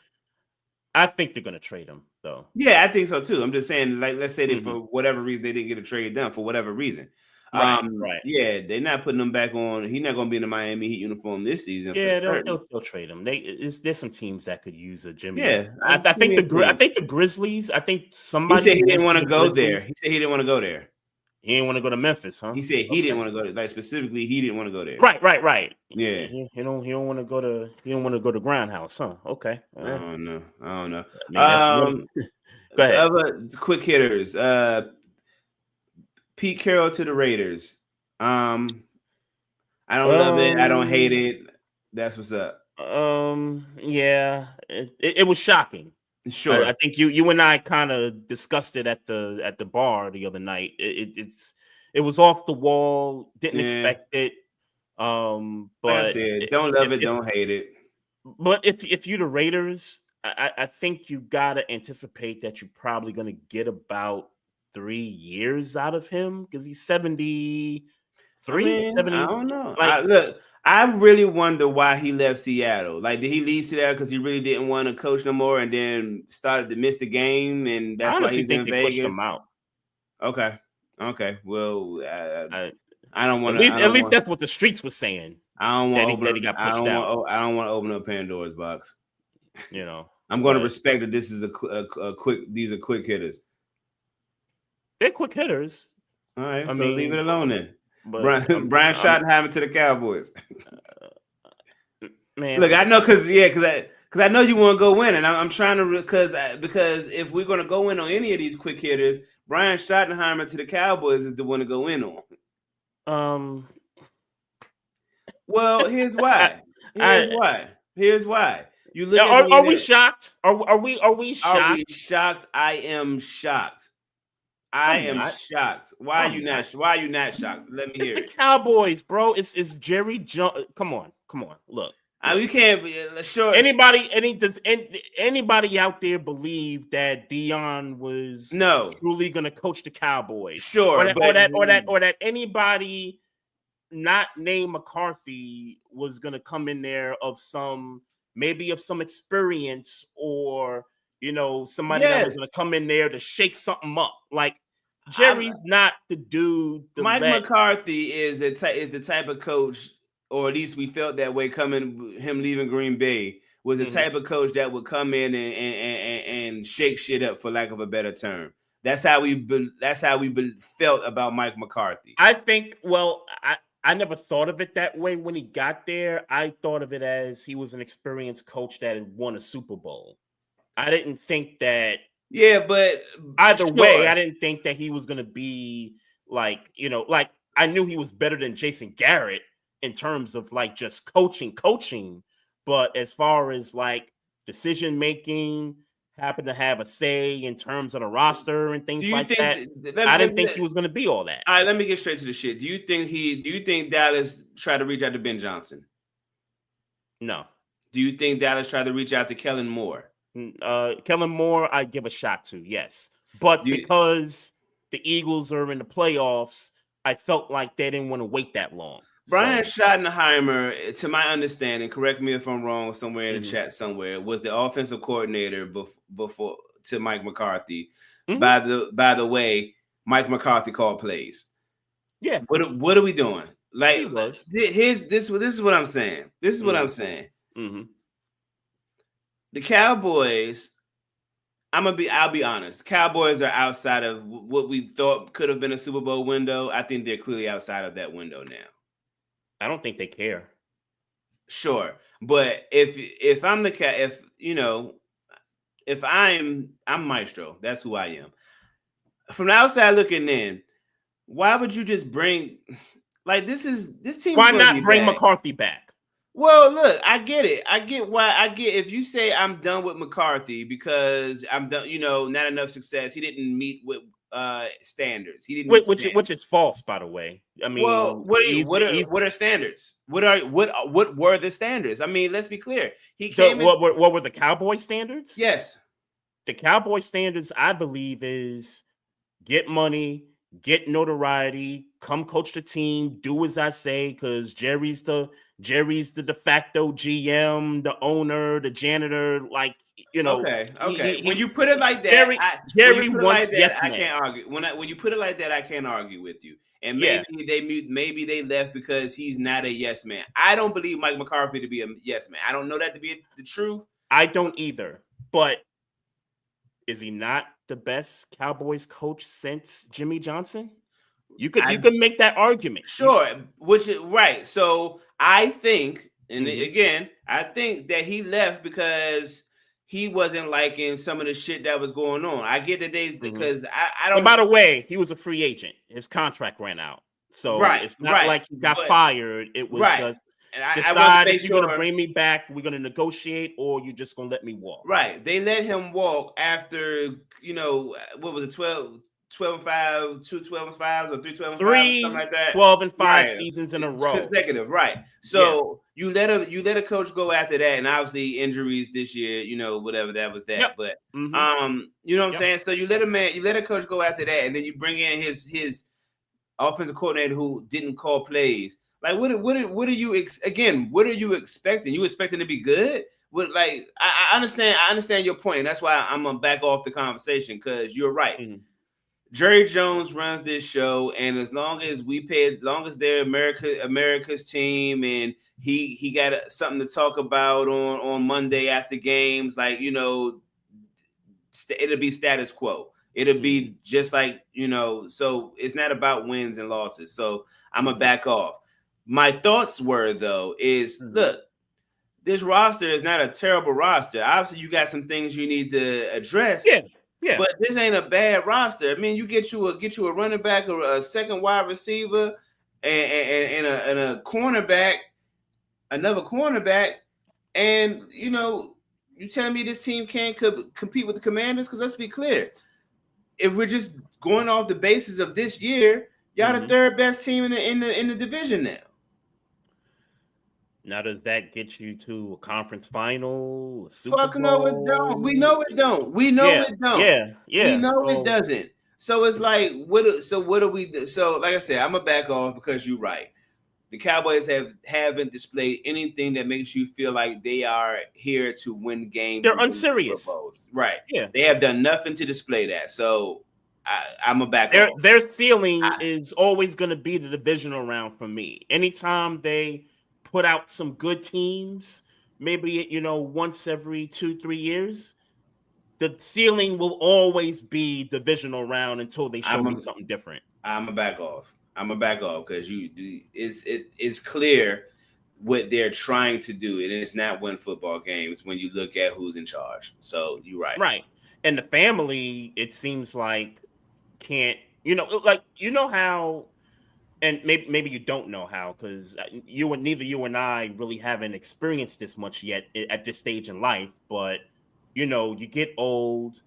[SPEAKER 3] I think they're gonna trade him though.
[SPEAKER 4] Yeah, I think so too. I'm just saying, like, let's say that for whatever reason they didn't get a trade done for whatever reason.
[SPEAKER 3] Right.
[SPEAKER 4] Yeah, they're not putting him back on. He's not going to be in the Miami Heat uniform this season.
[SPEAKER 3] Yeah,
[SPEAKER 4] for
[SPEAKER 3] they'll trade him. There's some teams that could use a Jimmy.
[SPEAKER 4] Yeah,
[SPEAKER 3] I think the Grizzlies. I think
[SPEAKER 4] He
[SPEAKER 3] somebody.
[SPEAKER 4] said he didn't want to
[SPEAKER 3] mentioned
[SPEAKER 4] go
[SPEAKER 3] Grizzlies.
[SPEAKER 4] there. He said he didn't want to go there.
[SPEAKER 3] He didn't want to go to Memphis, huh?
[SPEAKER 4] He said he didn't want to go there. Like specifically, he didn't want to go there.
[SPEAKER 3] Right.
[SPEAKER 4] Yeah.
[SPEAKER 3] He don't want to go to. He don't want to go to Grindhouse, huh? Okay.
[SPEAKER 4] I don't know.
[SPEAKER 3] Go ahead.
[SPEAKER 4] Other quick hitters. Pete Carroll to the Raiders. I don't love it. I don't hate it. That's what's up.
[SPEAKER 3] Yeah. It was shocking.
[SPEAKER 4] Sure.
[SPEAKER 3] I think you and I kind of discussed it at the bar the other night. It was off the wall. Didn't expect it. But
[SPEAKER 4] like I said, don't love it, don't hate it.
[SPEAKER 3] But if you're the Raiders, I think you gotta anticipate that you're probably gonna get about 3 years out of him because he's 73, 70.
[SPEAKER 4] I don't know.
[SPEAKER 3] Like,
[SPEAKER 4] I really wonder why he left Seattle. Like, did he leave Seattle because he really didn't want to coach no more, and then started to miss the game, and that's why he's in Vegas?
[SPEAKER 3] Pushed him out.
[SPEAKER 4] Okay. Well, I don't want
[SPEAKER 3] to.
[SPEAKER 4] At
[SPEAKER 3] least that's what the streets was saying.
[SPEAKER 4] I don't want
[SPEAKER 3] that he got pushed out.
[SPEAKER 4] I don't want to open up Pandora's box.
[SPEAKER 3] You know,
[SPEAKER 4] I'm going to respect that this is a quick. These are quick hitters.
[SPEAKER 3] They're quick hitters.
[SPEAKER 4] All right, so leave it alone then.
[SPEAKER 3] But
[SPEAKER 4] Brian Schottenheimer to the Cowboys.
[SPEAKER 3] Man,
[SPEAKER 4] look, I know because I know you want to go win, and I'm trying to because if we're going to go in on any of these quick hitters, Brian Schottenheimer to the Cowboys is the one to go in on. Well, here's why. Here's why. You look.
[SPEAKER 3] Are we shocked? Are we shocked?
[SPEAKER 4] Are we shocked? I am shocked. I am shocked. Why are you not shocked? Let me hear.
[SPEAKER 3] It's the Cowboys, bro. It's Jerry Jones. Come on. Look.
[SPEAKER 4] You can't be sure.
[SPEAKER 3] Does anybody out there believe that Dion was truly going to coach the Cowboys?
[SPEAKER 4] Sure,
[SPEAKER 3] or that anybody not named McCarthy was going to come in there of some experience, or somebody that was going to come in there to shake something up. Like, Jerry's not the dude.
[SPEAKER 4] Mike McCarthy is the type of coach, or at least we felt that way him leaving Green Bay, was the type of coach that would come in and shake shit up, for lack of a better term. That's how we felt about Mike McCarthy.
[SPEAKER 3] I think. Well, I never thought of it that way when he got there. I thought of it as he was an experienced coach that had won a Super Bowl. I didn't think that.
[SPEAKER 4] Yeah, but
[SPEAKER 3] either way, I didn't think that he was going to be like I knew he was better than Jason Garrett in terms of like just coaching. But as far as like decision making, happened to have a say in terms of the roster and things like that. I didn't think he was going to be all that.
[SPEAKER 4] All right, let me get straight to the shit. Do you think Dallas tried to reach out to Ben Johnson?
[SPEAKER 3] No.
[SPEAKER 4] Do you think Dallas tried to reach out to Kellen Moore?
[SPEAKER 3] Kellen Moore, I give a shot to, yes. But because the Eagles are in the playoffs, I felt like they didn't want to wait that long.
[SPEAKER 4] Brian Schottenheimer, to my understanding, correct me if I'm wrong, somewhere in the chat somewhere, was the offensive coordinator before to Mike McCarthy. By the way, Mike McCarthy called plays.
[SPEAKER 3] Yeah.
[SPEAKER 4] What are we doing? Like, this is what I'm saying. This is what I'm saying.
[SPEAKER 3] Mm-hmm.
[SPEAKER 4] The Cowboys, I'll be honest. Cowboys are outside of what we thought could have been a Super Bowl window. I think they're clearly outside of that window now.
[SPEAKER 3] I don't think they care.
[SPEAKER 4] Sure, but if I'm I'm Maestro, that's who I am. From the outside looking in, why would you just bring this team?
[SPEAKER 3] Why not bring McCarthy back?
[SPEAKER 4] Well, look, I get it. I get if you say I'm done with McCarthy because I'm done, not enough success. He didn't meet with standards. He didn't,
[SPEAKER 3] which is false, by the way. I mean,
[SPEAKER 4] well, what are standards? What were the standards? I mean, let's be clear.
[SPEAKER 3] What were the Cowboy standards?
[SPEAKER 4] Yes,
[SPEAKER 3] the Cowboy standards, I believe, is get money, get notoriety, come coach the team, do as I say, because Jerry's the de facto GM, the owner, the janitor. Like, you know,
[SPEAKER 4] Okay.
[SPEAKER 3] he-
[SPEAKER 4] When you put it like that,
[SPEAKER 3] Jerry wants yes
[SPEAKER 4] I
[SPEAKER 3] man.
[SPEAKER 4] can't argue. When you put it like that, I can't argue with you. And
[SPEAKER 3] Yeah.
[SPEAKER 4] maybe they left because he's not a yes man. I don't believe Mike McCarthy to be a yes man. I don't know that to be the truth.
[SPEAKER 3] I don't either. But is he not the best Cowboys coach since Jimmy Johnson? You could make that argument.
[SPEAKER 4] Sure, which is right. So I think, and
[SPEAKER 3] Mhm.
[SPEAKER 4] again, I think that he left because he wasn't liking some of the shit that was going on. I get that because I don't.
[SPEAKER 3] And by the way, he was a free agent. His contract ran out. So it's not like he got fired. It was just
[SPEAKER 4] and I
[SPEAKER 3] decide if you're gonna bring me back, we're gonna negotiate, or you're just gonna let me walk.
[SPEAKER 4] Right. They let him walk after, what was it, 12 and 5, 2 12 and 5s or 3 12 and 5, something like that.
[SPEAKER 3] 12 and 5 seasons in a row.
[SPEAKER 4] Consecutive, right. So you let a coach go after that, and obviously injuries this year, whatever that was that.
[SPEAKER 3] Yep.
[SPEAKER 4] But you know what I'm saying? So you let a coach go after that, and then you bring in his offensive coordinator who didn't call plays. Like what are you expecting? You expecting to be good? I understand your point. And that's why I'm gonna back off the conversation, because you're right.
[SPEAKER 3] Mm-hmm.
[SPEAKER 4] Jerry Jones runs this show, and as long as they're America's team, and he got something to talk about on Monday after games, it'll be status quo. It'll be just like, so it's not about wins and losses. So I'm gonna back off. My thoughts were, though, look, this roster is not a terrible roster. Obviously, you got some things you need to address.
[SPEAKER 3] Yeah.
[SPEAKER 4] But this ain't a bad roster. I mean, you get you a running back or a second wide receiver and a cornerback, another cornerback, and you telling me this team can't compete with the Commanders? Because let's be clear, if we're just going off the basis of this year, y'all the third best team in the division now.
[SPEAKER 3] Now, does that get you to a conference final? A Super
[SPEAKER 4] Fuck
[SPEAKER 3] Bowl?
[SPEAKER 4] no, it don't. We know it don't. We know it don't.
[SPEAKER 3] Yeah.
[SPEAKER 4] We know it doesn't. So it's like, what do we do? So, like I said, I'm gonna back off because you're right. The Cowboys haven't displayed anything that makes you feel like they are here to win games.
[SPEAKER 3] They're unserious.
[SPEAKER 4] Right.
[SPEAKER 3] Yeah.
[SPEAKER 4] They have done nothing to display that. So I'm a back off.
[SPEAKER 3] Their ceiling is always going to be the divisional round for me. Anytime they put out some good teams, maybe once every 2-3 years, the ceiling will always be divisional round until they show me something different.
[SPEAKER 4] I'm a back off because it's clear what they're trying to do, and it's not win football games when you look at who's in charge. So you're right.
[SPEAKER 3] And the family, it seems like, can't how. And maybe you don't know how, because neither you and I really haven't experienced this much yet at this stage in life. But you get old,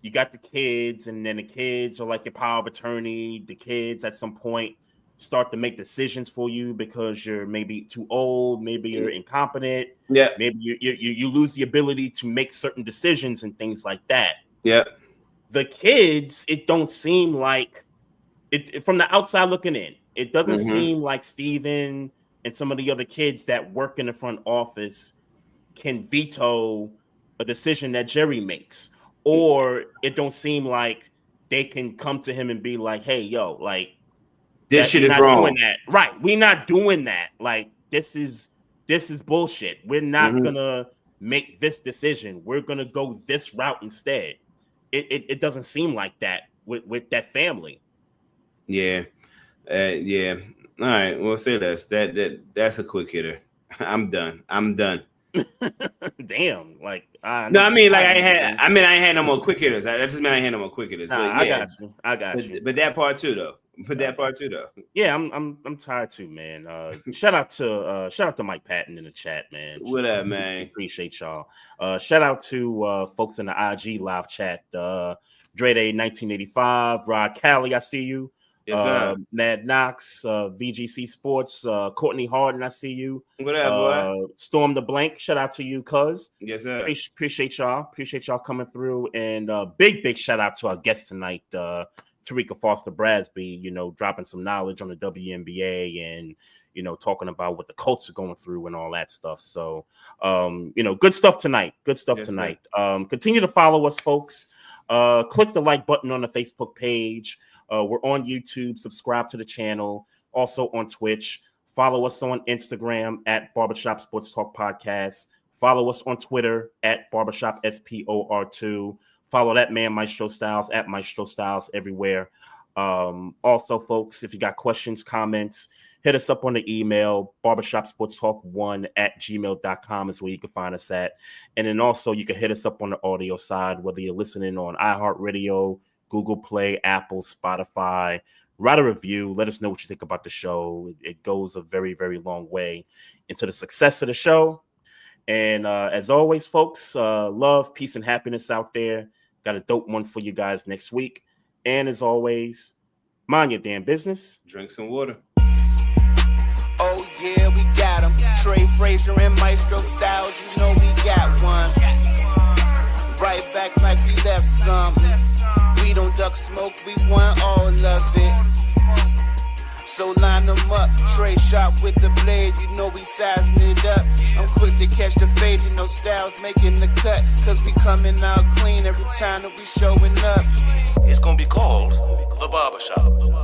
[SPEAKER 3] you got the kids, and then the kids are like your power of attorney. The kids at some point start to make decisions for you because you're maybe too old, maybe you're incompetent.
[SPEAKER 4] Yeah,
[SPEAKER 3] maybe you lose the ability to make certain decisions and things like that.
[SPEAKER 4] Yeah,
[SPEAKER 3] the kids, it don't seem like it from the outside looking in. It doesn't seem like Steven and some of the other kids that work in the front office can veto a decision that Jerry makes. Or it don't seem like they can come to him and be like, hey, yo, like,
[SPEAKER 4] this shit is wrong.
[SPEAKER 3] Doing that. Right. We're not doing that. Like, this is bullshit. We're not gonna make this decision. We're gonna go this route instead. It doesn't seem like that with that family.
[SPEAKER 4] Yeah. Yeah. All right. Well, say that's a quick hitter. I'm done.
[SPEAKER 3] Damn. Like,
[SPEAKER 4] no, I mean, like I ain't had no more quick hitters. I just meant I ain't had no more quick hitters.
[SPEAKER 3] Nah,
[SPEAKER 4] yeah.
[SPEAKER 3] I got you.
[SPEAKER 4] But that part too, though.
[SPEAKER 3] Yeah, I'm tired too, man. Shout out to Mike Patton in the chat, man.
[SPEAKER 4] What up, man?
[SPEAKER 3] Appreciate y'all. Shout out to folks in the IG live chat. Dre Day 1985, Rod Cali, I see you.
[SPEAKER 4] Yes, sir.
[SPEAKER 3] Mad Knox, VGC Sports, Courtney Harden, I see you.
[SPEAKER 4] What up, boy?
[SPEAKER 3] Storm the Blank, shout out to you, cuz.
[SPEAKER 4] Yes, sir.
[SPEAKER 3] Appreciate y'all coming through. And big shout out to our guest tonight, Terrika Foster-Brasby, dropping some knowledge on the WNBA and, talking about what the Colts are going through and all that stuff. So, good stuff tonight. Good stuff tonight. Continue to follow us, folks. Click the like button on the Facebook page. We're on YouTube. Subscribe to the channel. Also on Twitch. Follow us on Instagram at Barbershop Sports Talk Podcast. Follow us on Twitter at Barbershop SPOR2. Follow that man, Maestro Styles, at Maestro Styles everywhere. Also, folks, if you got questions, comments, hit us up on the email, barbershopsportstalk1@gmail.com is where you can find us at. And then also you can hit us up on the audio side, whether you're listening on iHeartRadio, Google Play, Apple, Spotify. Write a review. Let us know what you think about the show. It goes a very, very long way into the success of the show. And as always, folks, love, peace, and happiness out there. Got a dope one for you guys next week. And as always, mind your damn business.
[SPEAKER 4] Drink some water.
[SPEAKER 1] Oh yeah, we got him. Trey, Frazier, and Maestro Styles, you know we got one. Right back like we left some. We don't duck smoke, we want all of it. So line them up, Trey sharp with the blade, you know we sizing it up. I'm quick to catch the fade, you know Styles making the cut. Cause we coming out clean every time that we showing up.
[SPEAKER 2] It's gonna be called The Barbershop.